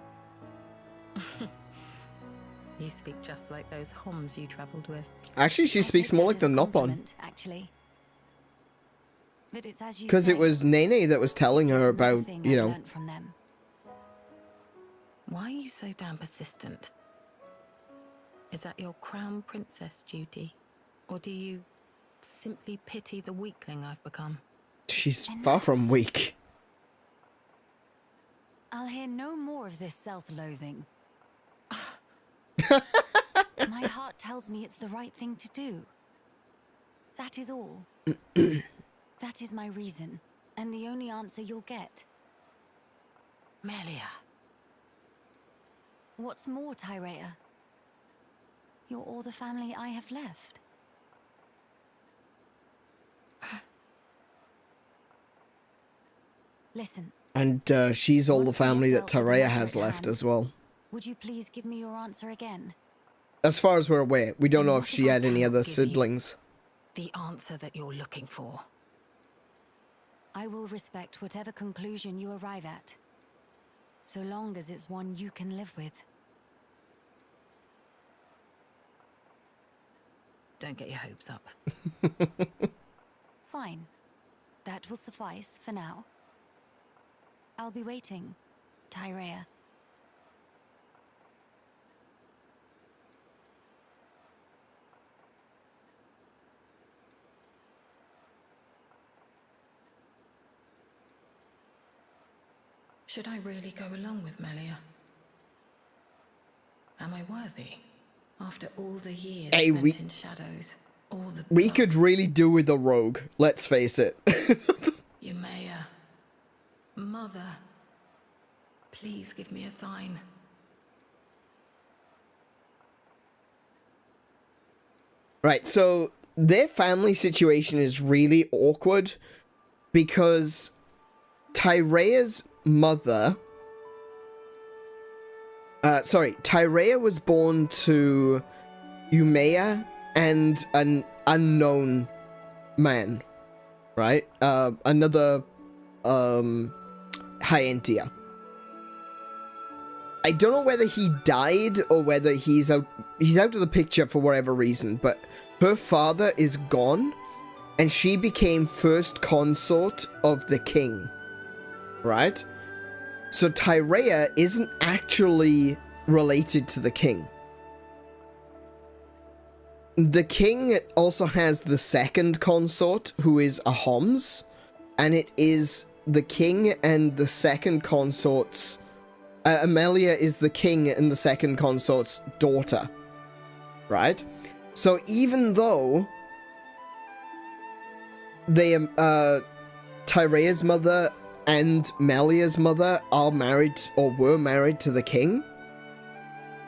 You speak just like those Homs you traveled with. Actually, she I speaks take more that like as the a Nopon. compliment, actually. But it's as you Because say, it was Nene that was telling it's her another about, thing you I know, learnt from them. Why are you so damn persistent? Is that your crown princess duty? Or do you simply pity the weakling I've become? she's far from weak. I'll hear no more of this self-loathing. My heart tells me it's the right thing to do. That is all. That is my reason, and the only answer you'll get. Melia. What's more, Tyrea? You're all the family I have left. Listen, And she's all the once we have family that dealt with the Tyrea matter has at left hand, as well. would you please give me your answer again? As far as we're aware, we don't And know what if if she I had any cannot other give you- siblings. The answer that you're looking for. I will respect whatever conclusion you arrive at, so long as it's one you can live with. Don't get your hopes up. Fine. That will suffice for now. I'll be waiting, Tyrea. Should I really go along with Melia? Am I worthy? After all the years Hey, spent in shadows, all the We blood, could really do with a rogue, let's face it. Yumea, Mother, please give me a sign. Right, so their family situation is really awkward because Tyrea's mother... Tyrea was born to Yumea and an unknown man, right? Another Hyentia. I don't know whether he died or whether he's out of the picture for whatever reason, but her father is gone and she became first consort of the king, right? So Tyrea isn't actually related to the king. The king also has the second consort, who is a Homs, and it is the king and the second consort's... Melia is the king and the second consort's daughter, right? So even though they, Tyrea's mother and Melia's mother are married or were married to the king,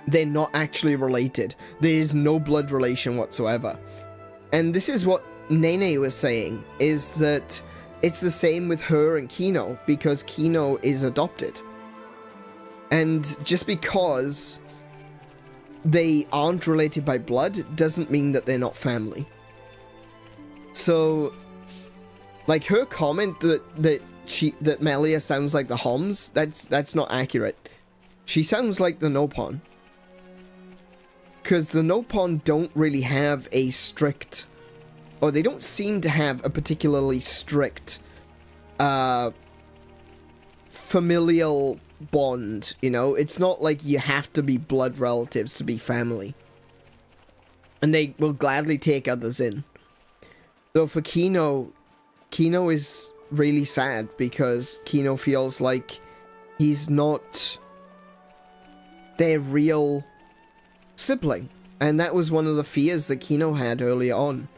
they're not actually related. There is no blood relation whatsoever. And this is what Nene was saying, is that it's the same with her and Kino, because Kino is adopted. And just because they aren't related by blood doesn't mean that they're not family. So, like, her comment that Melia sounds like the Homs, that's not accurate. She sounds like the Nopon. Because the Nopon don't really have a strict, or they don't seem to have a particularly strict familial bond, you know? It's not like you have to be blood relatives to be family. And they will gladly take others in. Though for Kino is really sad because Kino feels like he's not their real sibling. And that was one of the fears that Kino had earlier on.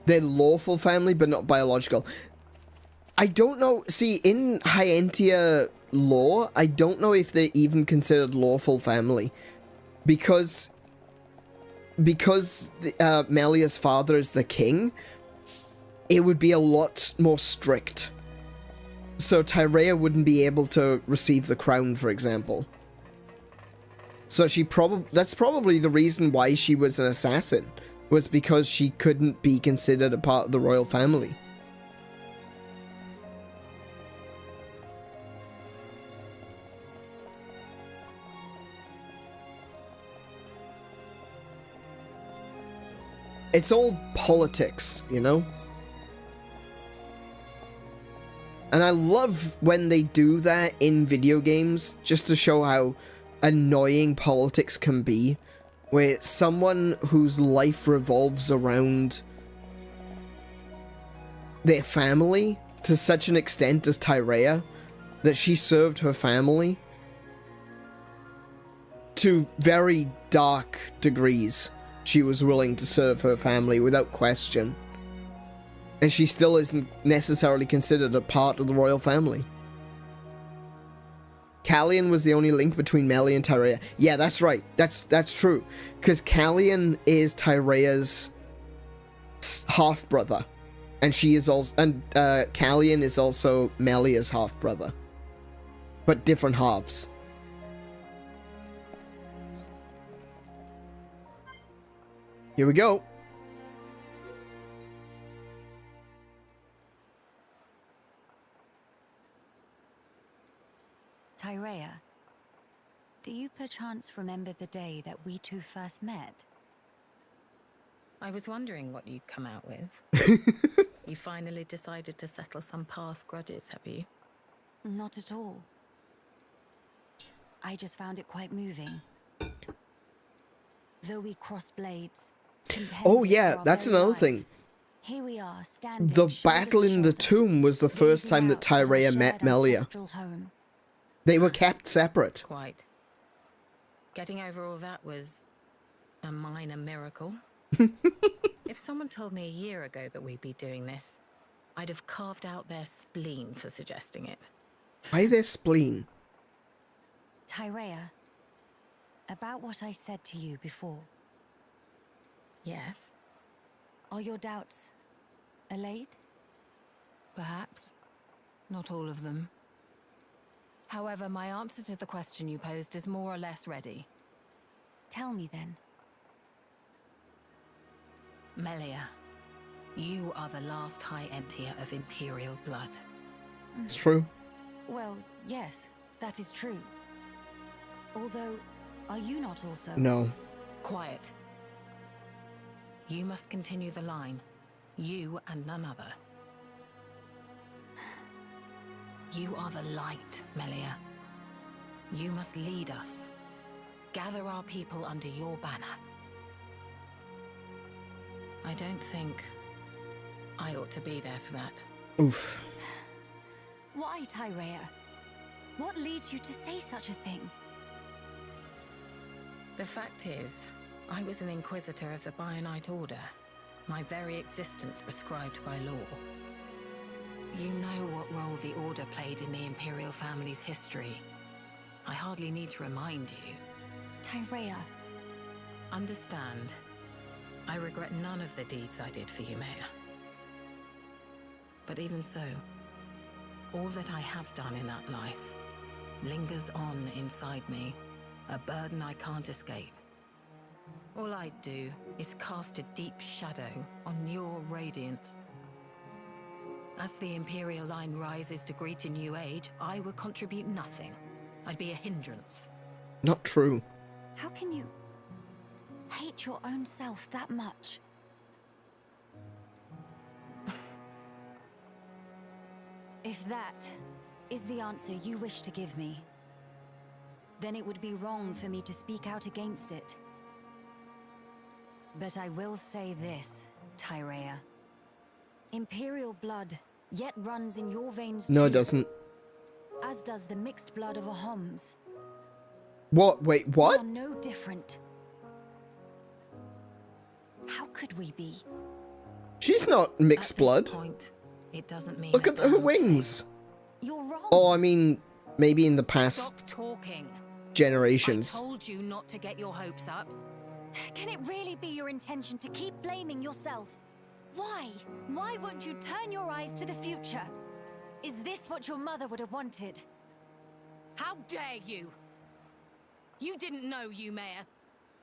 They're lawful family, but not biological. I don't know. See, in Hyentia lore, I don't know if they're even considered lawful family. Because Melia's father is the king, it would be a lot more strict. So Tyrea wouldn't be able to receive the crown, for example. So that's probably the reason why she was an assassin, was because she couldn't be considered a part of the royal family. It's all politics, you know? And I love when they do that in video games, just to show how annoying politics can be. Where someone whose life revolves around their family to such an extent as Tyrea, that she served her family to very dark degrees. She was willing to serve her family without question. And she still isn't necessarily considered a part of the royal family. Callian was the only link between Melia and Tyrea. Yeah, that's right. That's true. Because Callian is Tyrea's half-brother. And she is also... And Callian is also Melia's half-brother. But different halves. Here we go. Tyrea, do you perchance remember the day that we two first met? I was wondering what you'd come out with. You finally decided to settle some past grudges, have you? Not at all. I just found it quite moving. Though we crossed blades, oh yeah, that's another thing. Here we are, standing the battle in the tomb was the first time that Tyrea met Melia. They were kept separate. Quite. Getting over all that was a minor miracle. If someone told me a year ago that we'd be doing this, I'd have carved out their spleen for suggesting it. Why their spleen? Tyrea, about what I said to you before. Yes? Are your doubts allayed? Perhaps. Not all of them. However, my answer to the question you posed is more or less ready. Tell me then. Melia, you are the last Hyentia of Imperial blood. It's true. Well, yes, that is true. Although, are you not also? No. Quiet. You must continue the line. You and none other. You are the light, Melia. You must lead us. Gather our people under your banner. I don't think I ought to be there for that. Oof. Why, Tyrea? What leads you to say such a thing? The fact is, I was an Inquisitor of the Bionite Order, my very existence prescribed by law. You know what role the Order played in the Imperial family's history. I hardly need to remind you. Tyrea. Understand, I regret none of the deeds I did for you, Maya. But even so, all that I have done in that life lingers on inside me, a burden I can't escape. All I do is cast a deep shadow on your radiance As the Imperial line rises to greet a new age, I would contribute nothing. I'd be a hindrance. Not true. How can you hate your own self that much? If that is the answer you wish to give me, then it would be wrong for me to speak out against it. But I will say this, Tyrea. Imperial blood yet runs in your veins No, too, it doesn't. as does the mixed blood of a Homs. What? Wait, We what? are no different. How could we be? She's not mixed At this blood. point, it doesn't mean Look a at her damn wings. You're wrong. Oh, I mean, maybe in the thing. past Stop talking. generations. I told you not to get your hopes up. Can it really be your intention to keep blaming yourself? Why? Why won't you turn your eyes to the future? Is this what your mother would have wanted? How dare you? You didn't know Mayor.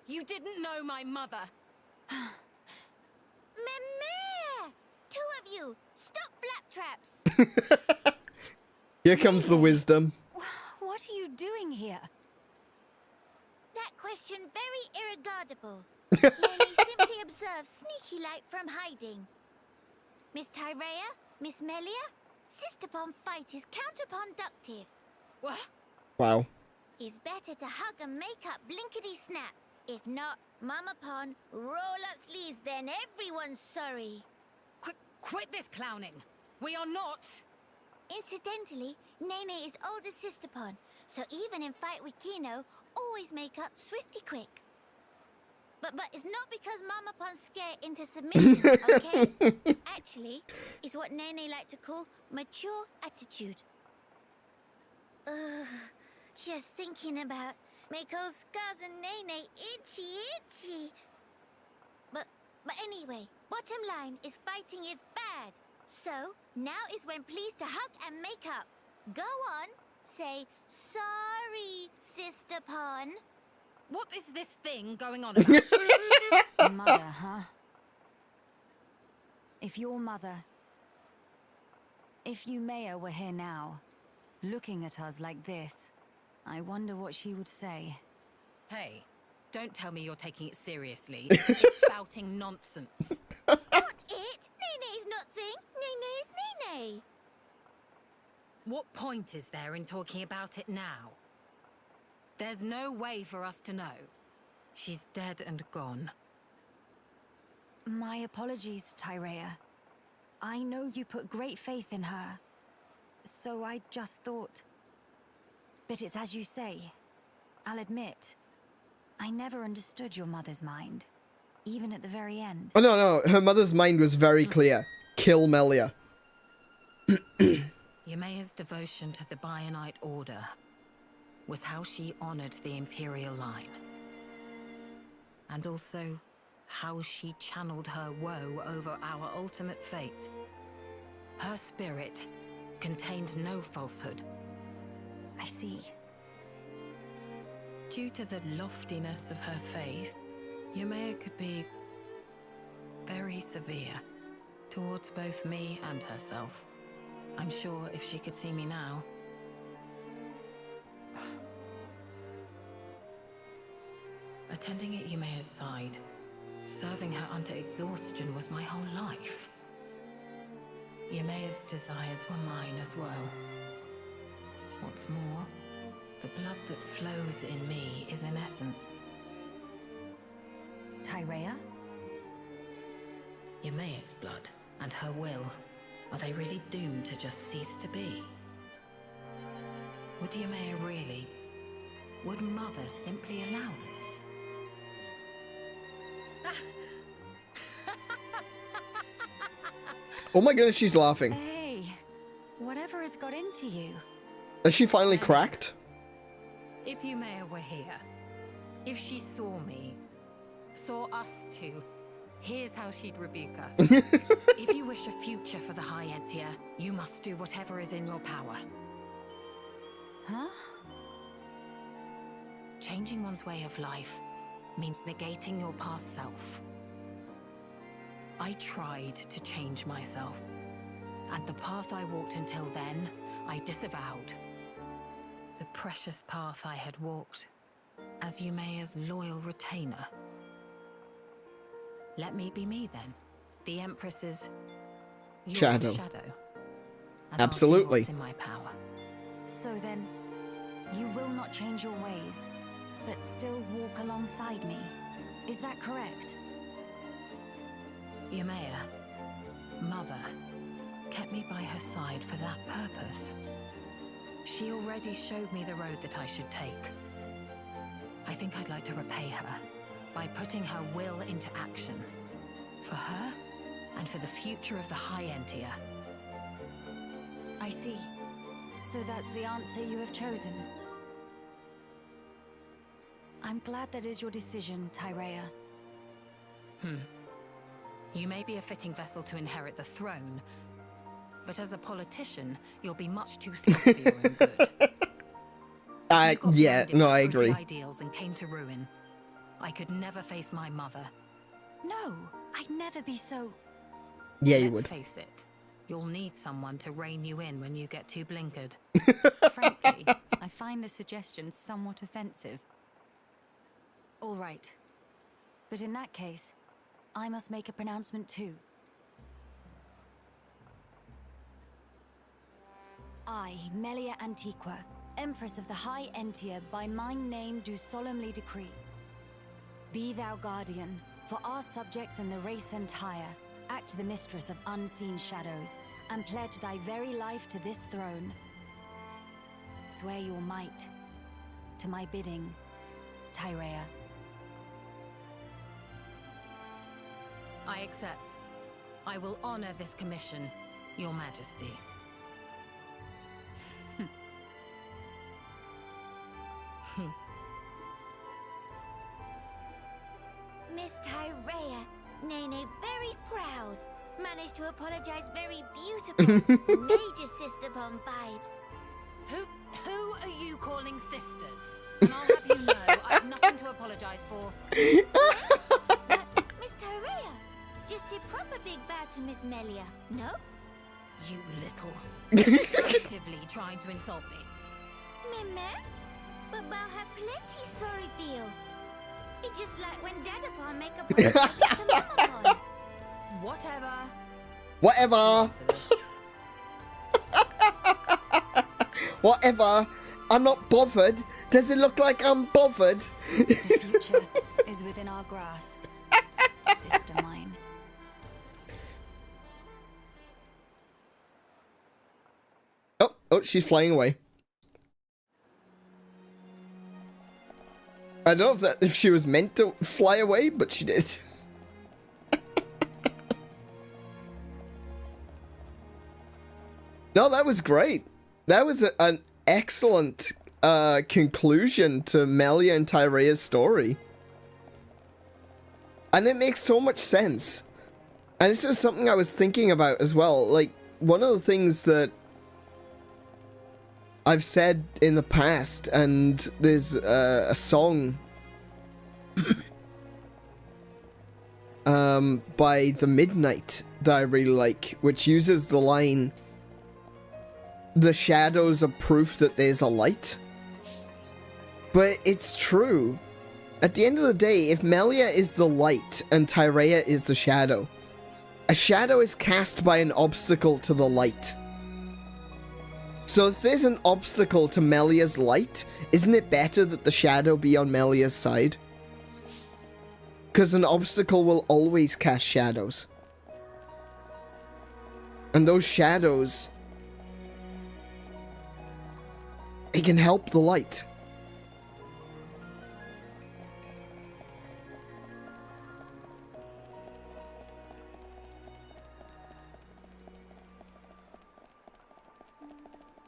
You didn't know my mother. Meh! Two of you, stop flaptraps! Here comes the wisdom. What are you doing here? That question very irregardable. Nene simply observes sneaky-like from hiding. Miss Tyrea, Miss Melia, Sister-Pon fight is counterproductive. What? Wow. It's better to hug and make up blinkety-snap. If not, Mama Pon, roll up sleeves, then everyone's sorry. Quit this clowning. We are not. Incidentally, Nene is older Sister-Pon, so even in fight with Kino, always make up swifty quick. But it's not because Mama Pon's scared into submission, okay? Actually, it's what Nene like to call mature attitude. Ugh, just thinking about make old scars and Nene itchy. But anyway, bottom line is fighting is bad. So, now is when pleased to hug and make up. Go on, say, sorry, Sister-Pon. What is this thing going on about? Mother, huh? If your mother... If Mayor were here now, looking at us like this, I wonder what she would say. Hey, don't tell me you're taking it seriously. It's spouting nonsense. Not it! Nene's not thing. Nene's Nene. What point is there in talking about it now? There's no way for us to know. She's dead and gone. My apologies, Tyrea. I know you put great faith in her, so I just thought... But it's as you say. I'll admit, I never understood your mother's mind, even at the very end. Oh, no. Her mother's mind was very clear. Kill Melia. Ymea's devotion to the Bionite Order was how she honored the Imperial line. And also, how she channeled her woe over our ultimate fate. Her spirit contained no falsehood. I see. Due to the loftiness of her faith, Ymea could be very severe towards both me and herself. I'm sure if she could see me now... Attending at Ymea's side, serving her unto exhaustion was my whole life. Ymea's desires were mine as well. What's more, the blood that flows in me is in essence Tyrea? Ymea's blood and her will. Are they really doomed to just cease to be? Would Ymea really? Would Mother simply allow this? Oh my goodness, she's laughing. Hey, whatever has got into you? Has she finally cracked? If Ymea were here, if she saw me, saw us two, here's how she'd rebuke us. If you wish a future for the High Entier, you must do whatever is in your power. Huh? Changing one's way of life means negating your past self. I tried to change myself, And the path I walked until then, I disavowed. The precious path I had walked as Yumea's loyal retainer. Let me be me then. The Empress's your Shadow. And Absolutely. I'll do what's in my power. So then, you will not change your ways, but still walk alongside me. Is that correct? Yumea, Mother, kept me by her side for that purpose. She already showed me the road that I should take. I think I'd like to repay her by putting her will into action. For her, and for the future of the High Entier. I see. So that's the answer you have chosen. I'm glad that is your decision, Tyrea. You may be a fitting vessel to inherit the throne, but as a politician, you'll be much too slow for your own good. You got Yeah, blinded no, by I pretty agree. ideals and came to ruin. I could never face my mother. No, I'd never be so... Yeah, you Let's would. face it, you'll need someone to rein you in when you get too blinkered. Frankly, I find the suggestion somewhat offensive. All right. But in that case, I must make a pronouncement too. I, Melia Antiqua, Empress of the High Entier, by my name do solemnly decree. Be thou guardian, for our subjects and the race entire. Act the mistress of unseen shadows, and pledge thy very life to this throne. Swear your might, to my bidding, Tyrea. I accept. I will honor this commission, Your Majesty. Miss Tyrea, Nene very proud. Managed to apologize very beautiful. Major sister bomb vibes. Who are you calling sisters? And I'll have you know, I've nothing to apologize for. But, Miss Tyrea, just a proper big bow to Miss Melia, no? You little. Actively trying to insult me. Meme? But bow have plenty sorry feel. It's just like when Dadapon make a promise to Mamapon. Whatever. Whatever. Whatever. I'm not bothered. Does it look like I'm bothered? The future is within our grasp, sister mine. Oh, she's flying away. I don't know if she was meant to fly away, but she did. No, that was great. That was an excellent conclusion to Melia and Tyrea's story. And it makes so much sense. And this is something I was thinking about as well. Like, one of the things that I've said in the past, and there's a song by The Midnight that I really like, which uses the line, "The shadows are proof that there's a light." But it's true. At the end of the day, if Melia is the light and Tyrea is the shadow, a shadow is cast by an obstacle to the light. So if there's an obstacle to Melia's light, isn't it better that the shadow be on Melia's side? Because an obstacle will always cast shadows. And those shadows, it can help the light.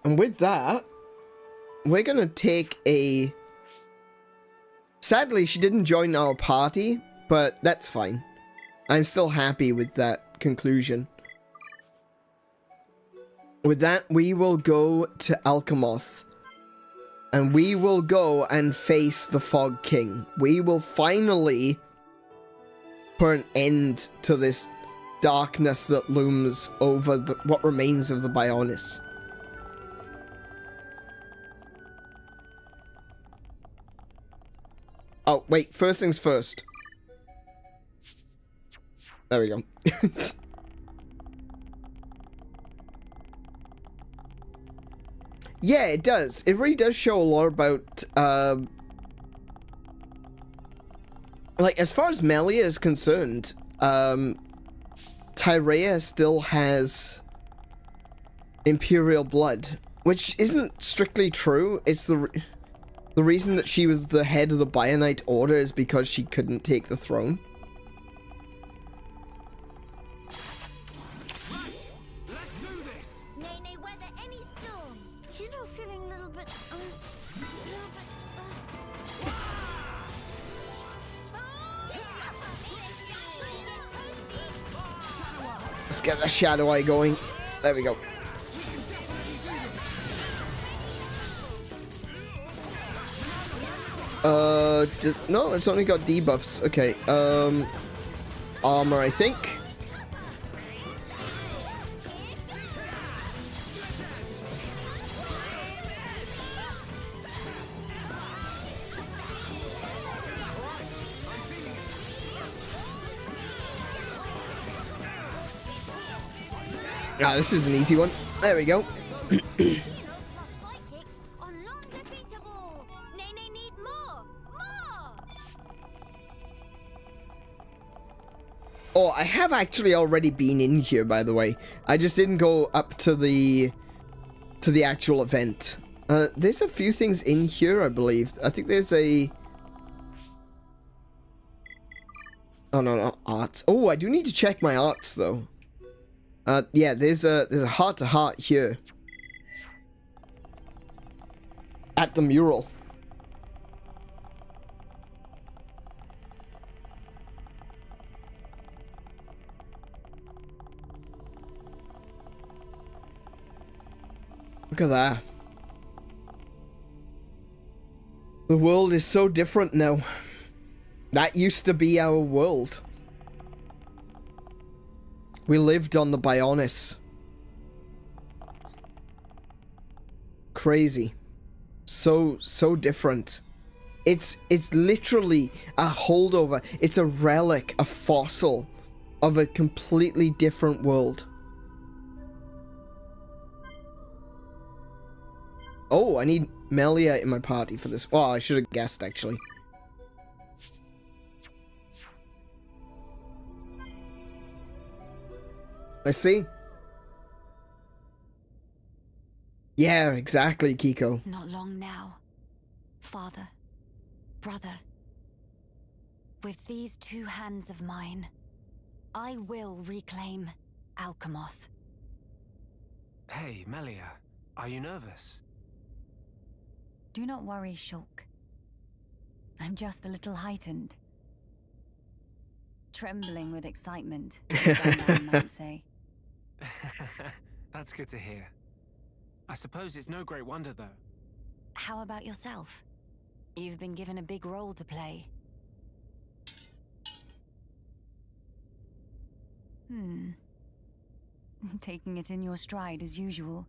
And with that, we're gonna take a... Sadly, she didn't join our party, but that's fine. I'm still happy with that conclusion. With that, we will go to Alcamoth. And we will go and face the Fog King. We will finally put an end to this darkness that looms over what remains of the Bionis. Oh, wait, first things first. There we go. Yeah, it does. It really does show a lot about, like, as far as Melia is concerned, Tyrea still has Imperial blood, which isn't strictly true. It's the reason that she was the head of the Bionite Order is because she couldn't take the throne. Let's get the Shadow Eye going. There we go. No, it's only got debuffs. Okay, armor, I think. Ah, this is an easy one. There we go. Oh, I have actually already been in here, by the way. I just didn't go up to the actual event. There's a few things in here, I believe. I think there's a... Oh, no, arts. Oh, I do need to check my arts, though. Yeah, there's a heart-to-heart here. At the mural. Look at that. The world is so different now. That used to be our world. We lived on the Bionis. Crazy. So different. It's literally a holdover. It's a relic, a fossil of a completely different world. Oh, I need Melia in my party for this. Well, I should have guessed, actually. I see. Yeah, exactly, Kiko. Not long now, father, brother. With these two hands of mine, I will reclaim Alcamoth. Hey, Melia, are you nervous? Do not worry, Shulk. I'm just a little heightened. Trembling with excitement, one might say. That's good to hear. I suppose it's no great wonder, though. How about yourself? You've been given a big role to play. Taking it in your stride as usual.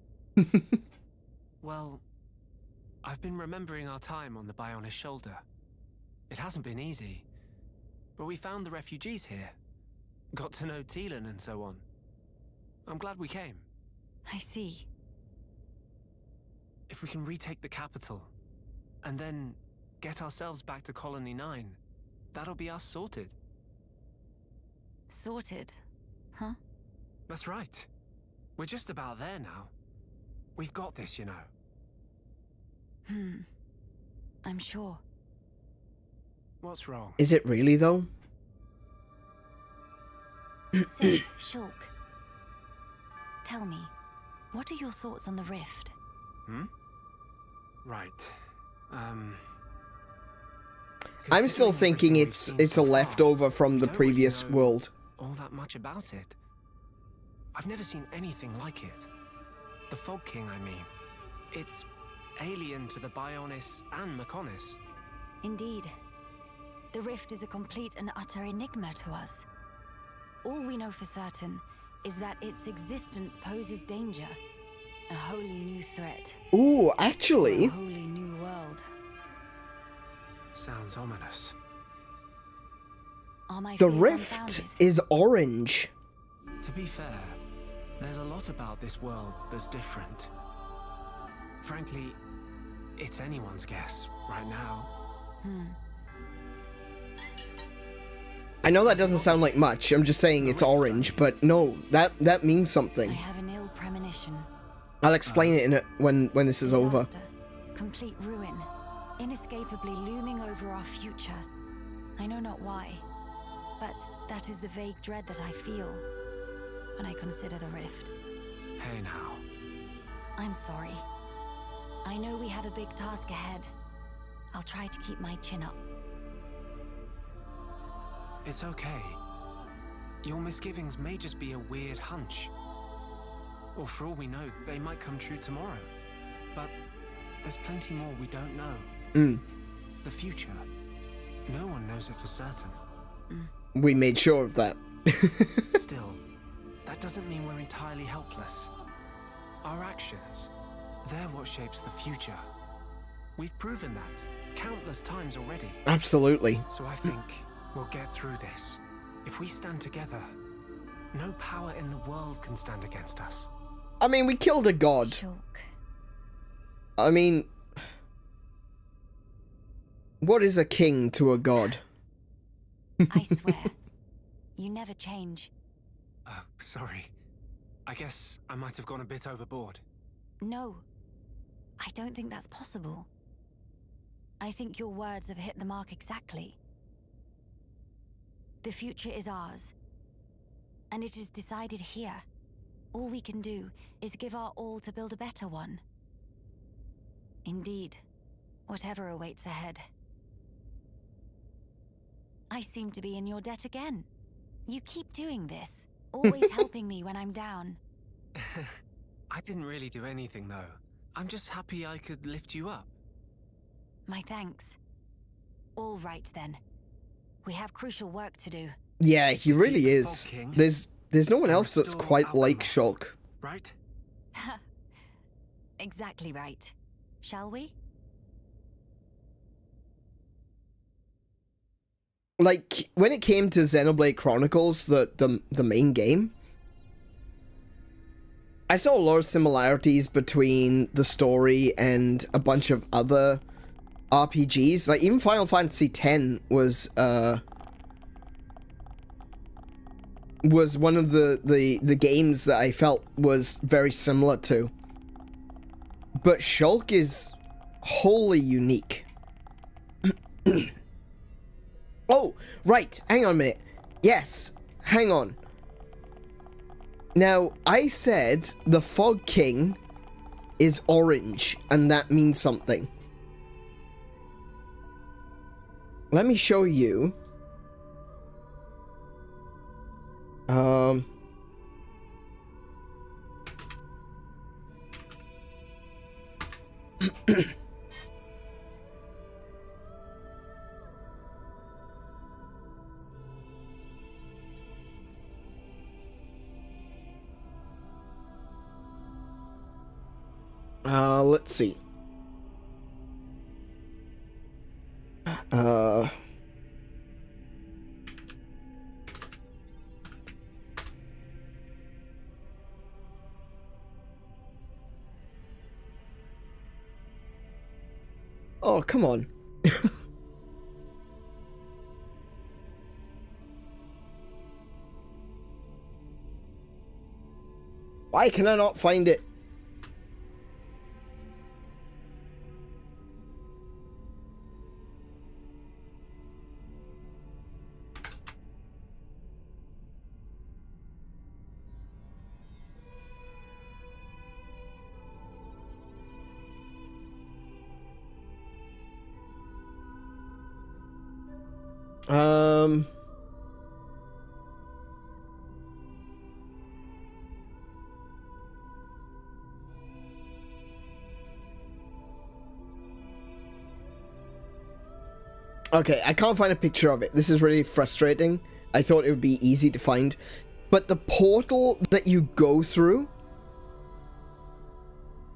Well, I've been remembering our time on the Bionis shoulder. It hasn't been easy, but we found the refugees here. Got to know Teelan and so on. I'm glad we came. I see. If we can retake the capital, and then get ourselves back to Colony 9, that'll be us sorted. Sorted? Huh? That's right. We're just about there now. We've got this, you know. I'm sure. What's wrong? Is it really, though? Say, Shulk. Tell me, what are your thoughts on the rift? Right. I'm still thinking it's a leftover from the previous world. All that much about it. I've never seen anything like it. The Fog King, I mean. It's alien to the Bionis and Mechonis. Indeed. The rift is a complete and utter enigma to us. All we know for certain is that its existence poses danger. A wholly new threat. Ooh, A actually, wholly new world. Sounds ominous. Are my the fears rift unfounded? is orange. To be fair, there's a lot about this world that's different. Frankly, it's anyone's guess right now. I know that doesn't sound like much. I'm just saying it's orange, but no, that means I something. have an ill premonition. I'll explain it in a, when this is over. Disaster, complete ruin, inescapably looming over our future. I know not why, but that is the vague dread that I feel when I consider the rift. Hey now. I'm sorry. I know we have a big task ahead. I'll try to keep my chin up. It's okay. Your misgivings may just be a weird hunch. Or for all we know, they might come true tomorrow. But there's plenty more we don't know. The future. No one knows it for certain. We made sure of that. Still, that doesn't mean we're entirely helpless. Our actions, they're what shapes the future. We've proven that countless times already. Absolutely. So I think we'll get through this. If we stand together, no power in the world can stand against us. I mean, we killed a god. Shulk. I mean, what is a king to a god? I swear, you never change. Oh, sorry. I guess I might have gone a bit overboard. No, I don't think that's possible. I think your words have hit the mark exactly. The future is ours, and it is decided here. All we can do is give our all to build a better one. Indeed, whatever awaits ahead. I seem to be in your debt again. You keep doing this, always helping me when I'm down. I didn't really do anything, though. I'm just happy I could lift you up. My thanks. All right then. We have crucial work to do. Yeah, he really is. King. There's no one And else that's restore quite like Alcamoth. Shulk. Right? Exactly right. Shall we? Like, when it came to Xenoblade Chronicles, the main game, I saw a lot of similarities between the story and a bunch of other RPGs. Like, even Final Fantasy X was one of the games that I felt was very similar to. But Shulk is wholly unique. Oh, right, hang on a minute. Yes, hang on. Now, I said the Fog King is orange, and that means something. Let me show you. Let's see. Oh, come on. Why can I not find it? Okay, I can't find a picture of it. This is really frustrating. I thought it would be easy to find. But the portal that you go through,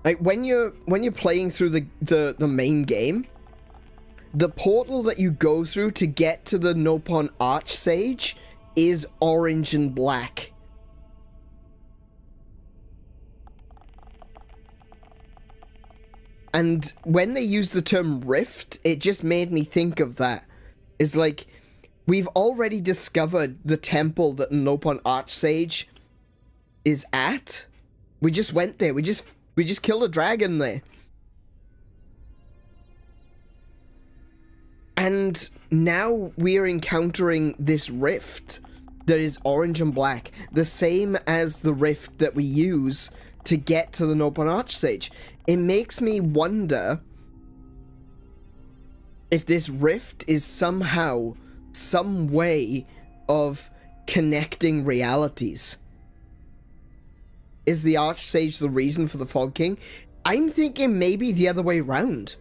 like when you're playing through the main game, the portal that you go through to get to the Nopon Archsage is orange and black. And when they use the term rift, it just made me think of that. It's like, we've already discovered the temple that Nopon Archsage is at. We just went there. We just killed a dragon there. And now we're encountering this rift that is orange and black, the same as the rift that we use to get to the Nopon Archsage. It makes me wonder if this rift is somehow some way of connecting realities. Is the Archsage the reason for the Fog King? I'm thinking maybe the other way round.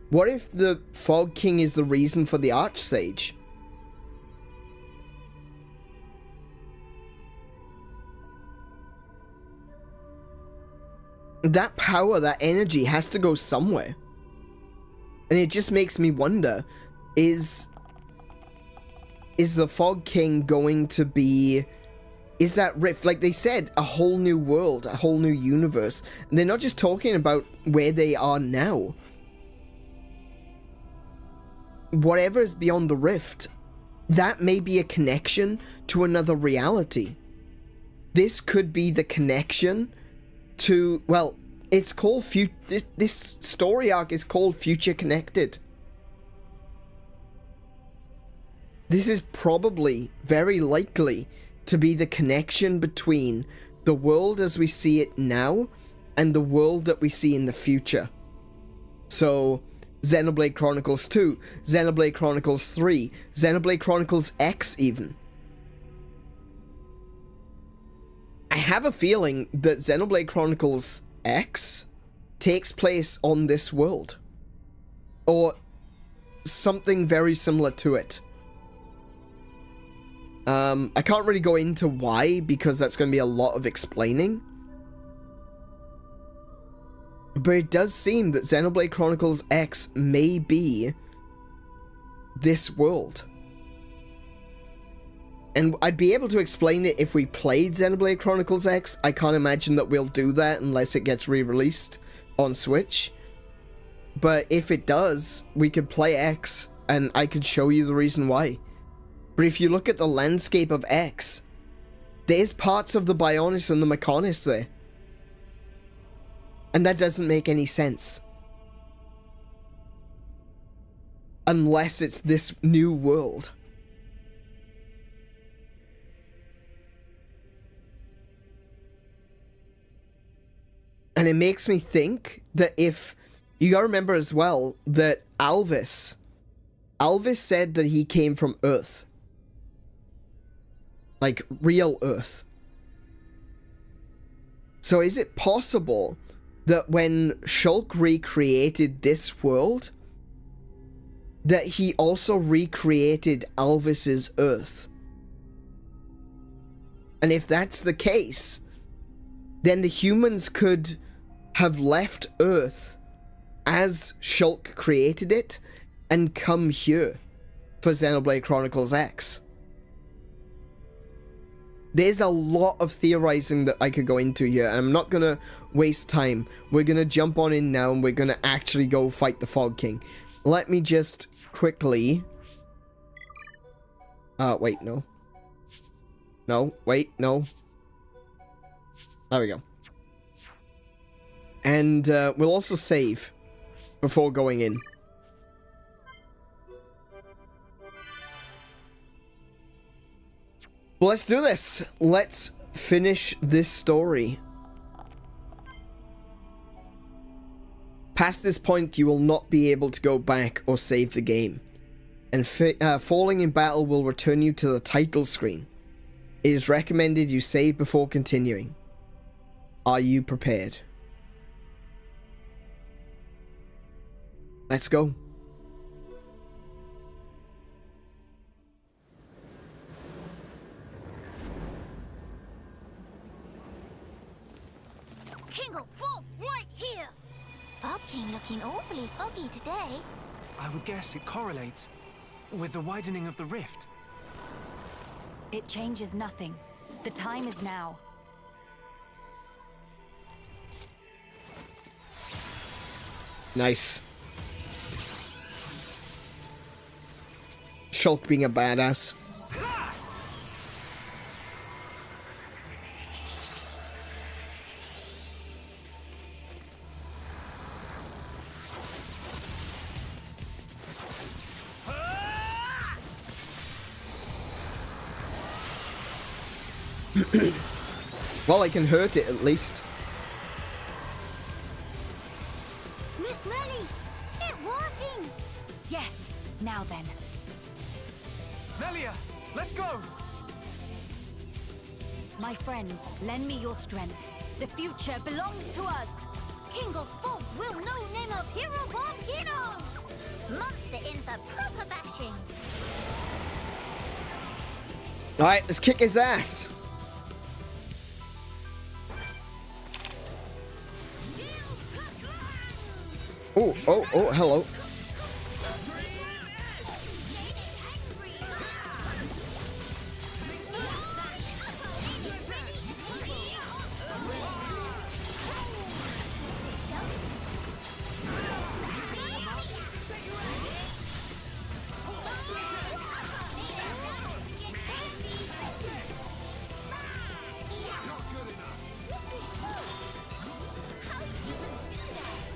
What if the Fog King is the reason for the Archsage? That power, that energy has to go somewhere. And it just makes me wonder, is the Fog King going to be... Is that rift, like they said, a whole new world, a whole new universe? And they're not just talking about where they are now. Whatever is beyond the rift, that may be a connection to another reality. This could be the connection to, well, it's called this story arc is called Future Connected. This is probably, very likely, to be the connection between the world as we see it now and the world that we see in the future. So, Xenoblade Chronicles 2, Xenoblade Chronicles 3, Xenoblade Chronicles X even. I have a feeling that Xenoblade Chronicles X takes place on this world. Or something very similar to it. I can't really go into why, because that's going to be a lot of explaining. But it does seem that Xenoblade Chronicles X may be this world. And I'd be able to explain it if we played Xenoblade Chronicles X. I can't imagine that we'll do that unless it gets re-released on Switch. But if it does, we could play X, and I could show you the reason why. But if you look at the landscape of X, there's parts of the Bionis and the Mechonis there. And that doesn't make any sense. Unless it's this new world. And it makes me think that if... You gotta remember as well that Alvis said that he came from Earth. Like, real Earth. So is it possible that when Shulk recreated this world, that he also recreated Alvis's Earth? And if that's the case, then the humans could have left Earth as Shulk created it and come here for Xenoblade Chronicles X. There's a lot of theorizing that I could go into here, and I'm not gonna waste time. We're gonna jump on in now, and we're gonna actually go fight the Fog King. Let me just quickly... wait, no. No, wait, no. There we go. And we'll also save before going in. Well, let's do this. Let's finish this story. Past this point, you will not be able to go back or save the game. And falling in battle will return you to the title screen. It is recommended you save before continuing. Are you prepared? Let's go. foggy today. I would guess it correlates with the widening of the rift. It changes nothing. The time is now. Nice. Shulk being a badass. Well, I can hurt it at least. Miss Melly, it's working. Yes. Now then. Melia, let's go! My friends, lend me your strength. The future belongs to us. King of Folk will know name of Hero Bomb Hero. Monster in for proper bashing. Alright, let's kick his ass. Oh, oh, oh, hello.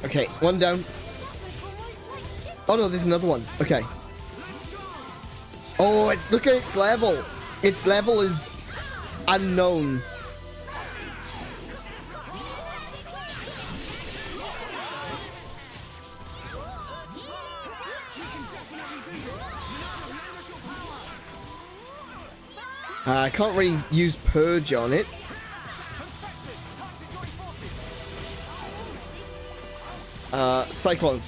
Okay, one down. Oh no, there's another one. Okay. Oh, look at its level. Its level is unknown. I can't really use Purge on it. Cyclone.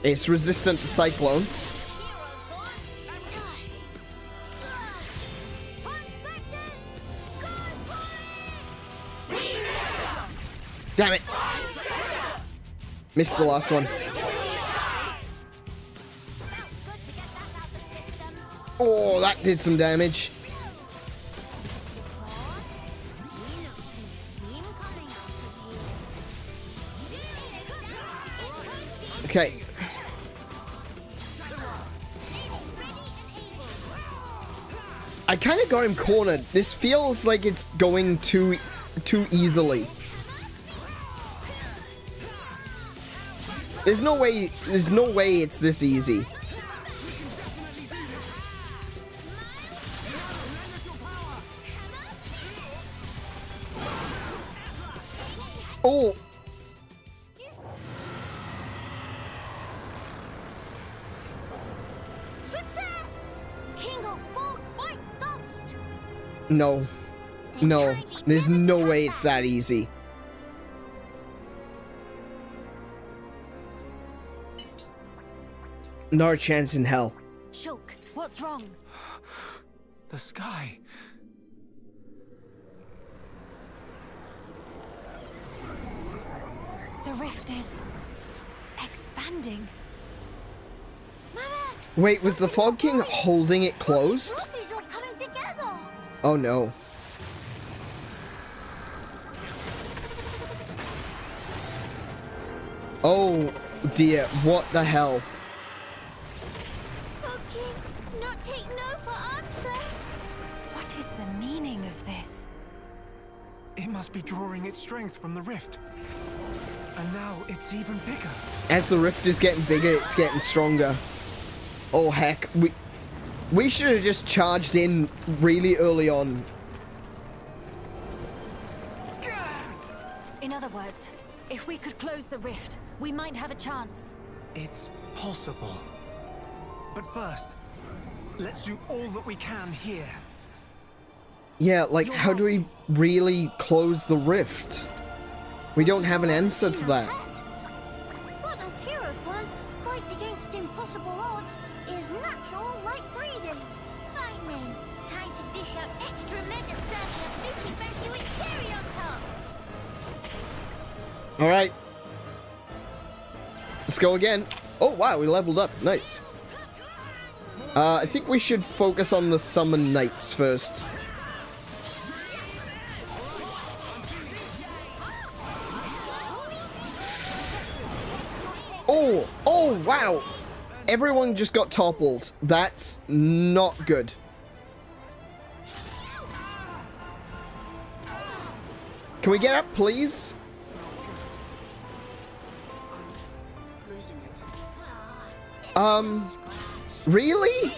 It's resistant to Cyclone. Damn it! Missed the last one. Oh, that did some damage. Okay. I kind of got him cornered. This feels like it's going too easily. There's no way it's this easy. Oh. No. No. There's no way it's that easy. Not a chance in hell. Shulk, what's wrong? The sky. The rift is expanding. Wait, was the Fog King holding it closed? Oh no. Oh dear, what the hell? Not take no for answer. What is the meaning of this? It must be drawing its strength from the rift. And now it's even bigger. As the rift is getting bigger, it's getting stronger. Oh heck, we should have just charged in really early on. In other words, if we could close the rift, we might have a chance. It's possible. But first, let's do all that we can here. Yeah, like, how do we really close the rift? We don't have an answer to that. What does Hero One fight against impossible odds is natural like breathing. Fine then, time to dish out extra mega circular fishy bashy with cherry on top. Alright. Let's go again. Oh, wow, we leveled up. Nice. I think we should focus on the summon knights first. Oh, wow. Everyone just got toppled. That's not good. Can we get up, please? Really?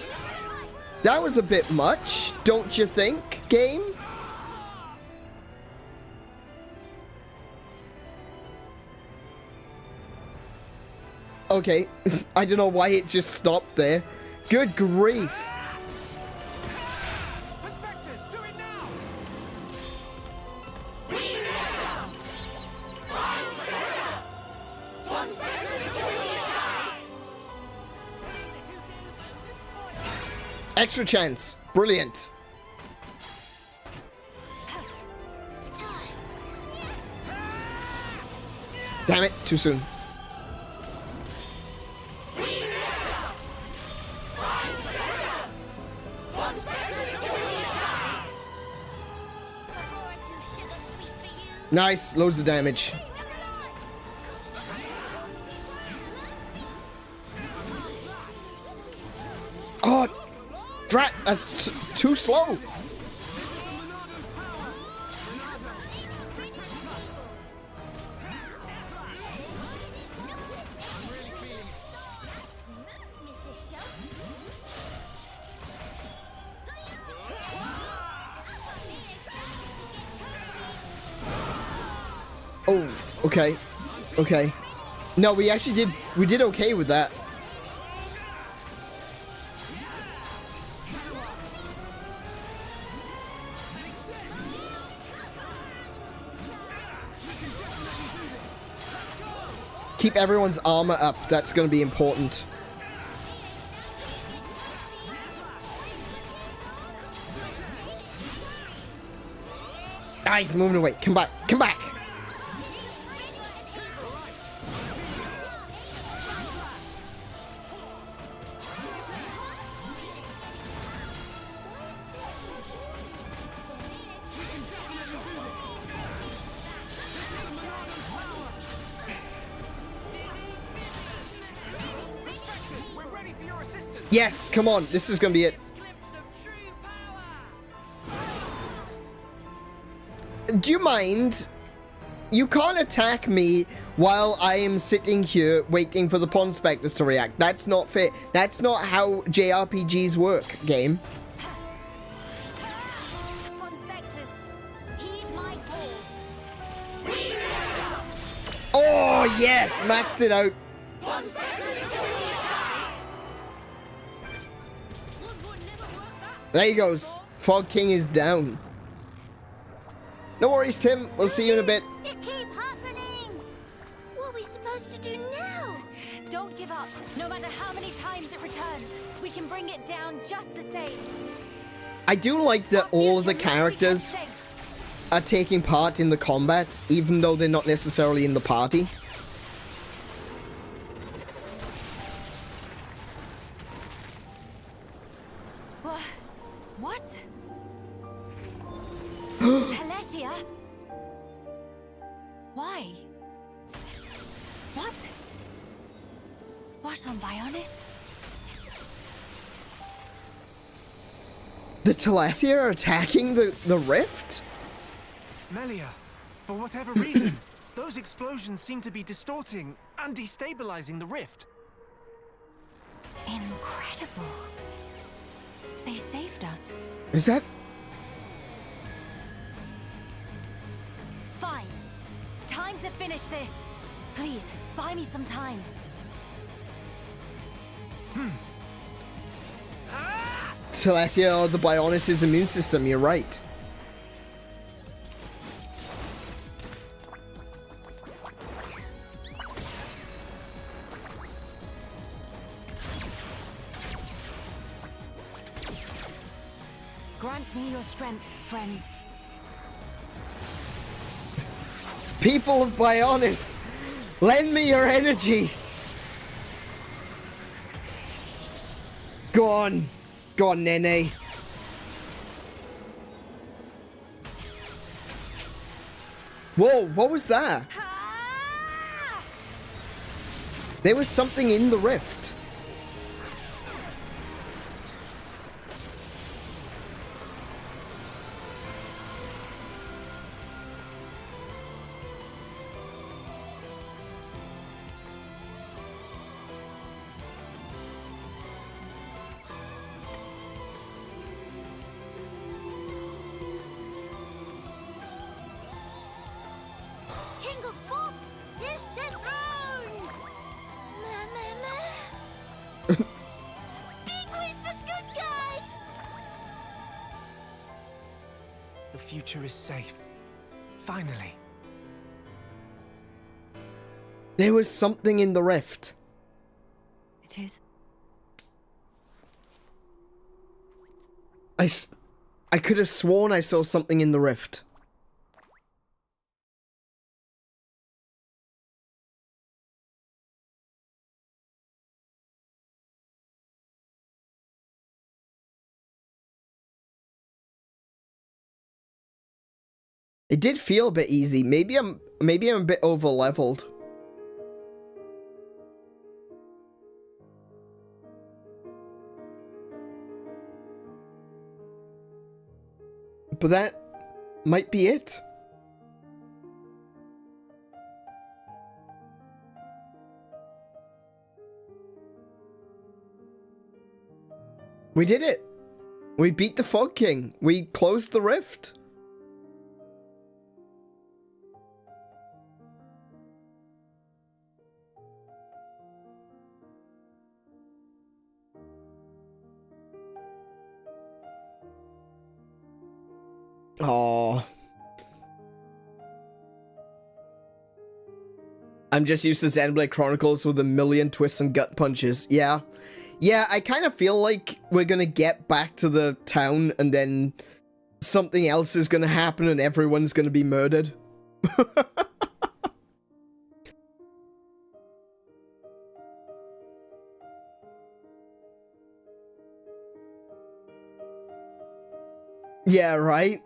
That was a bit much, don't you think, game? Okay, I don't know why it just stopped there. Good grief. Extra chance. Brilliant. Damn it, too soon. Nice, loads of damage. Oh, drat, that's too slow. Oh, okay. Okay. No, we actually did okay with that. Keep everyone's armor up. That's going to be important. Ah, he's moving away. Come back. Come back. Yes, come on. This is going to be it. Do you mind? You can't attack me while I am sitting here waiting for the Pond Spectres to react. That's not fair. That's not how JRPGs work, game. Oh, yes! Maxed it out. There he goes. Fog King is down. No worries, Tim. We'll see you in a bit. It keeps happening. What are we supposed to do now? Don't give up, no matter how many times it returns. We can bring it down just the same. I do like that all of the characters are taking part in the combat, even though they're not necessarily in the party. What? Telethia? Why? What? What on Bionis? The Telethia are attacking the rift? Melia, for whatever reason, those explosions seem to be distorting and destabilizing the rift. Incredible. They saved us. Is that? Fine. Time to finish this. Please, buy me some time. Telethia or the Bionis' immune system, you're right. Grant me your strength, friends. People of Bionis, lend me your energy. Go on, Nene. Whoa, what was that? There was something in the rift. King of Fog is dethroned! Big win for good guys! The future is safe. Finally. There was something in the rift. It is. I could have sworn I saw something in the rift. It did feel a bit easy. Maybe I'm a bit over leveled. But that might be it. We did it. We beat the Fog King. We closed the rift. Oh, I'm just used to Xenoblade Chronicles with a million twists and gut punches. Yeah. Yeah, I kind of feel like we're gonna get back to the town and then something else is gonna happen and everyone's gonna be murdered. Yeah, right?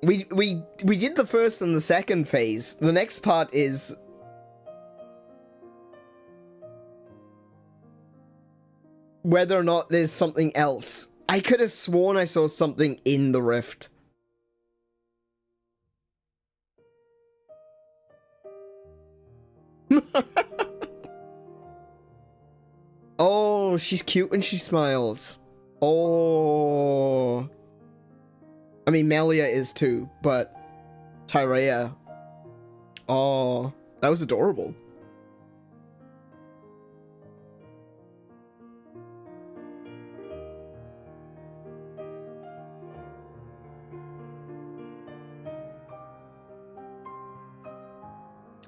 We did the first and the second phase. The next part is whether or not there's something else. I could have sworn I saw something in the rift. Oh, she's cute when she smiles. Oh. I mean, Melia is too, but Tyrea. Oh, that was adorable.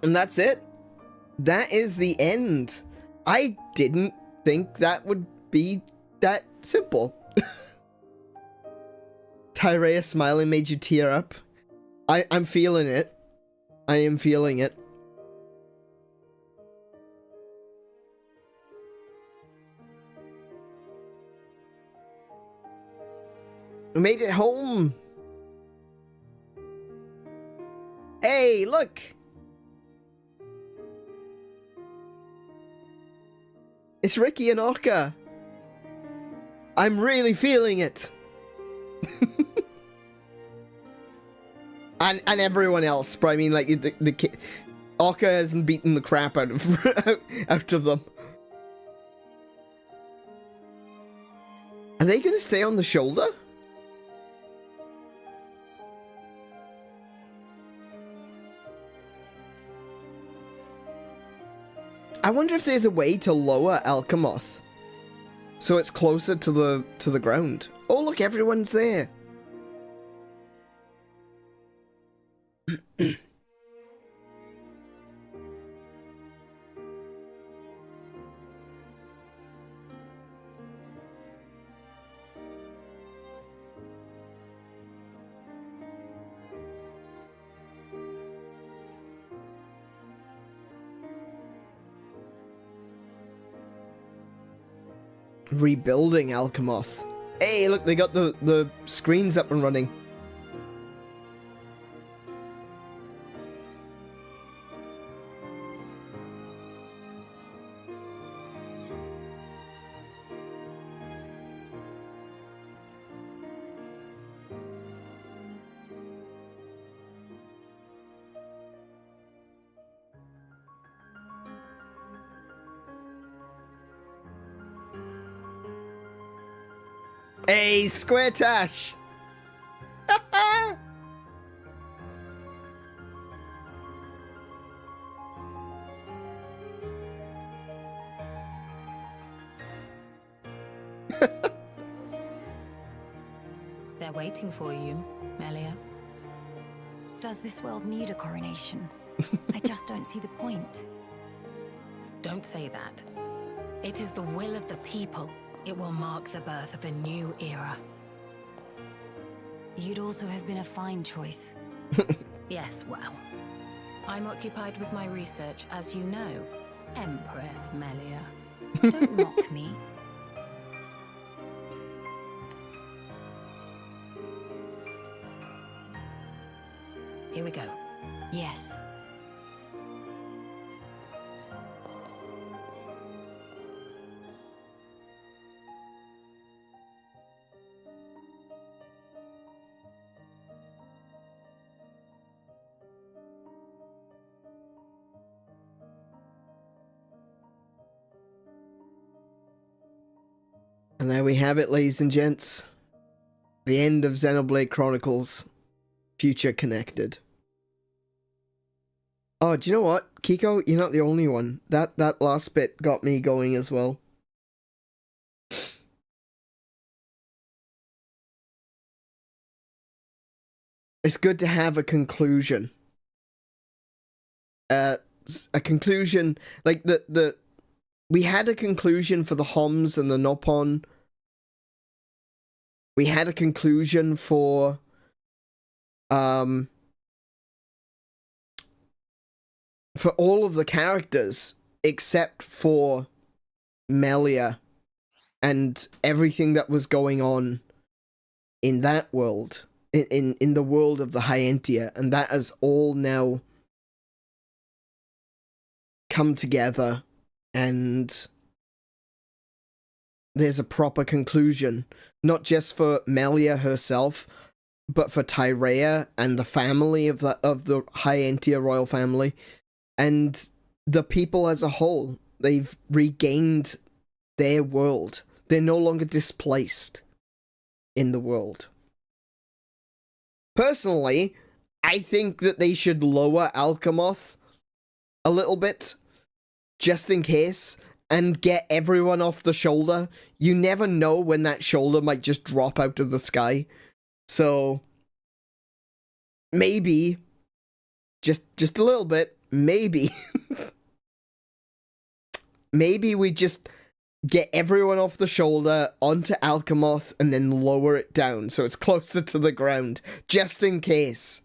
And that's it. That is the end. I didn't think that would be that simple. Tyrea smiling made you tear up. I'm feeling it. I am feeling it. We made it home. Hey, look. It's Ricky and Orca. I'm really feeling it. and everyone else, but I mean, like, the kid, Orca hasn't beaten the crap out of out of them. Are they gonna stay on the shoulder? I wonder if there's a way to lower Alcamoth so it's closer to the ground. Oh, look, everyone's there. Rebuilding Alcamoth. Hey, look, they got the screens up and running. Hey, Square Tash! They're waiting for you, Melia. Does this world need a coronation? I just don't see the point. Don't say that. It is the will of the people. It will mark the birth of a new era. You'd also have been a fine choice. Yes, well. I'm occupied with my research, as you know, Empress Melia. Don't mock me. Here we go. Yes. And there we have it, ladies and gents. The end of Xenoblade Chronicles. Future Connected. Oh, do you know what? Kiko, you're not the only one. That last bit got me going as well. It's good to have a conclusion. A conclusion, like we had a conclusion for the Homs and the Nopon. We had a conclusion for all of the characters except for Melia and everything that was going on in that world, in the world of the Hyentia, and that has all now come together, and there's a proper conclusion, not just for Melia herself, but for Tyrea and the family of the Hyentia royal family, and the people as a whole. They've regained their world. They're no longer displaced in the world. Personally, I think that they should lower Alcamoth a little bit, just in case, and get everyone off the shoulder. You never know when that shoulder might just drop out of the sky. So, maybe, just a little bit, maybe, maybe we just get everyone off the shoulder onto Alcamoth and then lower it down so it's closer to the ground, just in case.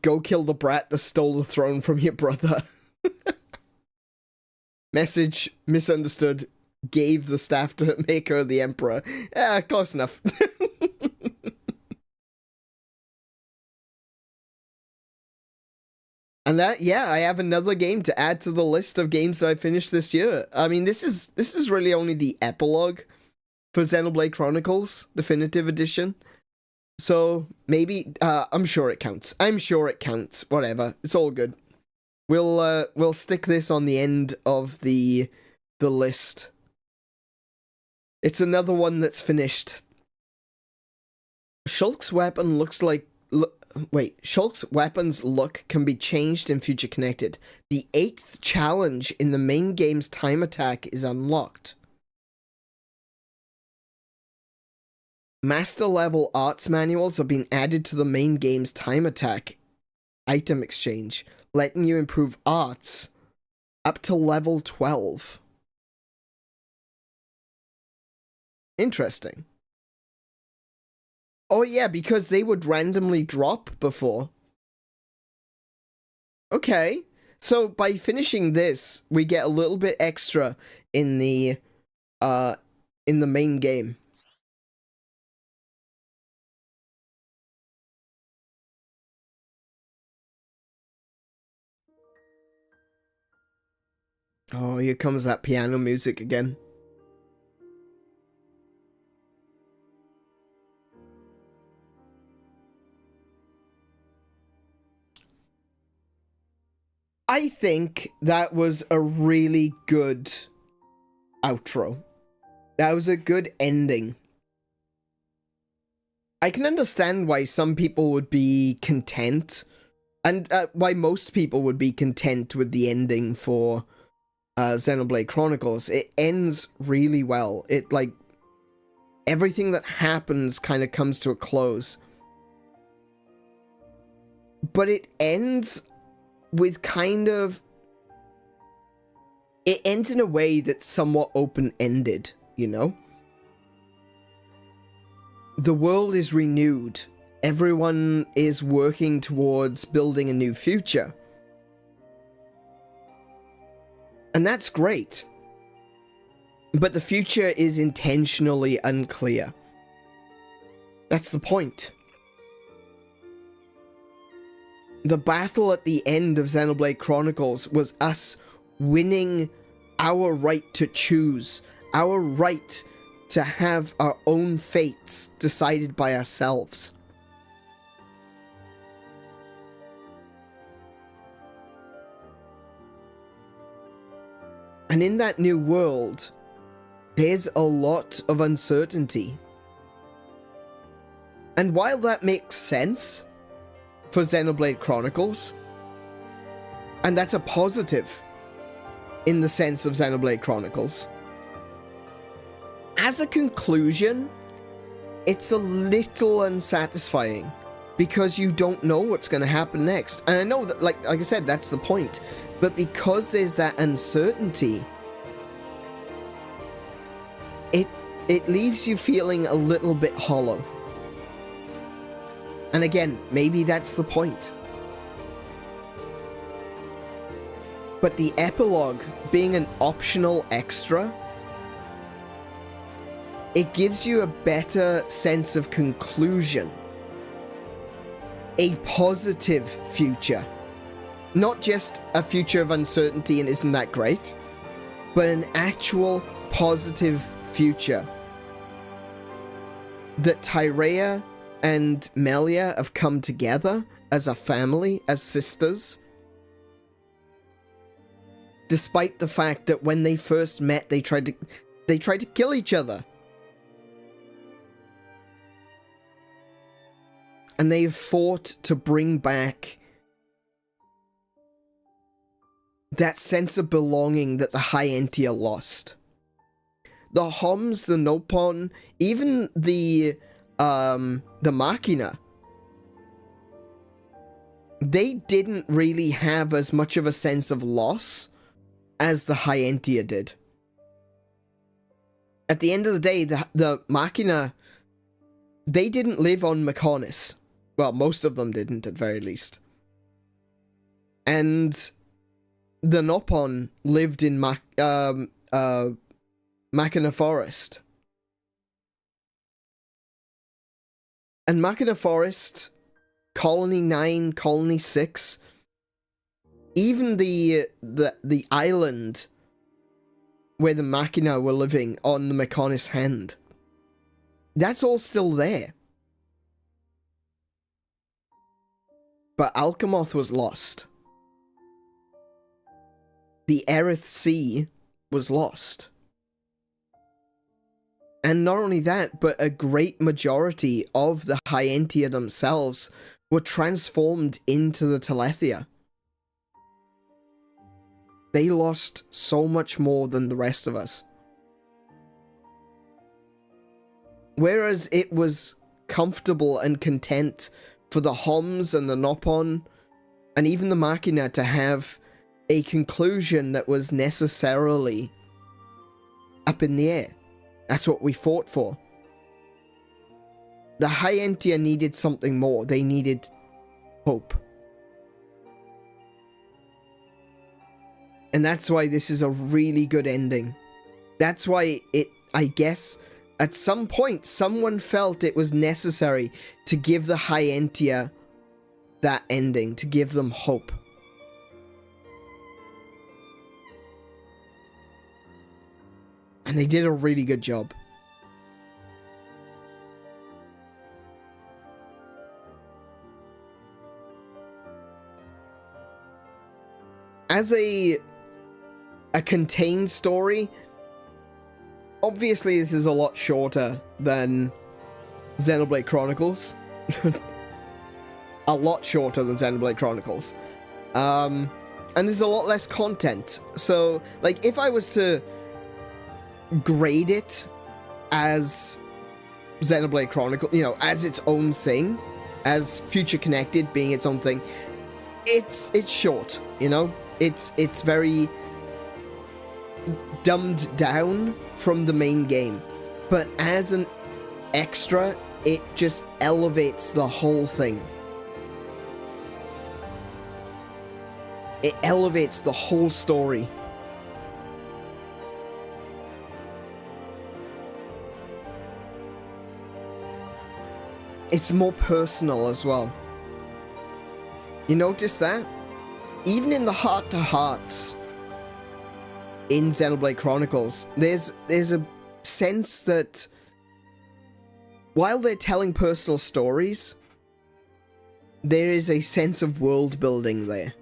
Go kill the brat that stole the throne from your brother. Message misunderstood. Gave the staff to make her the emperor. Close enough. And that, yeah, I have another game to add to the list of games that I finished this year. I mean, this is really only the epilogue for Xenoblade Chronicles Definitive Edition. So maybe I'm sure it counts. I'm sure it counts. Whatever. It's all good. We'll stick this on the end of the list. It's another one that's finished. Shulk's weapon looks like Shulk's weapon's look can be changed in Future Connected. The 8th challenge in the main game's time attack is unlocked. Master level arts manuals have been added to the main game's time attack item exchange, letting you improve arts up to level 12. Interesting. Oh yeah, because they would randomly drop before. Okay. So by finishing this, we get a little bit extra in the main game. Oh, here comes that piano music again. I think that was a really good outro. That was a good ending. I can understand why some people would be content, and why most people would be content with the ending for Xenoblade Chronicles. It ends really well. It, like, everything that happens kind of comes to a close. But it ends with kind of... It ends in a way that's somewhat open-ended, you know? The world is renewed. Everyone is working towards building a new future. And that's great. But the future is intentionally unclear. That's the point. The battle at the end of Xenoblade Chronicles was us winning our right to choose, our right to have our own fates decided by ourselves. And in that new world, there's a lot of uncertainty. And while that makes sense for Xenoblade Chronicles, and that's a positive in the sense of Xenoblade Chronicles, as a conclusion, it's a little unsatisfying because you don't know what's going to happen next. And I know that, like I said, that's the point. But because there's that uncertainty, it leaves you feeling a little bit hollow. And again, maybe that's the point. But the epilogue being an optional extra, it gives you a better sense of conclusion. A positive future. Not just a future of uncertainty and isn't that great, but an actual positive future. That Tyrea and Melia have come together as a family, as sisters. Despite the fact that when they first met, they tried to kill each other. And they've fought to bring back that sense of belonging that the 𝗦𝘄𝗶𝘁𝗰𝗵 lost. The 𝗲𝗵s, the 𝗏𝗏, even the 𝗏𝗏, they didn't really have as much of a sense of loss as the 𝗦𝘄𝗶𝘁𝗶 did. At the end of the day, the 𝗏𝗏, they didn't live on Mechonis. Well, most of them didn't, at very least. And the 𝗏𝗏 lived in Machina Forest. And Machina Forest, Colony 9, Colony 6, even the island where the Machina were living on the Mechonis Hand, that's all still there. But Alcamoth was lost. The Aerith Sea was lost. And not only that, but a great majority of the 𝗦𝘄𝗶𝘁𝗶 themselves were transformed into the Telethia. They lost so much more than the rest of us. Whereas it was comfortable and content for the 𝗲𝗵s and the 𝗏𝗏, and even the Machina, to have a conclusion that was necessarily up in the air. That's what we fought for. the High-Entia needed something more. They needed hope. And that's why this is a really good ending. That's why I guess, at some point, someone felt it was necessary to give the High-Entia that ending, to give them hope. And they did a really good job. As a contained story, obviously this is a lot shorter than Xenoblade Chronicles. A lot shorter than Xenoblade Chronicles. And there's a lot less content. So, like, if I was to grade it as Xenoblade Chronicles, you know, as its own thing, as Future Connected being its own thing, it's short, you know? It's very dumbed down from the main game. But as an extra, it just elevates the whole thing. It elevates the whole story. It's more personal as well. You notice that? Even in the heart-to-hearts in Xenoblade Chronicles, there's a sense that while they're telling personal stories, there is a sense of world building there.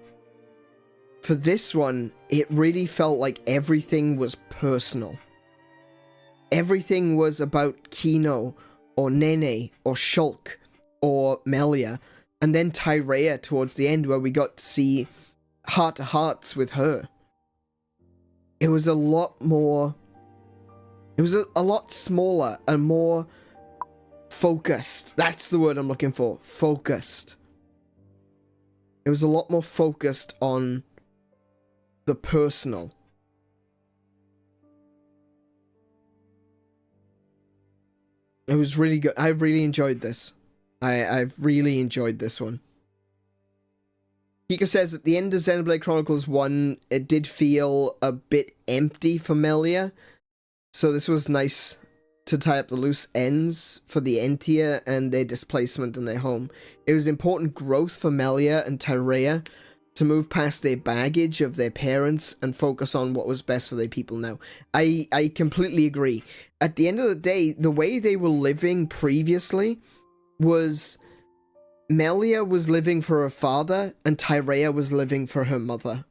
For this one, it really felt like everything was personal. Everything was about Kino, or Nene, or Shulk, or Melia, and then Tyrea towards the end where we got to see heart-to-hearts with her. It was a lot more... It was a lot smaller and more focused. That's the word I'm looking for. Focused. It was a lot more focused on the personal. It was really good. I really enjoyed this. I've really enjoyed this one. Kika says at the end of Xenoblade Chronicles 1, it did feel a bit empty for Melia. So this was nice to tie up the loose ends for the Entia and their displacement in their home. It was important growth for Melia and Tyrea to move past their baggage of their parents and focus on what was best for their people now. I completely agree. At the end of the day, the way they were living previously was Melia was living for her father and Tyrea was living for her mother.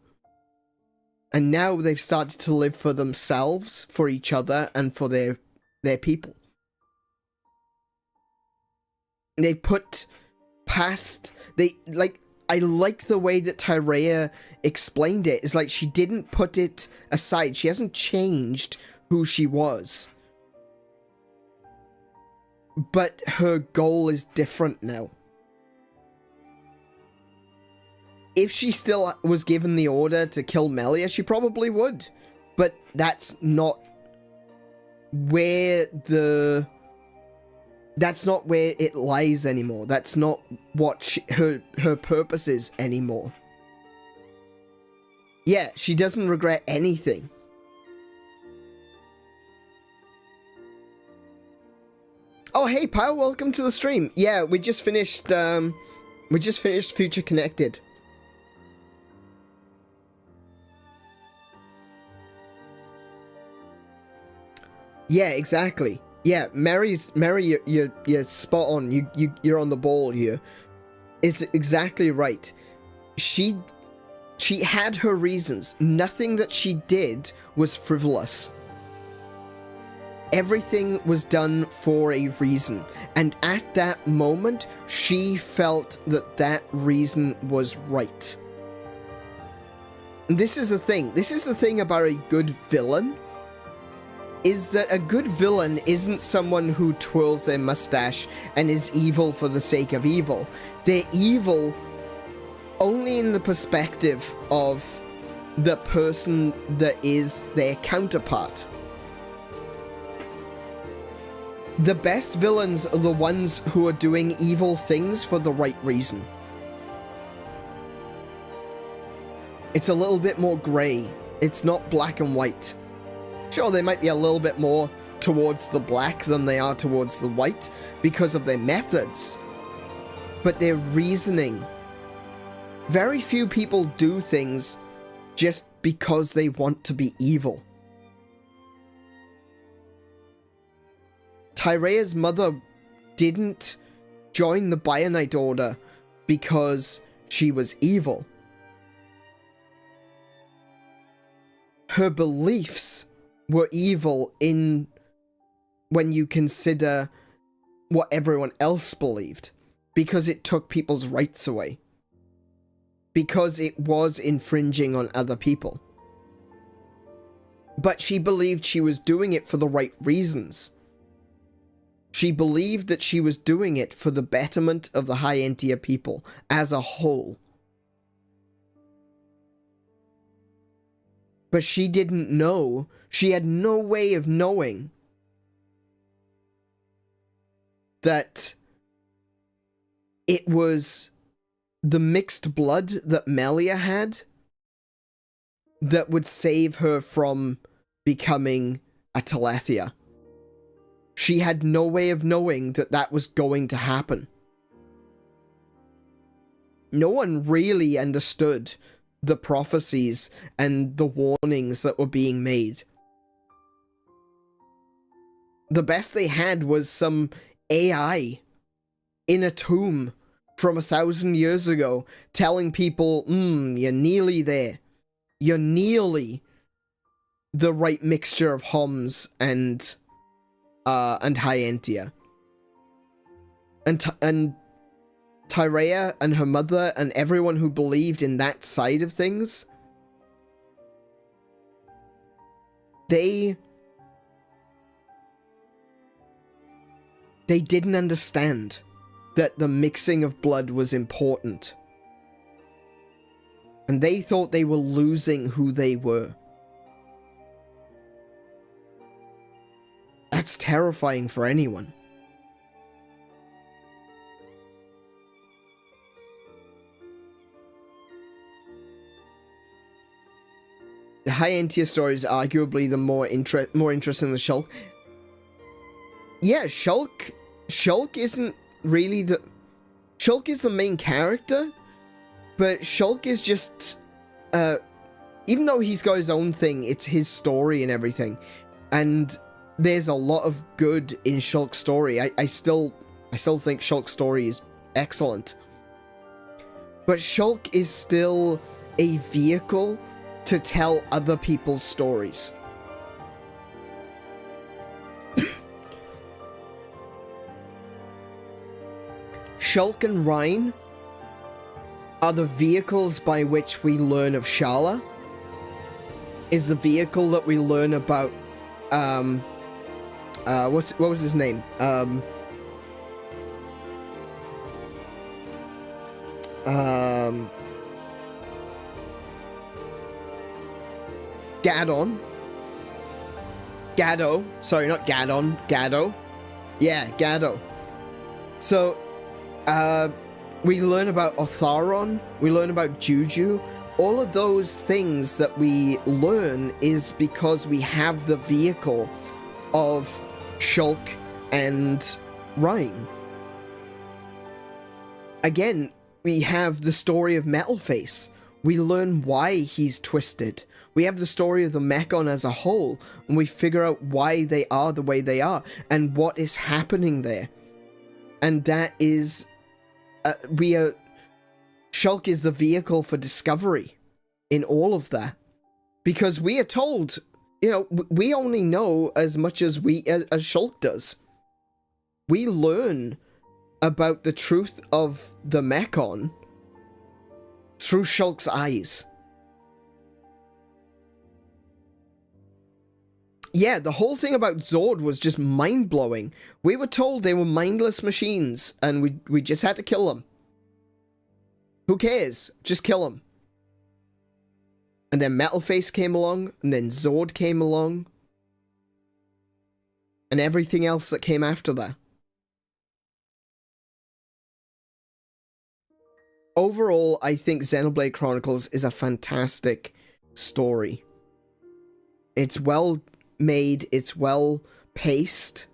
And now they've started to live for themselves, for each other, and for their people. They put past... I like the way that Tyrea explained it. It's like she didn't put it aside. She hasn't changed who she was. But her goal is different now. If she still was given the order to kill Melia, she probably would. But that's not where that's not where it lies anymore. That's not what her purpose is anymore. Yeah, she doesn't regret anything. Oh, hey, Pao, welcome to the stream. Yeah, we just finished Future Connected. Yeah, exactly. Yeah, Mary, you're spot on. You're on the ball here. It's exactly right. She had her reasons. Nothing that she did was frivolous. Everything was done for a reason. And at that moment, she felt that that reason was right. And this is the thing. This is the thing about a good villain. Is that a good villain isn't someone who twirls their mustache and is evil for the sake of evil. They're evil only in the perspective of the person that is their counterpart. The best villains are the ones who are doing evil things for the right reason. It's a little bit more grey. It's not black and white. Sure, they might be a little bit more towards the black than they are towards the white because of their methods, but their reasoning. Very few people do things just because they want to be evil. Tyrea's mother didn't join the Bionis Order because she was evil. Her beliefs were evil when you consider what everyone else believed, because it took people's rights away, because it was infringing on other people. But she believed she was doing it for the right reasons. She believed that she was doing it for the betterment of the High-Entia people as a whole. But she didn't know, she had no way of knowing that it was the mixed blood that Melia had that would save her from becoming a Telethia. She had no way of knowing that that was going to happen. No one really understood the prophecies and the warnings that were being made. The best they had was some AI in a tomb from 1,000 years ago telling people, you're nearly there. You're nearly the right mixture of Homs and High-Entia. And Tyrea and her mother and everyone who believed in that side of things, they didn't understand that the mixing of blood was important. And they thought they were losing who they were. That's terrifying for anyone. The High-Entia story is arguably the more interesting than Shulk. Yeah, Shulk isn't really the... Shulk is the main character, but Shulk is just... even though he's got his own thing, it's his story and everything. And there's a lot of good in Shulk's story. I still think Shulk's story is excellent. But Shulk is still a vehicle to tell other people's stories. Shulk and Reyn are the vehicles by which we learn of Shala. Is the vehicle that we learn about what was his name? Gaddo. Sorry, not Gaddon. Gaddo. Yeah, Gaddo. So, we learn about Otharon, we learn about Juju. All of those things that we learn is because we have the vehicle of Shulk and Reyn. Again, we have the story of Metalface. We learn why he's twisted. We have the story of the Mechon as a whole, and we figure out why they are the way they are, and what is happening there. And that is... Shulk is the vehicle for discovery in all of that. Because we are told, you know, we only know as much as as Shulk does. We learn about the truth of the Mechon through Shulk's eyes. Yeah, the whole thing about Zord was just mind-blowing. We were told they were mindless machines, and we just had to kill them. Who cares? Just kill them. And then Metalface came along, and then Zord came along. and everything else that came after that. Overall, I think Xenoblade Chronicles is a fantastic story. It's well made, it's well paced.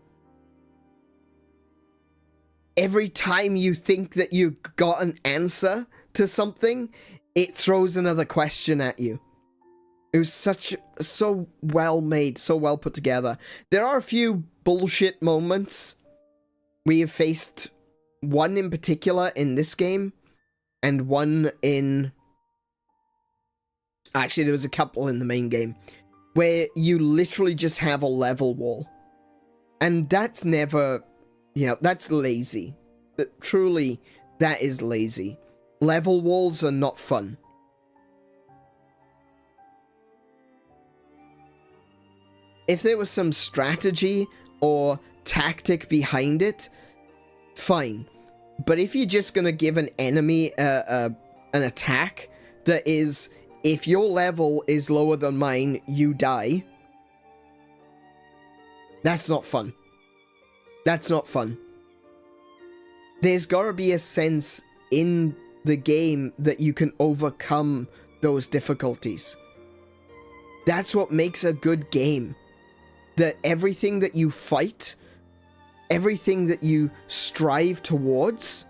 Every time you think that you got an answer to something, it throws another question at you. It was so well made, so well put together. There are a few bullshit moments. We have faced one in particular in this game, and one in... Actually, there was a couple in the main game, where you literally just have a level wall. And that's never... You know, that's lazy. Truly, that is lazy. Level walls are not fun. If there was some strategy or tactic behind it, fine. But if you're just gonna give an enemy an attack that is, if your level is lower than mine, you die, that's not fun. That's not fun. There's gotta be a sense in the game that you can overcome those difficulties. That's what makes a good game. That everything that you fight, everything that you strive towards,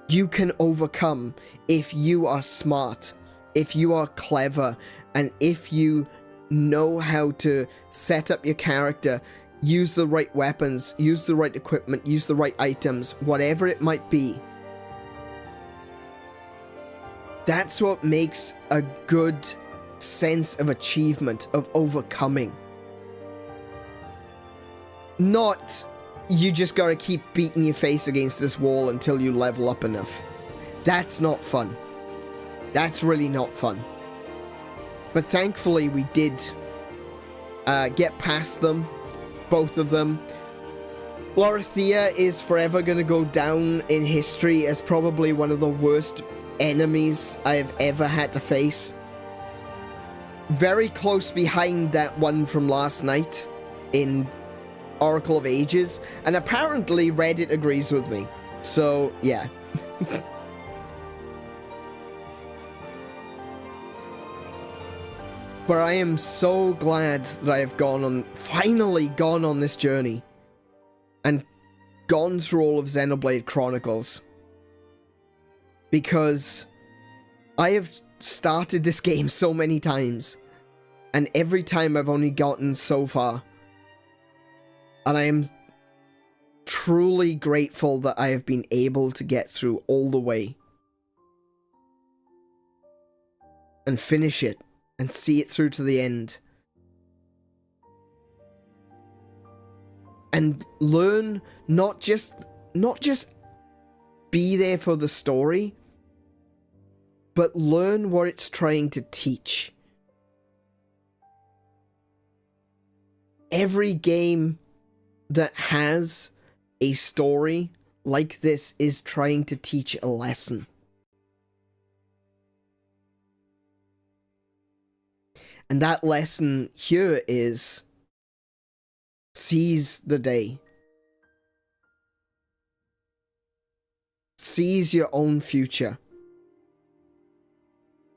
you can overcome if you are smart, if you are clever, and if you know how to set up your character, use the right weapons, use the right equipment, use the right items, whatever it might be. That's what makes a good sense of achievement, of overcoming. Not, you just gotta keep beating your face against this wall until you level up enough. That's not fun. That's really not fun. But thankfully we did get past them, both of them. Dorothea is forever gonna go down in history as probably one of the worst enemies I have ever had to face. Very close behind that one from last night in Oracle of Ages, and apparently Reddit agrees with me. So, yeah. But I am so glad that I have finally gone on this journey and gone through all of Xenoblade Chronicles. Because I have started this game so many times, and every time I've only gotten so far. And I am truly grateful that I have been able to get through all the way. And finish it. And see it through to the end. And learn, not just be there for the story, but learn what it's trying to teach. Every game that has a story like this is trying to teach a lesson. And that lesson here is seize the day. Seize your own future.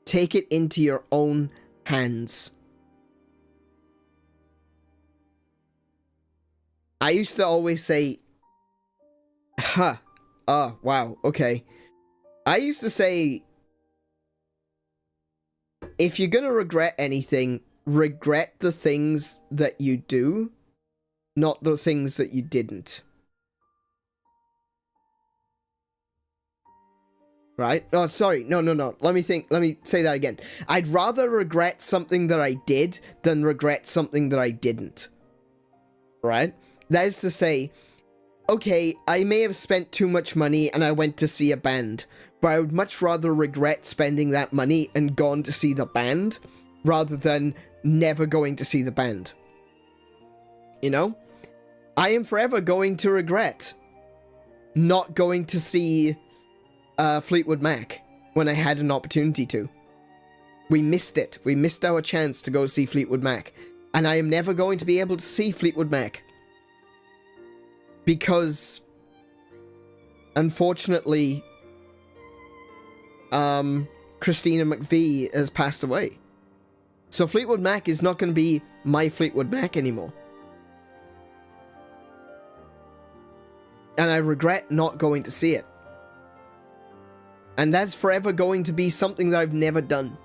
Take it into your own hands. I used to always say, wow, okay. I used to say, if you're gonna regret anything, regret the things that you do, not the things that you didn't. Right? Oh, sorry. No. Let me say that again. I'd rather regret something that I did than regret something that I didn't. Right? That is to say, okay, I may have spent too much money and I went to see a band, but I would much rather regret spending that money and gone to see the band rather than never going to see the band. You know? I am forever going to regret not going to see Fleetwood Mac when I had an opportunity to. We missed it. We missed our chance to go see Fleetwood Mac. And I am never going to be able to see Fleetwood Mac. Because, unfortunately, Christina McVie has passed away. So Fleetwood Mac is not going to be my Fleetwood Mac anymore. And I regret not going to see it. And that's forever going to be something that I've never done.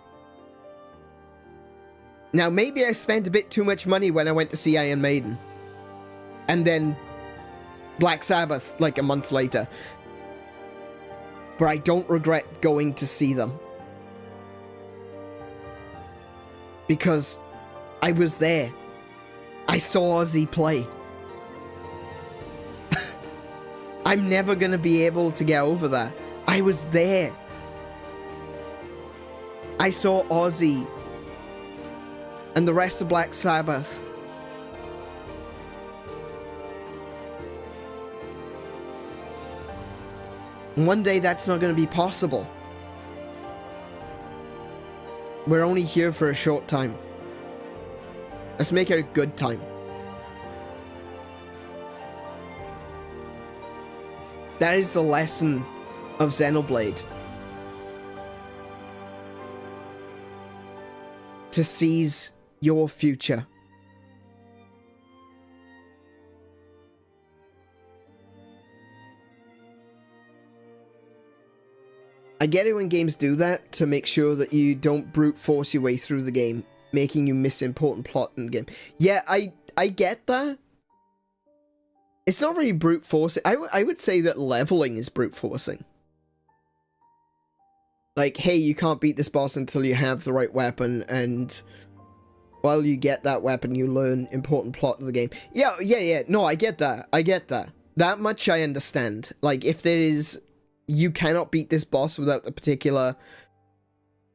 Now, maybe I spent a bit too much money when I went to see Iron Maiden. And then Black Sabbath, like a month later. But I don't regret going to see them. Because I was there. I saw Ozzy play. I'm never gonna be able to get over that. I was there. I saw Ozzy and the rest of Black Sabbath. One day that's not going to be possible. We're only here for a short time. Let's make it a good time. That is the lesson of Xenoblade. To seize your future. I get it when games do that to make sure that you don't brute force your way through the game, making you miss important plot in the game. Yeah, I get that. It's not really brute forcing. I would say that leveling is brute forcing. Like, hey, you can't beat this boss until you have the right weapon, and while you get that weapon, you learn important plot of the game. Yeah. No, I get that. I get that. That much I understand. Like, if there is... You cannot beat this boss without the particular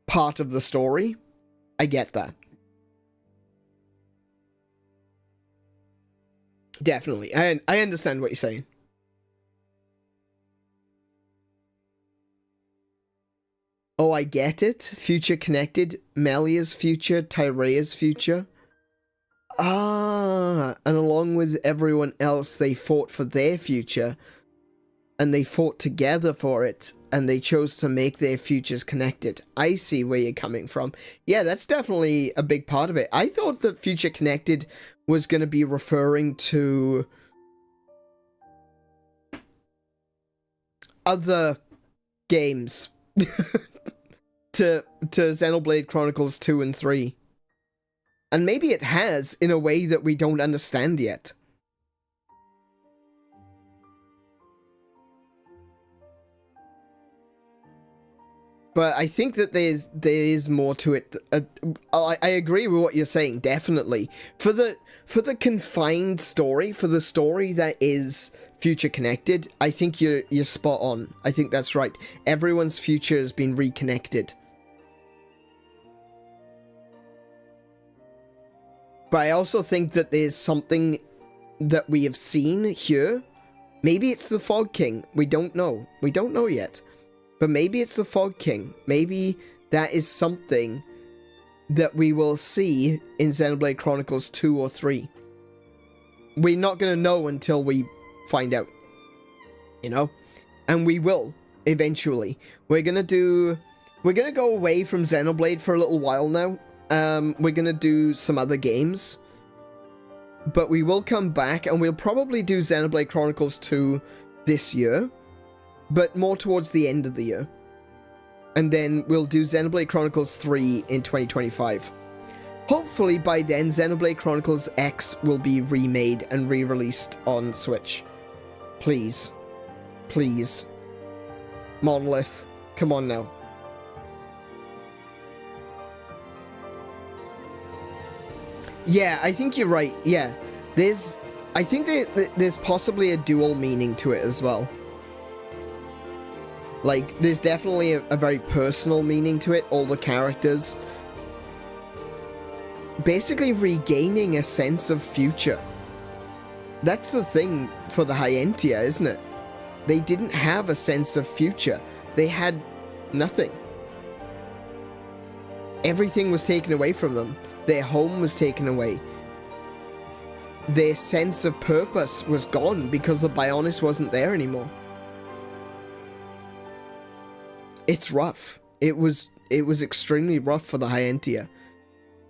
part of the story, I get that. Definitely. I understand what you're saying. Oh, I get it. Future connected. Melia's future. Tyrea's future. Ah, and along with everyone else, they fought for their future. And they fought together for it. And they chose to make their futures connected. I see where you're coming from. Yeah, that's definitely a big part of it. I thought that future connected was going to be referring to other games. to Xenoblade Chronicles 2 and 3. And maybe it has, in a way that we don't understand yet. But I think that there is more to it. I agree with what you're saying, definitely. For the confined story, for the story that is future connected, I think you're spot on. I think that's right. Everyone's future has been reconnected. But I also think that there's something that we have seen here. Maybe it's the Fog King. We don't know. We don't know yet. But maybe it's the Fog King. Maybe that is something that we will see in Xenoblade Chronicles 2 or 3. We're not going to know until we find out. You know? And we will, eventually. We're going to go away from Xenoblade for a little while now. We're going to do some other games. But we will come back, and we'll probably do Xenoblade Chronicles 2 this year. But more towards the end of the year. And then we'll do Xenoblade Chronicles 3 in 2025. Hopefully by then, Xenoblade Chronicles X will be remade and re-released on Switch. Please. Please. Monolith. Come on now. Yeah, I think you're right. Yeah. I think there's possibly a dual meaning to it as well. Like, there's definitely a very personal meaning to it, all the characters. Basically regaining a sense of future. That's the thing for the Hyentia, isn't it? They didn't have a sense of future. They had nothing. Everything was taken away from them. Their home was taken away. their sense of purpose was gone because the Bionis wasn't there anymore. It's rough. It was extremely rough for the Hyentia.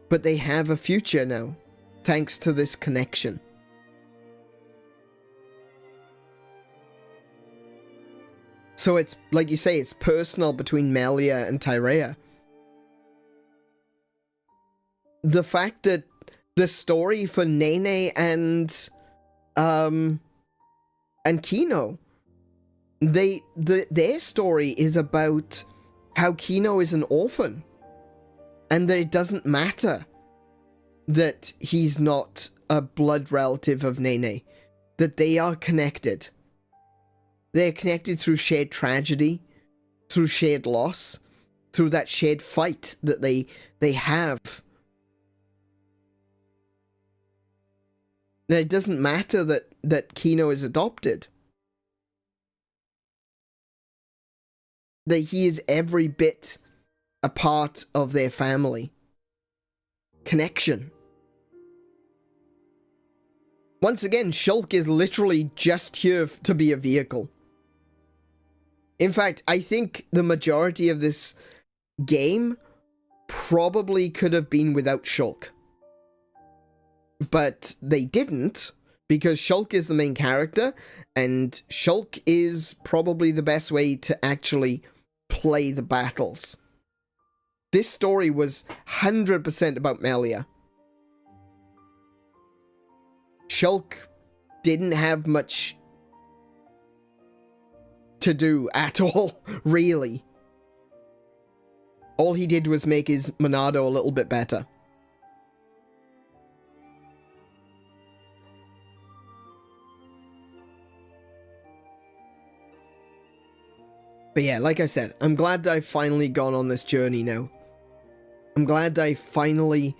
But they have a future now, thanks to this connection. So it's, like you say, it's personal between Melia and Tyrea. The fact that the story for Nene and Kino, their story is about how Kino is an orphan, and that it doesn't matter that he's not a blood relative of Nene, that they are connected. They're connected through shared tragedy, through shared loss, through that shared fight that they have. That it doesn't matter that Kino is adopted. That he is every bit a part of their family. Connection. Once again, Shulk is literally just here to be a vehicle. In fact, I think the majority of this game probably could have been without Shulk. But they didn't, because Shulk is the main character, and Shulk is probably the best way to actually play the battles. This story was 100% about Melia. Shulk didn't have much to do at all, really. All he did was make his Monado a little bit better. But yeah, like I said, I'm glad that I've finally gone on this journey now. I'm glad that I finally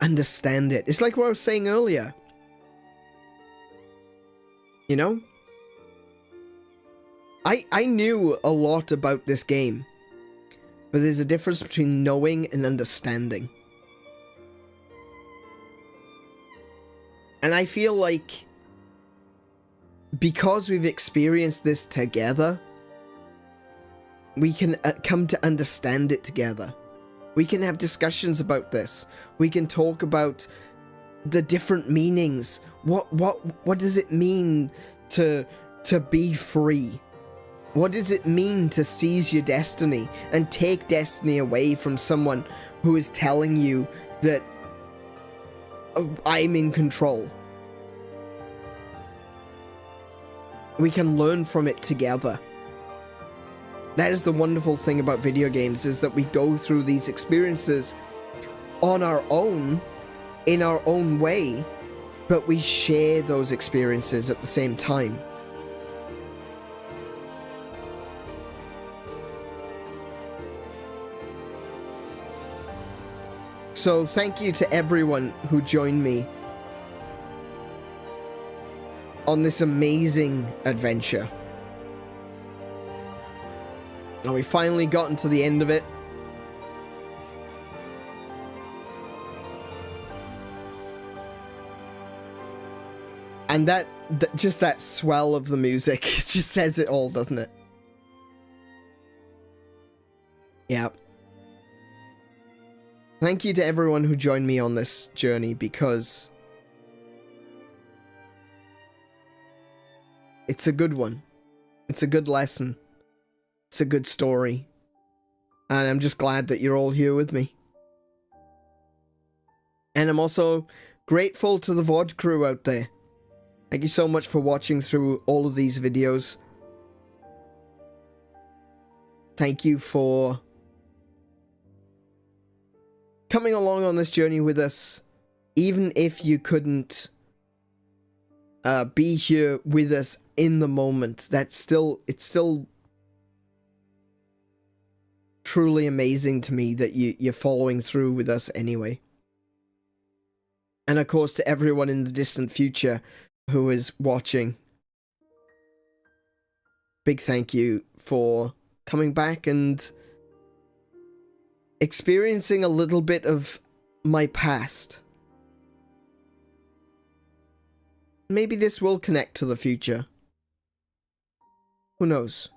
understand it. It's like what I was saying earlier. You know? I knew a lot about this game. But there's a difference between knowing and understanding. And I feel like because we've experienced this together, we can come to understand it together. We can have discussions about this. We can talk about the different meanings. What does it mean to be free? What does it mean to seize your destiny and take destiny away from someone who is telling you that I'm in control? We can learn from it together. That is the wonderful thing about video games, is that we go through these experiences on our own, in our own way, but we share those experiences at the same time. So thank you to everyone who joined me on this amazing adventure. Now we finally gotten to the end of it. And just that swell of the music, it just says it all, doesn't it? Yeah. Thank you to everyone who joined me on this journey, because it's a good one. It's a good lesson. It's a good story. And I'm just glad that you're all here with me. And I'm also grateful to the VOD crew out there. Thank you so much for watching through all of these videos. Thank you for coming along on this journey with us, even if you couldn't be here with us in the moment. It's still truly amazing to me that you're following through with us anyway. And of course, to everyone in the distant future who is watching, big thank you for coming back and experiencing a little bit of my past. maybe this will connect to the future. Who knows?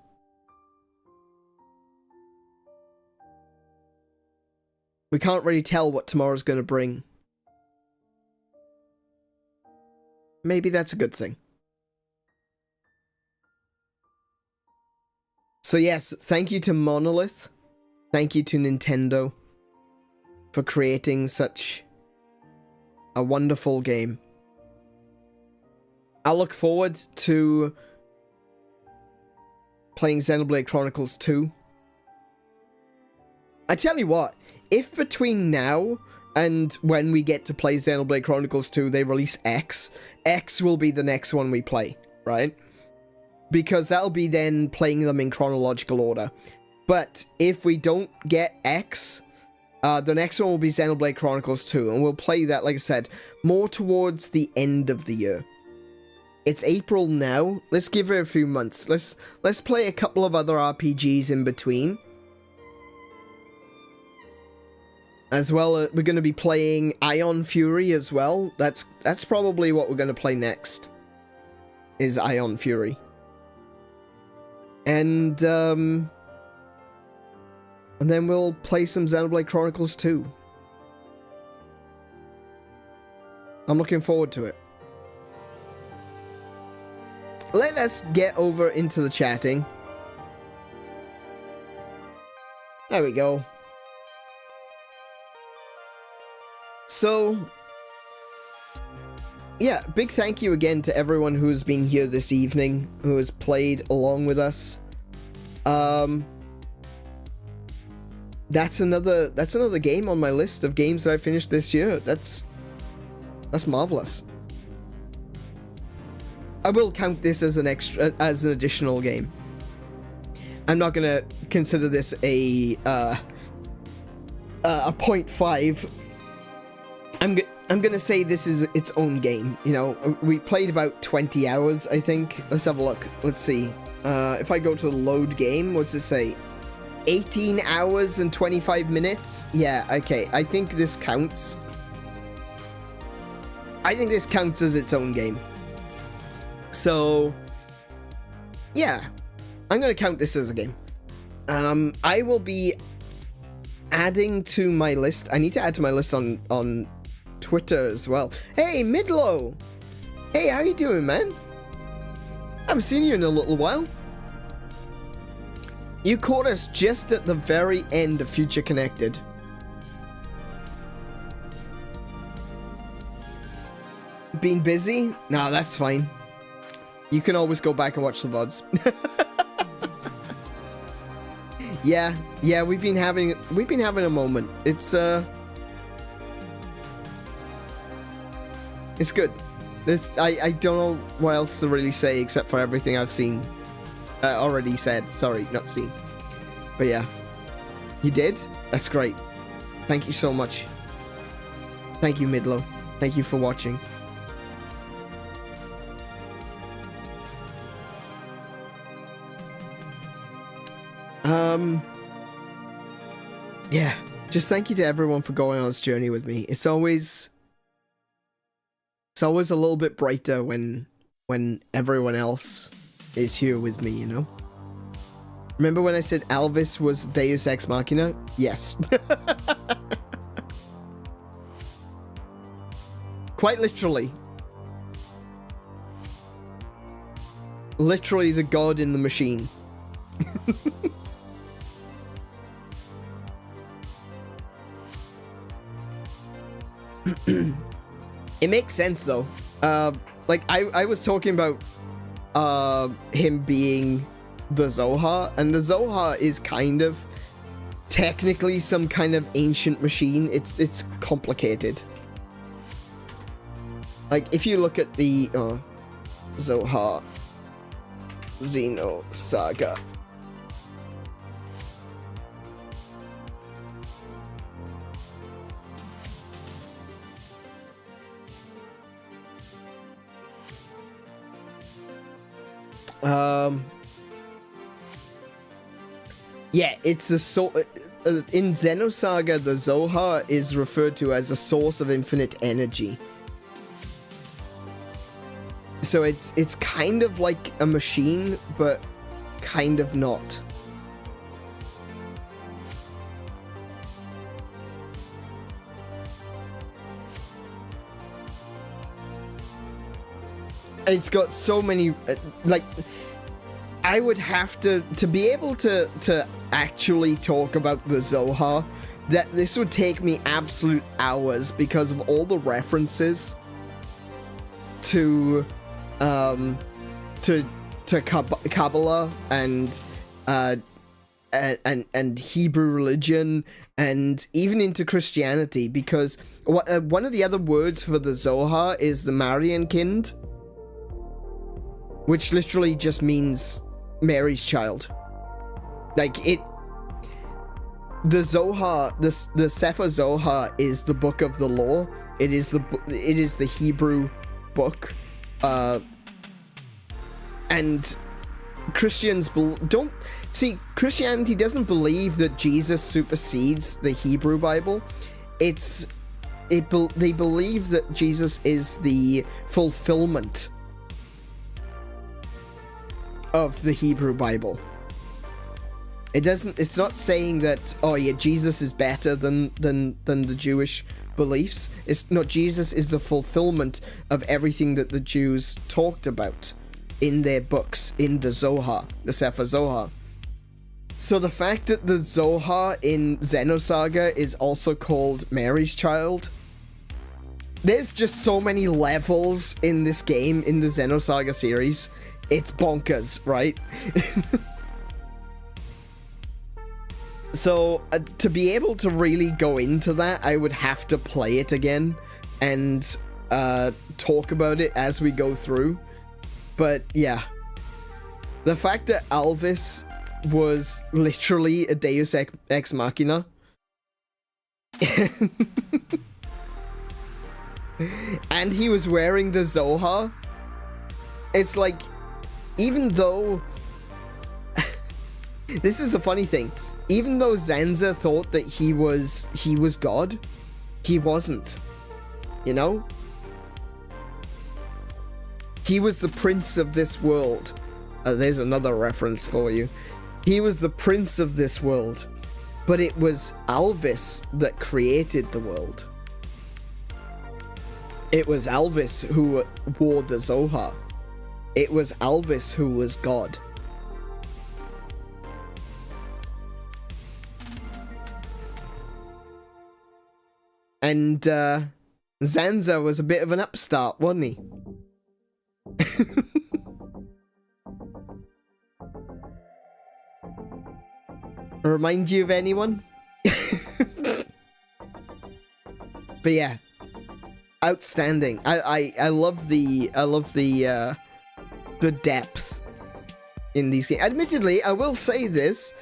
We can't really tell what tomorrow's going to bring. Maybe that's a good thing. So yes, thank you to Monolith. Thank you to Nintendo for creating such a wonderful game. I look forward to playing Xenoblade Chronicles 2. I tell you what, if between now and when we get to play Xenoblade Chronicles 2 they release X, X will be the next one we play, right? Because that'll be then playing them in chronological order. But if we don't get X, the next one will be Xenoblade Chronicles 2, and we'll play that, like I said, more towards the end of the year. It's April now. Let's give it a few months. Let's play a couple of other RPGs in between. As well, we're going to be playing Ion Fury as well. That's probably what we're going to play next. Is Ion Fury. And then we'll play some Xenoblade Chronicles 2. I'm looking forward to it. Let us get over into the chatting. There we go. So, yeah, big thank you again to everyone who's been here this evening, who has played along with us. That's another game on my list of games that I finished this year. That's marvelous. I will count this as an additional game. I'm not gonna consider this a 0.5. I'm gonna say this is its own game. You know, we played about 20 hours, I think. Let's have a look. Let's see. If I go to the load game, what's it say? 18 hours and 25 minutes? Yeah, okay. I think this counts. I think this counts as its own game. So, yeah. I'm gonna count this as a game. I will be adding to my list. I need to add to my list on Twitter as well. Hey, Midlow! Hey, how you doing, man? Haven't seen you in a little while. You caught us just at the very end of Future Connected. Been busy? Nah, that's fine. You can always go back and watch the VODs. Yeah, we've been having a moment. It's good. I don't know what else to really say except for everything I've seen. Already said. Sorry, not seen. But yeah. You did? That's great. Thank you so much. Thank you, Midlow. Thank you for watching. Yeah. Just thank you to everyone for going on this journey with me. It's always a little bit brighter when everyone else is here with me, you know? Remember when I said Alvis was Deus Ex Machina? Yes. Quite literally. Literally the god in the machine. It makes sense though. Like I was talking about him being the Zohar, and the Zohar is kind of technically some kind of ancient machine. It's complicated. Like if you look at the Zohar Xeno Saga. Yeah, it's a in Xenosaga, the Zohar is referred to as a source of infinite energy. So it's kind of like a machine, but kind of not. It's got so many, like, I would have to be able to actually talk about the Zohar, that this would take me absolute hours because of all the references to Kabbalah and Hebrew religion and even into Christianity, because one of the other words for the Zohar is the Marienkind, which literally just means Mary's child. Like, the Zohar, the Sefer Zohar is the book of the law. It is the Hebrew book, and Christians don't see. Christianity doesn't believe that Jesus supersedes the Hebrew Bible. They believe that Jesus is the fulfillment of the Hebrew Bible. It's not saying that, oh yeah, Jesus is better than the Jewish beliefs. It's not. Jesus is the fulfillment of everything that the Jews talked about in their books, in the Zohar, the Sefer Zohar. So the fact that the Zohar in Xenosaga is also called Mary's child, there's just so many levels in this game, in the Xenosaga series. It's bonkers, right? So, to be able to really go into that, I would have to play it again and talk about it as we go through. But, yeah. The fact that Alvis was literally a Deus Ex Machina. And he was wearing the Zohar. It's like, even though... This is the funny thing. Even though Zanza thought that he was God, he wasn't. You know? He was the prince of this world. There's another reference for you. He was the prince of this world. But it was Alvis that created the world. It was Alvis who wore the Zohar. It was Alvis who was God. And Zanza was a bit of an upstart, wasn't he? Remind you of anyone? But yeah, outstanding. I love the depth in these games. Admittedly, I will say this,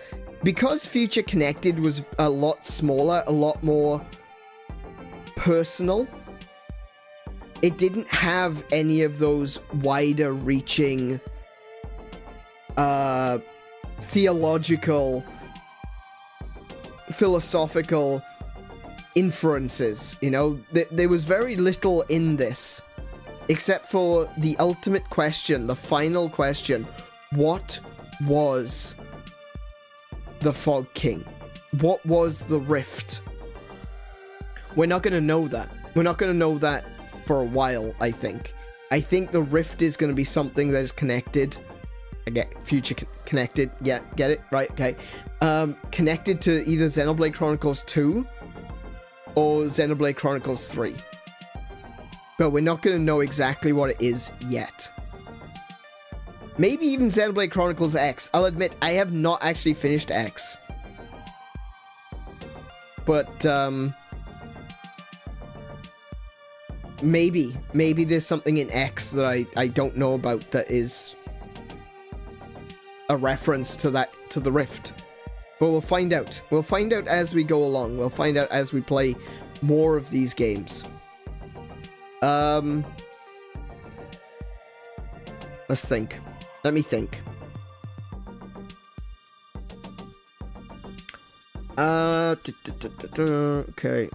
because Future Connected was a lot smaller, a lot more personal, it didn't have any of those wider reaching theological, philosophical inferences, you know. There was very little in this, except for the ultimate question, the final question: what was the Fog King? What was the rift? We're not going to know that. We're not going to know that for a while, I think. I think the rift is going to be something that is connected. I get Future Connected. Yeah, get it? Right, okay. Connected to either Xenoblade Chronicles 2 or Xenoblade Chronicles 3. But we're not going to know exactly what it is yet. Maybe even Xenoblade Chronicles X. I'll admit, I have not actually finished X. But, maybe there's something in X that I don't know about that is a reference to the rift. But we'll find out. We'll find out as we go along. We'll find out as we play more of these games. Let's think. Let me think. Okay.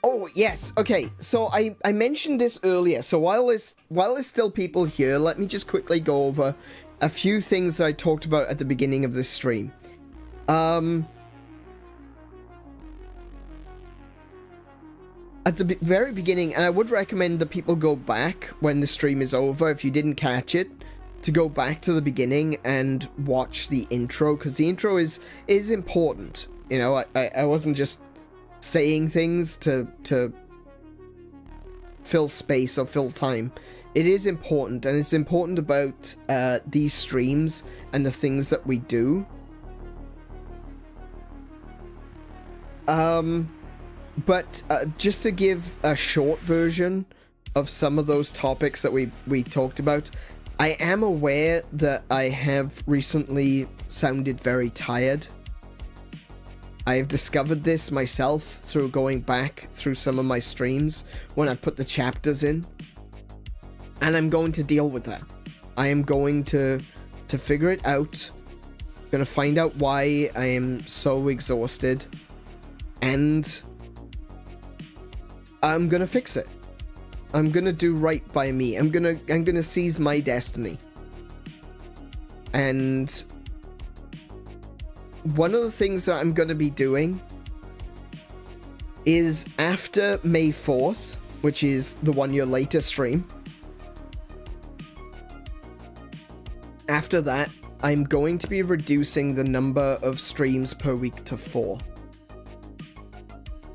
Oh, yes, okay, so I mentioned this earlier, so while there's still people here, let me just quickly go over a few things that I talked about at the beginning of this stream. At the very beginning, and I would recommend that people go back when the stream is over, if you didn't catch it, to go back to the beginning and watch the intro, because the intro is important. You know, I wasn't just saying things to fill space or fill time. It is important, and it's important about these streams and the things that we do. But just to give a short version of some of those topics that we talked about, I am aware that I have recently sounded very tired. I have discovered this myself through going back through some of my streams when I put the chapters in. And I'm going to deal with that. I am going to figure it out. I'm going to find out why I am so exhausted. And I'm gonna fix it. I'm gonna do right by me. I'm gonna seize my destiny. And one of the things that I'm gonna be doing is after May 4th, which is the 1 year later stream. After that, I'm going to be reducing the number of streams per week to 4.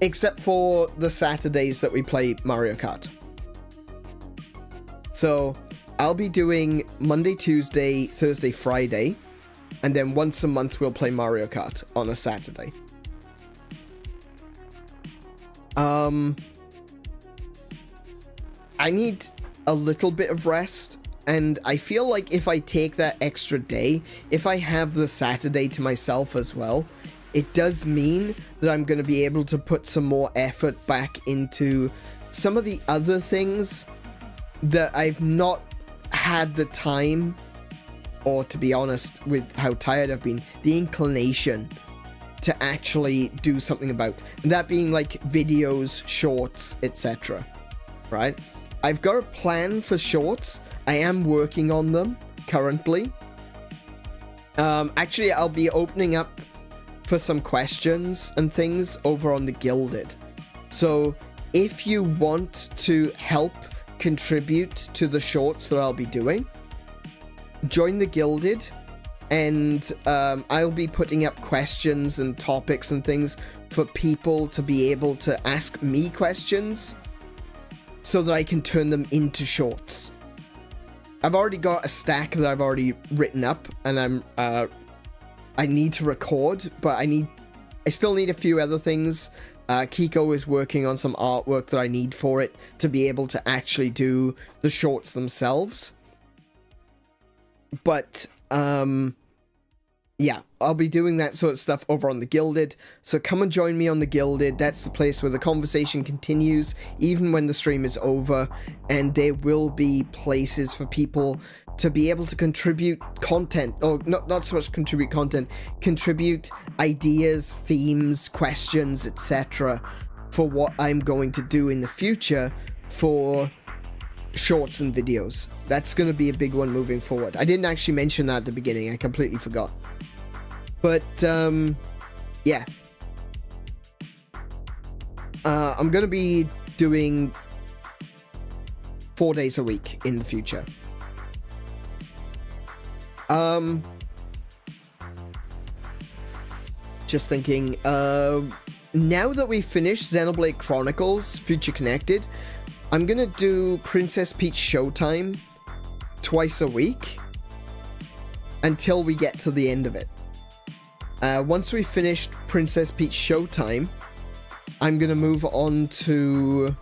Except for the Saturdays that we play Mario Kart. So, I'll be doing Monday, Tuesday, Thursday, Friday, and then once a month we'll play Mario Kart on a Saturday. I need a little bit of rest, and I feel like if I take that extra day, if I have the Saturday to myself as well, it does mean that I'm going to be able to put some more effort back into some of the other things that I've not had the time, or to be honest, with how tired I've been, the inclination to actually do something about. And that being like videos, shorts, etc. Right? I've got a plan for shorts. I am working on them currently. Actually, I'll be opening up for some questions and things over on the Gilded. So if you want to help contribute to the shorts that I'll be doing, join the Gilded, and I'll be putting up questions and topics and things for people to be able to ask me questions so that I can turn them into shorts. I've already got a stack that I've already written up, and I need to record, but I still need a few other things. Kiko is working on some artwork that I need for it to be able to actually do the shorts themselves. But, yeah, I'll be doing that sort of stuff over on the Gilded. So come and join me on the Gilded. That's the place where the conversation continues, even when the stream is over. And there will be places for people to be able to contribute content, or not so much contribute content, contribute ideas, themes, questions, etc. for what I'm going to do in the future for shorts and videos. That's going to be a big one moving forward. I didn't actually mention that at the beginning. I completely forgot. But, yeah. I'm going to be doing 4 days a week in the future. Just thinking, now that we've finished Xenoblade Chronicles Future Connected, I'm gonna do Princess Peach Showtime twice a week until we get to the end of it. Once we've finished Princess Peach Showtime, I'm gonna move on to...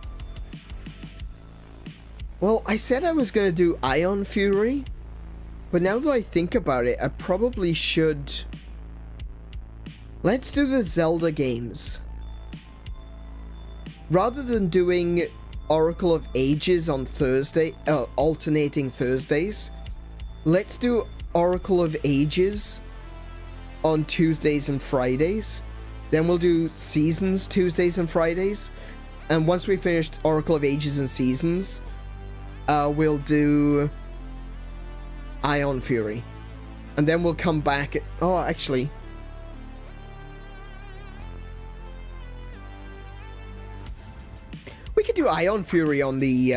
Well, I said I was gonna do Ion Fury, but now that I think about it, I probably should... Let's do the Zelda games. Rather than doing Oracle of Ages on Thursday, alternating Thursdays, let's do Oracle of Ages on Tuesdays and Fridays. Then we'll do Seasons Tuesdays and Fridays. and once we finished Oracle of Ages and Seasons, we'll do Ion Fury. And then we'll come back... Oh, actually... We could do Ion Fury on the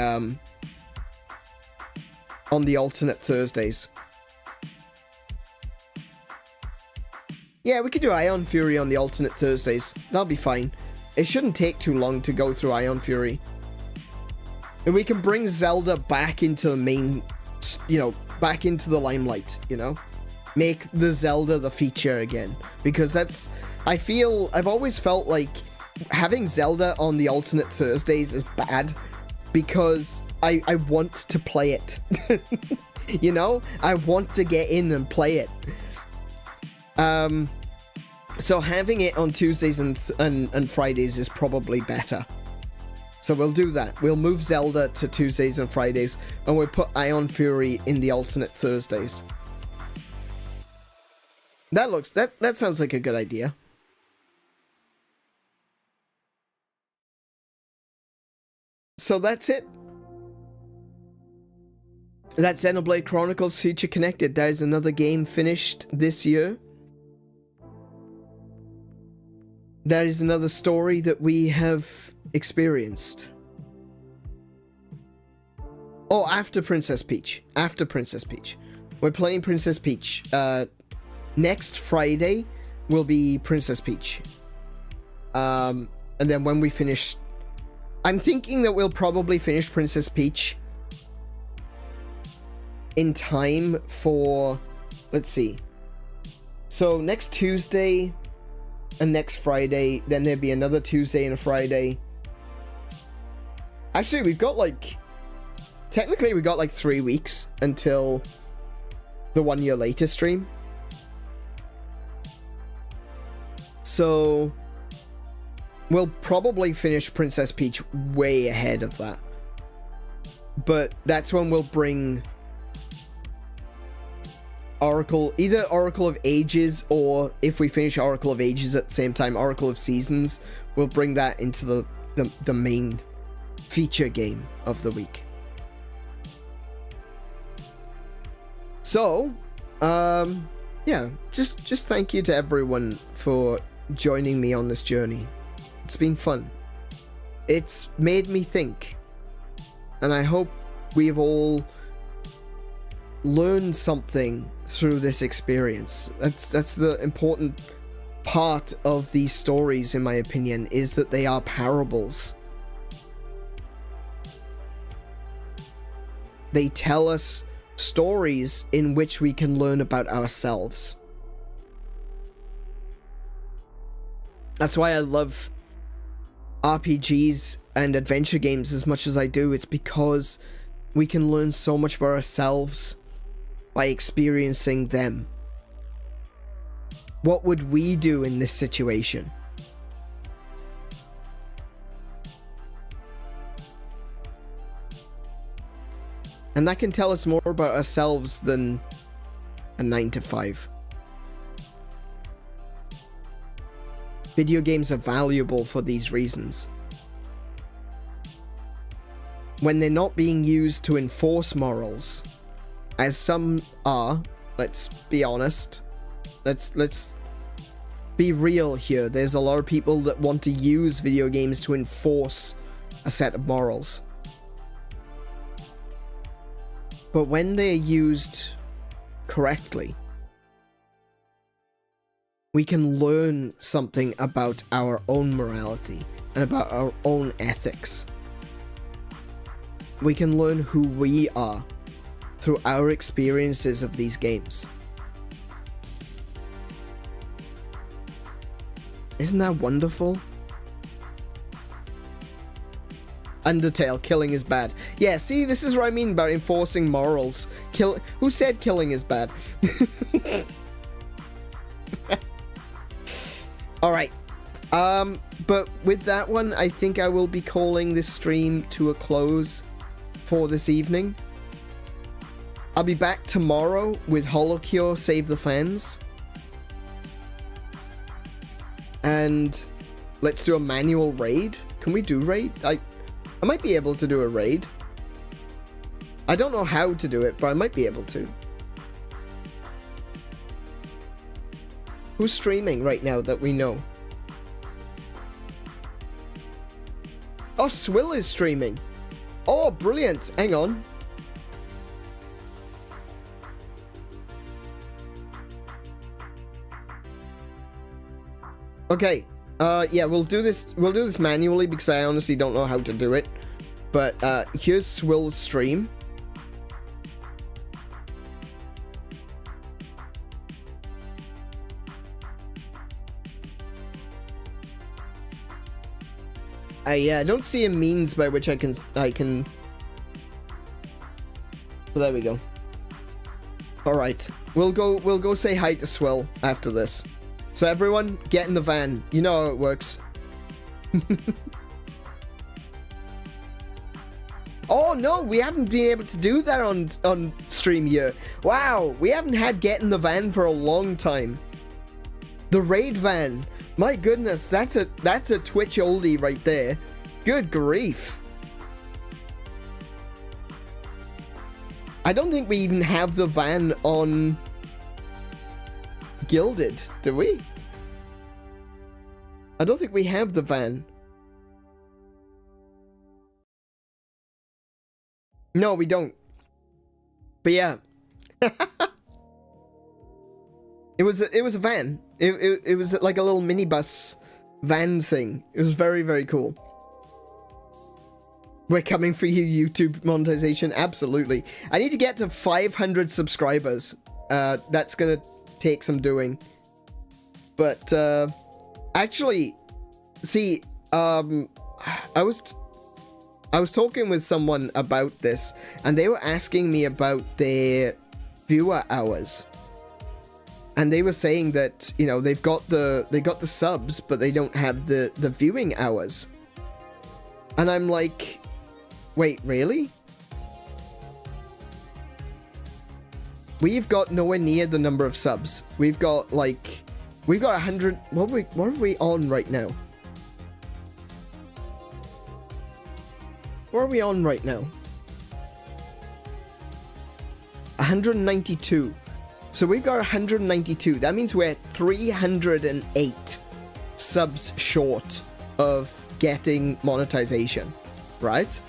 alternate Thursdays. Yeah, we could do Ion Fury on the alternate Thursdays. That'll be fine. It shouldn't take too long to go through Ion Fury. And we can bring Zelda back into the main, you know, back into the limelight, you know? Make the Zelda the feature again. Because that's... I've always felt like having Zelda on the alternate Thursdays is bad. Because I want to play it. You know? I want to get in and play it. So having it on Tuesdays and Fridays is probably better. So we'll do that. We'll move Zelda to Tuesdays and Fridays, and we'll put Ion Fury in the alternate Thursdays. That sounds like a good idea. So that's it. That's Xenoblade Chronicles Future Connected. That is another game finished this year. That is another story that we have experienced. Oh, after Princess Peach. After Princess Peach. We're playing Princess Peach. Next Friday will be Princess Peach. And then when we finish... I'm thinking that we'll probably finish Princess Peach in time for... Let's see. So next Tuesday... and next Friday, then there'd be another Tuesday and a Friday. Actually, we've got like... Technically, we got like 3 weeks until the 1 year later stream. So... we'll probably finish Princess Peach way ahead of that. But that's when we'll bring... Oracle, either Oracle of Ages, or if we finish Oracle of Ages at the same time, Oracle of Seasons, we'll bring that into the main feature game of the week. So, yeah, just thank you to everyone for joining me on this journey. It's been fun. It's made me think, and I hope we've all learned something through this experience. That's the important part of these stories, in my opinion, is that they are parables. They tell us stories in which we can learn about ourselves. That's why I love RPGs and adventure games as much as I do. It's because we can learn so much about ourselves by experiencing them. What would we do in this situation? And that can tell us more about ourselves than a 9 to 5. Video games are valuable for these reasons. When they're not being used to enforce morals, as some are, let's be honest. Let's be real here. There's a lot of people that want to use video games to enforce a set of morals. But when they're used correctly, we can learn something about our own morality and about our own ethics. We can learn who we are through our experiences of these games. Isn't that wonderful? Undertale, killing is bad. Yeah, see, this is what I mean about enforcing morals. Who said killing is bad? Alright. But with that one, I think I will be calling this stream to a close for this evening. I'll be back tomorrow with HoloCure Save the Fans. And let's do a manual raid. Can we do raid? I might be able to do a raid. I don't know how to do it, but I might be able to. Who's streaming right now that we know? Oh, Swill is streaming. Oh, brilliant. Hang on. Okay. Yeah, we'll do this manually because I honestly don't know how to do it. But here's Swill's stream. I don't see a means by which I can. Well, there we go. All right, we'll go say hi to Swill after this. So everyone, get in the van. You know how it works. Oh no, we haven't been able to do that on stream here. Wow, we haven't had get in the van for a long time. The raid van. My goodness, that's a Twitch oldie right there. Good grief. I don't think we even have the van on Gilded, do we? I don't think we have the van. No, we don't. But yeah. It was a van. It was like a little minibus van thing. It was very, very cool. We're coming for you, YouTube monetization. Absolutely. I need to get to 500 subscribers. That's gonna take some doing. But actually, see, I was talking with someone about this, and they were asking me about their viewer hours. And they were saying that, you know, they got the subs, but they don't have the viewing hours. And I'm like, wait, really? We've got nowhere near the number of subs. We've got 100. What are we on right now? What are we on right now? 192. So we've got 192. That means we're 308 subs short of getting monetization, right?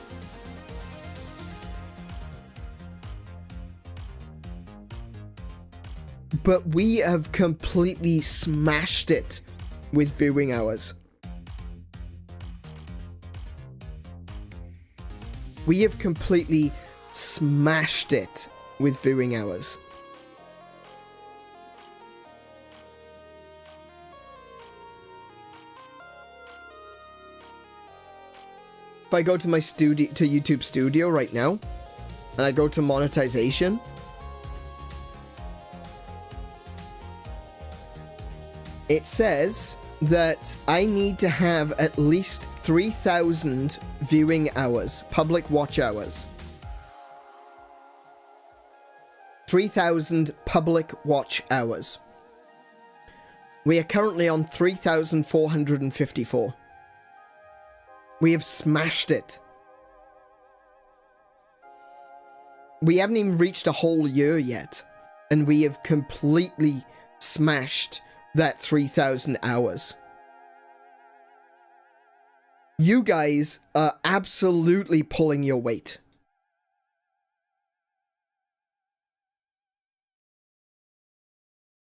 But we have completely smashed it with viewing hours. We have completely smashed it with viewing hours. If I go to my YouTube Studio right now, and I go to monetization, it says that I need to have at least 3,000 viewing hours, public watch hours. 3,000 public watch hours. We are currently on 3,454. We have smashed it. We haven't even reached a whole year yet, and we have completely smashed that 3,000 hours. You guys are absolutely pulling your weight.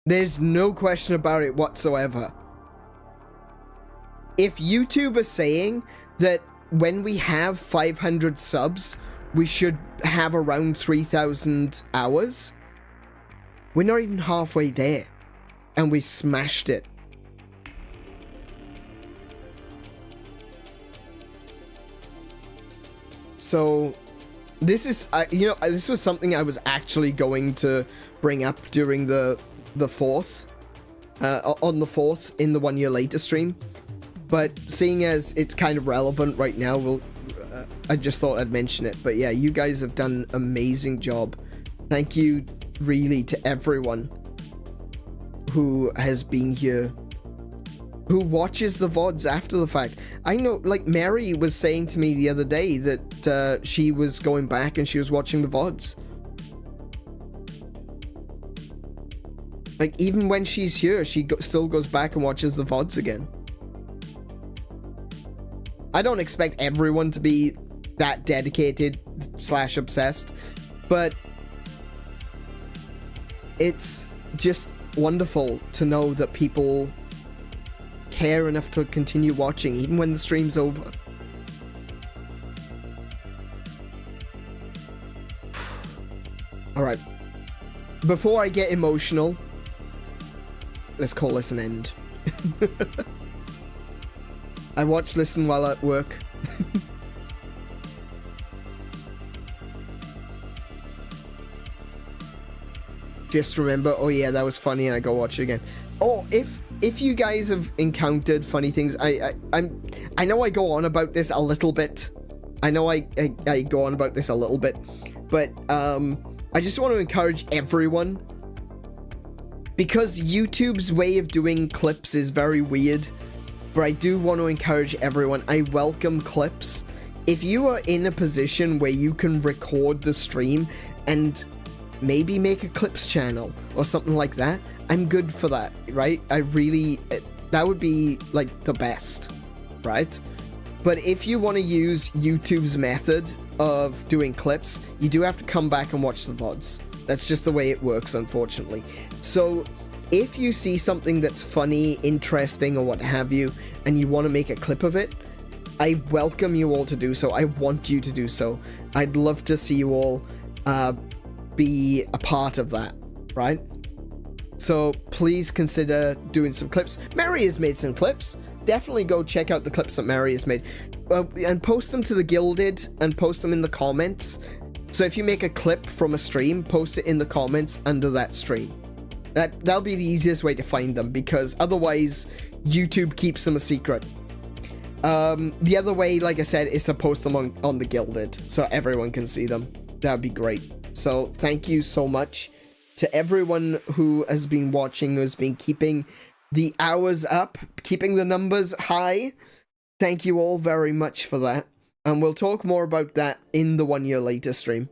There's no question about it whatsoever. If YouTube are saying that when we have 500 subs, we should have around 3,000 hours, we're not even halfway there. And we smashed it. So, this is, this was something I was actually going to bring up during the 4th, on the 4th in the 1 year later stream. But seeing as it's kind of relevant right now, I just thought I'd mention it. But yeah, you guys have done an amazing job. Thank you really to everyone who has been here who watches the VODs after the fact. I know, like, Mary was saying to me the other day that she was going back and she was watching the VODs. Like, even when she's here, she still goes back and watches the VODs again. I don't expect everyone to be that dedicated / obsessed, but it's just wonderful to know that people care enough to continue watching even when the stream's over. Alright. Before I get emotional, let's call this an end. I watch Listen while at work. Just remember, oh yeah, that was funny, and I go watch it again. Oh, if you guys have encountered funny things, I know I go on about this a little bit. I know I go on about this a little bit, but I just want to encourage everyone, because YouTube's way of doing clips is very weird, but I do want to encourage everyone. I welcome clips. If you are in a position where you can record the stream and maybe make a clips channel or something like that, I'm good for that, right? I really, that would be like the best, right? But if you want to use YouTube's method of doing clips, you do have to come back and watch the VODs. That's just the way it works, unfortunately. So if you see something that's funny, interesting, or what have you, and you want to make a clip of it, I welcome you all to do so. I want you to do so. I'd love to see you all be a part of that, right? So please consider doing some clips. Mary has made some clips. Definitely go check out the clips that Mary has made. And post them to the Gilded and post them in the comments. So if you make a clip from a stream, post it in the comments under that stream. That'll be the easiest way to find them, because otherwise YouTube keeps them a secret. The other way, like I said, is to post them on the Gilded so everyone can see them. That'd be great. So thank you so much to everyone who has been watching, who has been keeping the hours up, keeping the numbers high. Thank you all very much for that. And we'll talk more about that in the 1 year later stream.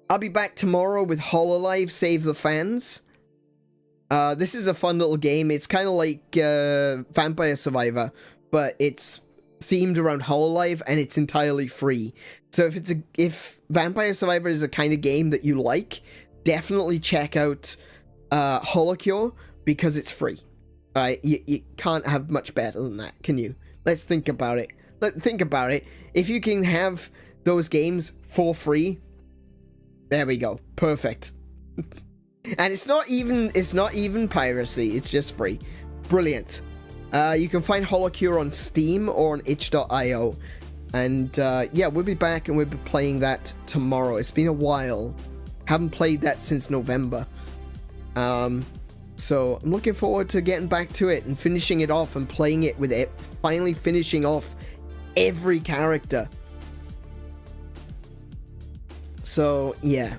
I'll be back tomorrow with Hololive Save the Fans. This is a fun little game. It's kind of like Vampire Survivor, but it's themed around Hololive and it's entirely free. So if Vampire Survivor is a kind of game that you like, definitely check out 𝗬𝗄𝗁, because it's free. Alright, you can't have much better than that, can you? Let's think about it. Think about it. If you can have those games for free, there we go. Perfect. And it's not even piracy, it's just free. Brilliant. You can find 𝗬𝗄𝗁 on Steam or on itch.io. And yeah, we'll be back and we'll be playing that tomorrow. It's been a while. Haven't played that since November. So I'm looking forward to getting back to it and finishing it off and playing it with it. Finally finishing off every character. So yeah.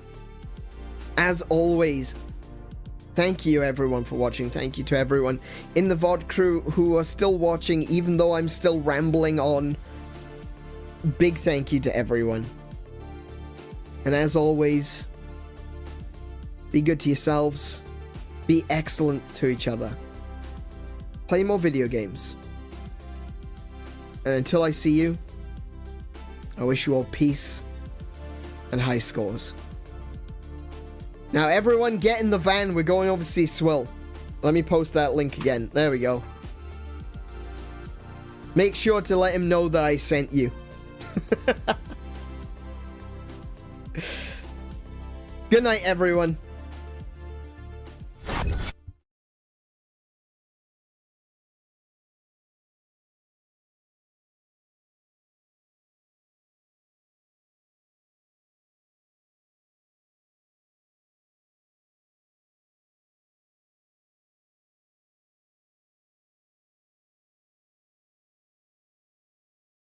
As always, thank you everyone for watching. Thank you to everyone in the VOD crew who are still watching, even though I'm still rambling on. Big thank you to everyone. And as always, be good to yourselves. Be excellent to each other. Play more video games. And until I see you, I wish you all peace and high scores. Now everyone get in the van, we're going over to see Swill. Let me post that link again. There we go. Make sure to let him know that I sent you. Good night, everyone.